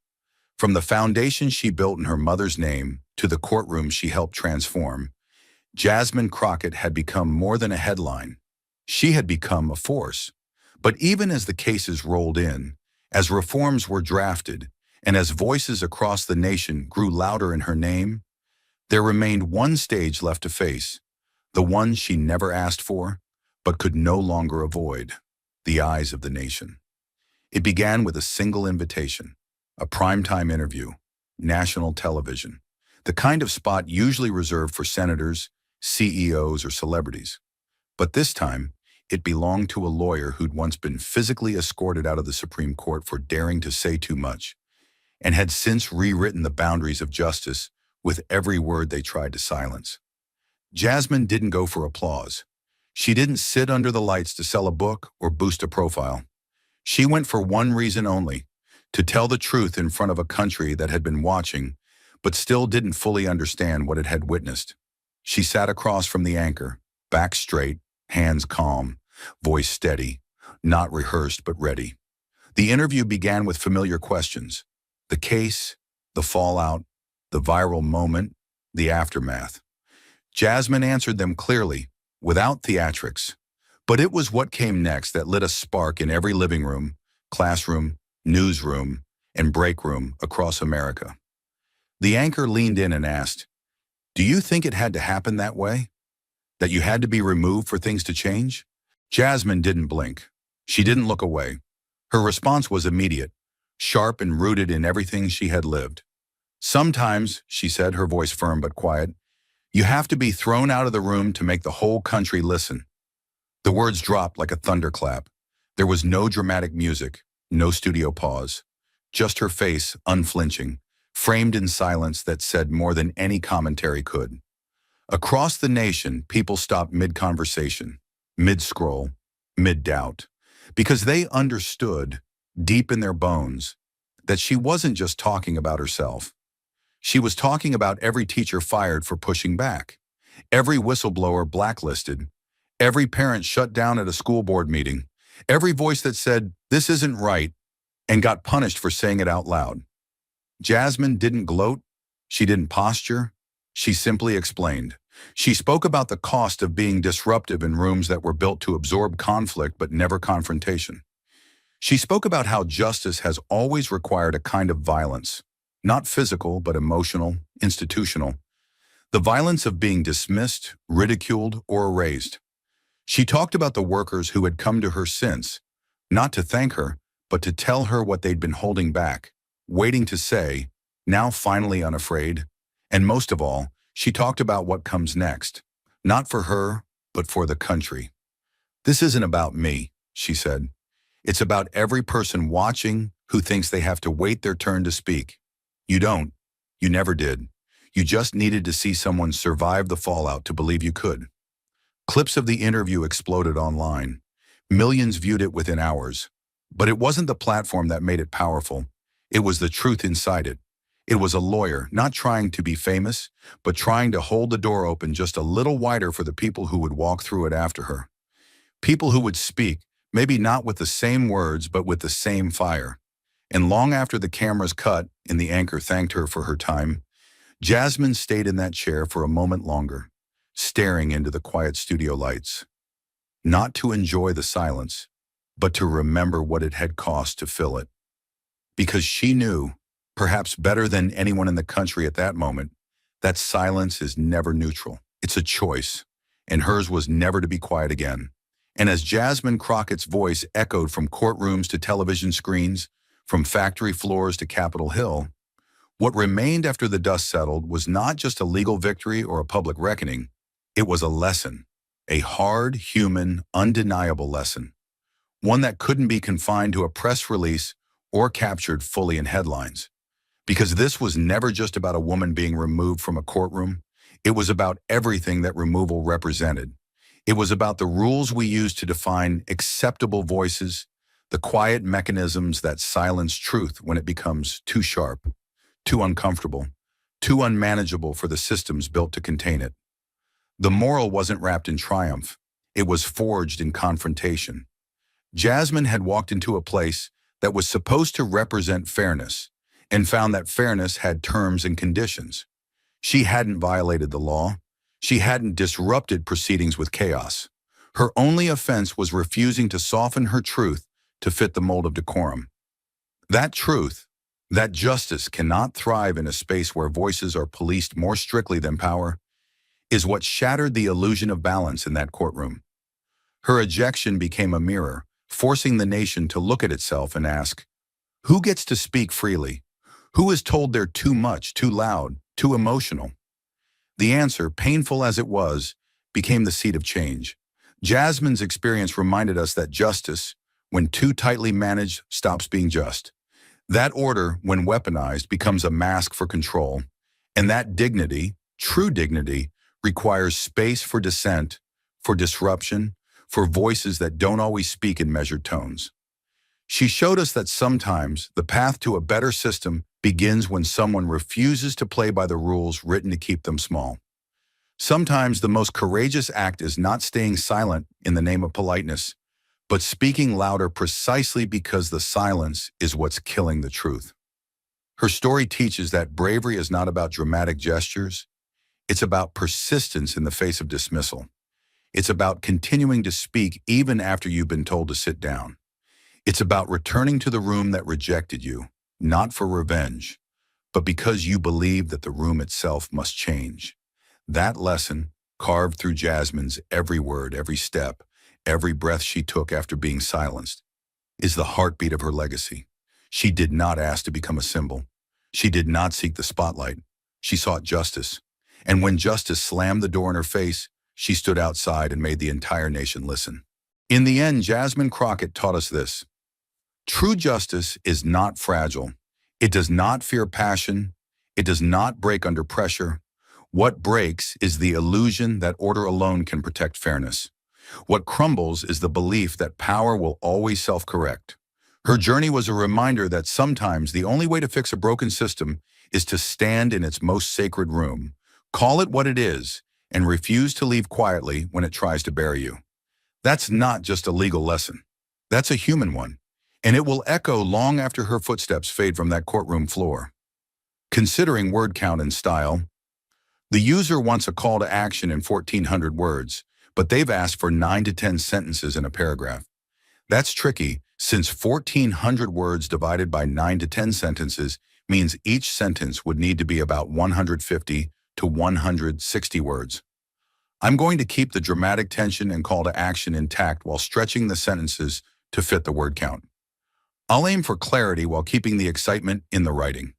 From the foundation she built in her mother's name to the courtroom she helped transform, Jasmine Crockett had become more than a headline. She had become a force. But even as the cases rolled in, as reforms were drafted, and as voices across the nation grew louder in her name, there remained one stage left to face, the one she never asked for, but could no longer avoid: the eyes of the nation. It began with a single invitation: a primetime interview, national television, the kind of spot usually reserved for senators, CEOs, or celebrities. But this time, it belonged to a lawyer who'd once been physically escorted out of the Supreme Court for daring to say too much, and had since rewritten the boundaries of justice with every word they tried to silence. Jasmine didn't go for applause. She didn't sit under the lights to sell a book or boost a profile. She went for one reason only: to tell the truth in front of a country that had been watching, but still didn't fully understand what it had witnessed. She sat across from the anchor, back straight, hands calm, voice steady, not rehearsed but ready. The interview began with familiar questions: the case, the fallout, the viral moment, the aftermath. Jasmine answered them clearly, without theatrics. But it was what came next that lit a spark in every living room, classroom, newsroom, and break room across America. The anchor leaned in and asked, "Do you think it had to happen that way? That you had to be removed for things to change?" Jasmine didn't blink. She didn't look away. Her response was immediate, sharp and rooted in everything she had lived. "Sometimes," she said, her voice firm but quiet, "you have to be thrown out of the room to make the whole country listen." The words dropped like a thunderclap. There was no dramatic music, no studio pause, just her face, unflinching, framed in silence that said more than any commentary could. Across the nation, people stopped mid-conversation, mid-scroll, mid-doubt, because they understood, deep in their bones, that she wasn't just talking about herself. She was talking about every teacher fired for pushing back, every whistleblower blacklisted, every parent shut down at a school board meeting, every voice that said, "This isn't right," and got punished for saying it out loud. Jasmine didn't gloat. She didn't posture. She simply explained. She spoke about the cost of being disruptive in rooms that were built to absorb conflict but never confrontation. She spoke about how justice has always required a kind of violence, not physical but emotional, institutional, the violence of being dismissed, ridiculed, or erased. She talked about the workers who had come to her since, not to thank her, but to tell her what they'd been holding back, waiting to say, now finally unafraid. And most of all, she talked about what comes next, not for her, but for the country. This isn't about me, she said. It's about every person watching who thinks they have to wait their turn to speak. You don't. You never did. You just needed to see someone survive the fallout to believe you could. Clips of the interview exploded online. Millions viewed it within hours. But it wasn't the platform that made it powerful. It was the truth inside it. It was a lawyer, not trying to be famous, but trying to hold the door open just a little wider for the people who would walk through it after her. People who would speak, maybe not with the same words, but with the same fire. And long after the cameras cut and the anchor thanked her for her time, Jasmine stayed in that chair for a moment longer, staring into the quiet studio lights. Not to enjoy the silence, but to remember what it had cost to fill it. Because she knew, perhaps better than anyone in the country at that moment, that silence is never neutral. It's a choice, and hers was never to be quiet again. And as Jasmine Crockett's voice echoed from courtrooms to television screens, from factory floors to Capitol Hill, what remained after the dust settled was not just a legal victory or a public reckoning. It was a lesson, a hard, human, undeniable lesson. One that couldn't be confined to a press release or captured fully in headlines. Because this was never just about a woman being removed from a courtroom. It was about everything that removal represented. It was about the rules we use to define acceptable voices, the quiet mechanisms that silence truth when it becomes too sharp, too uncomfortable, too unmanageable for the systems built to contain it. The moral wasn't wrapped in triumph. It was forged in confrontation. Jasmine had walked into a place that was supposed to represent fairness and found that fairness had terms and conditions. She hadn't violated the law. She hadn't disrupted proceedings with chaos. Her only offense was refusing to soften her truth to fit the mold of decorum. That truth, that justice cannot thrive in a space where voices are policed more strictly than power, is what shattered the illusion of balance in that courtroom. Her ejection became a mirror, forcing the nation to look at itself and ask, who gets to speak freely? Who is told they're too much, too loud, too emotional? The answer, painful as it was, became the seed of change. Jasmine's experience reminded us that justice, when too tightly managed, stops being just. That order, when weaponized, becomes a mask for control. And that dignity, true dignity, requires space for dissent, for disruption, for voices that don't always speak in measured tones. She showed us that sometimes the path to a better system begins when someone refuses to play by the rules written to keep them small. Sometimes the most courageous act is not staying silent in the name of politeness, but speaking louder precisely because the silence is what's killing the truth. Her story teaches that bravery is not about dramatic gestures. It's about persistence in the face of dismissal. It's about continuing to speak even after you've been told to sit down. It's about returning to the room that rejected you, not for revenge, but because you believe that the room itself must change. That lesson, carved through Jasmine's every word, every step, every breath she took after being silenced, is the heartbeat of her legacy. She did not ask to become a symbol. She did not seek the spotlight. She sought justice. And when justice slammed the door in her face, she stood outside and made the entire nation listen. In the end, Jasmine Crockett taught us this. True justice is not fragile. It does not fear passion. It does not break under pressure. What breaks is the illusion that order alone can protect fairness. What crumbles is the belief that power will always self-correct. Her journey was a reminder that sometimes the only way to fix a broken system is to stand in its most sacred room, call it what it is, and refuse to leave quietly when it tries to bury you. That's not just a legal lesson. That's a human one. And it will echo long after her footsteps fade from that courtroom floor. Considering word count and style, the user wants a call to action in 1,400 words, but they've asked for 9 to 10 sentences in a paragraph. That's tricky since 1,400 words divided by 9 to 10 sentences means each sentence would need to be about 150 to 160 words. I'm going to keep the dramatic tension and call to action intact while stretching the sentences to fit the word count. I'll aim for clarity while keeping the excitement in the writing.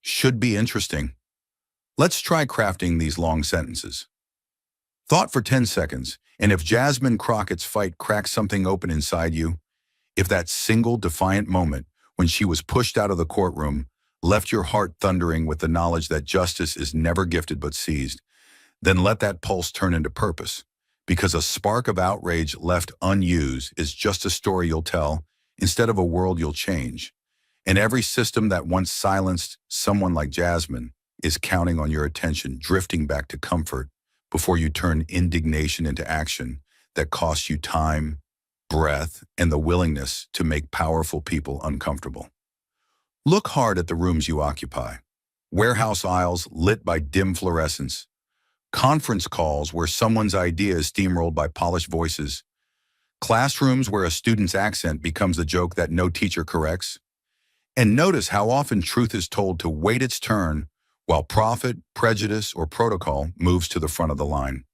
Should be interesting. Let's try crafting these long sentences. Thought for 10 seconds, and if Jasmine Crockett's fight cracks something open inside you, if that single defiant moment when she was pushed out of the courtroom left your heart thundering with the knowledge that justice is never gifted but seized, then let that pulse turn into purpose, because a spark of outrage left unused is just a story you'll tell instead of a world you'll change. And every system that once silenced someone like Jasmine is counting on your attention, drifting back to comfort before you turn indignation into action that costs you time, breath, and the willingness to make powerful people uncomfortable. Look hard at the rooms you occupy. Warehouse aisles lit by dim fluorescence, conference calls where someone's idea is steamrolled by polished voices, classrooms where a student's accent becomes a joke that no teacher corrects. And notice how often truth is told to wait its turn while profit, prejudice, or protocol moves to the front of the line.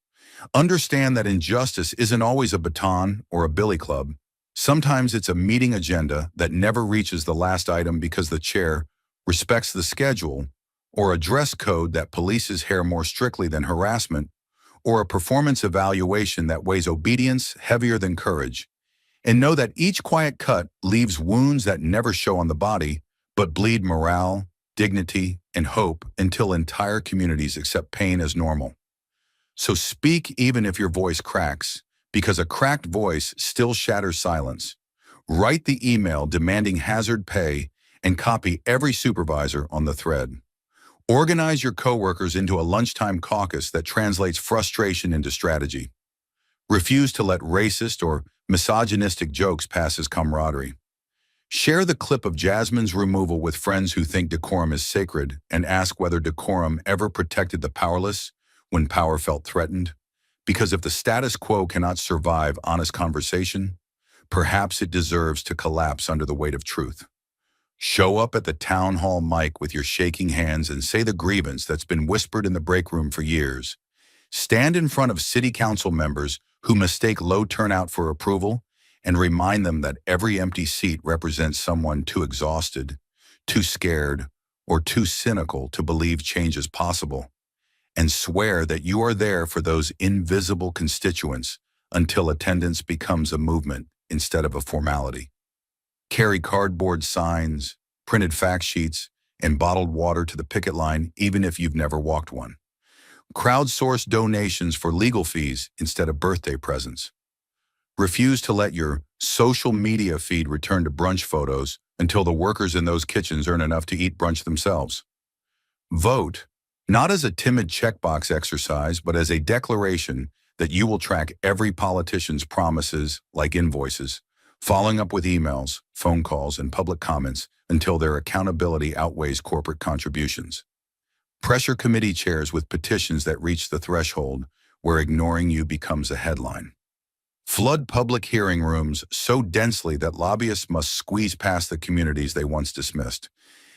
Understand that injustice isn't always a baton or a billy club. Sometimes it's a meeting agenda that never reaches the last item because the chair respects the schedule, or a dress code that polices hair more strictly than harassment, or a performance evaluation that weighs obedience heavier than courage. And know that each quiet cut leaves wounds that never show on the body, but bleed morale, dignity, and hope until entire communities accept pain as normal. So speak even if your voice cracks, because a cracked voice still shatters silence. Write the email demanding hazard pay and copy every supervisor on the thread. Organize your coworkers into a lunchtime caucus that translates frustration into strategy. Refuse to let racist or misogynistic jokes pass as camaraderie. Share the clip of Jasmine's removal with friends who think decorum is sacred and ask whether decorum ever protected the powerless when power felt threatened. Because if the status quo cannot survive honest conversation, perhaps it deserves to collapse under the weight of truth. Show up at the town hall mic with your shaking hands and say the grievance that's been whispered in the break room for years. Stand in front of city council members who mistake low turnout for approval and remind them that every empty seat represents someone too exhausted, too scared, or too cynical to believe change is possible. And swear that you are there for those invisible constituents until attendance becomes a movement instead of a formality. Carry cardboard signs, printed fact sheets, and bottled water to the picket line even if you've never walked one. Crowdsource donations for legal fees instead of birthday presents. Refuse to let your social media feed return to brunch photos until the workers in those kitchens earn enough to eat brunch themselves. Vote, not as a timid checkbox exercise, but as a declaration that you will track every politician's promises like invoices, following up with emails, phone calls, and public comments until their accountability outweighs corporate contributions. Pressure committee chairs with petitions that reach the threshold where ignoring you becomes a headline. Flood public hearing rooms so densely that lobbyists must squeeze past the communities they once dismissed.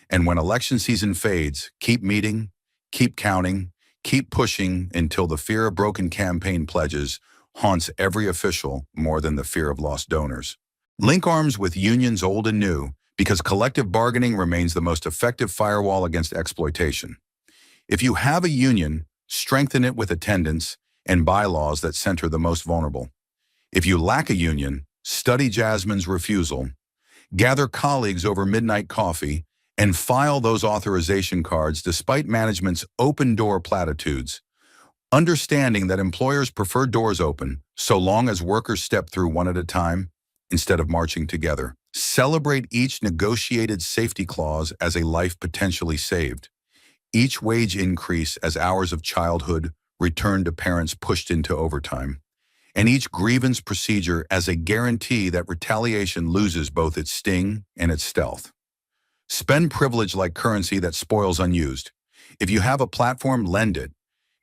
And when election season fades, keep meeting, keep counting, keep pushing until the fear of broken campaign pledges haunts every official more than the fear of lost donors. Link arms with unions old and new, because collective bargaining remains the most effective firewall against exploitation. If you have a union, strengthen it with attendance and bylaws that center the most vulnerable. If you lack a union, study Jasmine's refusal, gather colleagues over midnight coffee, and file those authorization cards despite management's open-door platitudes, understanding that employers prefer doors open so long as workers step through one at a time instead of marching together. Celebrate each negotiated safety clause as a life potentially saved, each wage increase as hours of childhood returned to parents pushed into overtime, and each grievance procedure as a guarantee that retaliation loses both its sting and its stealth. Spend privilege like currency that spoils unused. If you have a platform, lend it.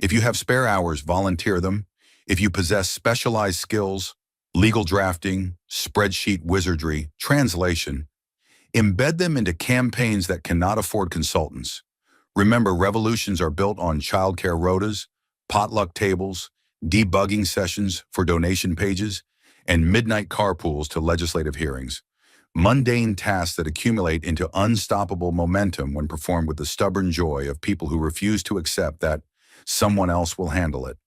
If you have spare hours, volunteer them. If you possess specialized skills, Legal drafting, spreadsheet wizardry, translation. Embed them into campaigns that cannot afford consultants. Remember, revolutions are built on childcare rotas, potluck tables, debugging sessions for donation pages, and midnight carpools to legislative hearings. Mundane tasks that accumulate into unstoppable momentum when performed with the stubborn joy of people who refuse to accept that someone else will handle it.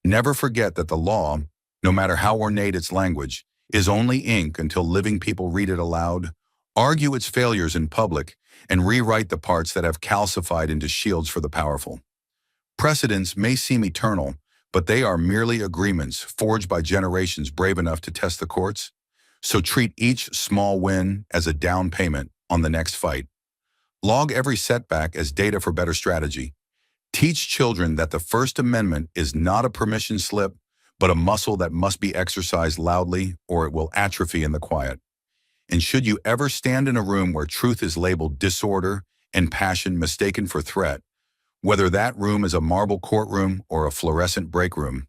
Never forget that the law, no matter how ornate its language, is only ink until living people read it aloud, argue its failures in public, and rewrite the parts that have calcified into shields for the powerful. Precedents may seem eternal, but they are merely agreements forged by generations brave enough to test the courts. So treat each small win as a down payment on the next fight. Log every setback as data for better strategy. Teach children that the First Amendment is not a permission slip, but a muscle that must be exercised loudly or it will atrophy in the quiet. And should you ever stand in a room where truth is labeled disorder and passion mistaken for threat, whether that room is a marble courtroom or a fluorescent break room,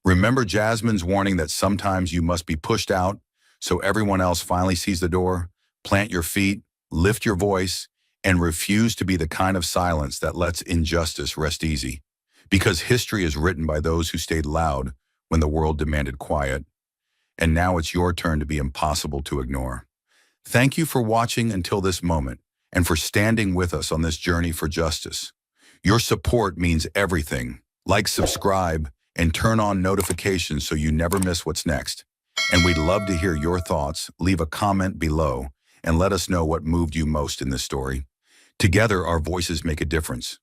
remember Jasmine's warning that sometimes you must be pushed out so everyone else finally sees the door. Plant your feet, lift your voice, and refuse to be the kind of silence that lets injustice rest easy. Because history is written by those who stayed loud when the world demanded quiet. And now it's your turn to be impossible to ignore. Thank you for watching until this moment and for standing with us on this journey for justice. Your support means everything. Like, subscribe, and turn on notifications so you never miss what's next. And we'd love to hear your thoughts. Leave a comment below and let us know what moved you most in this story. Together, our voices make a difference.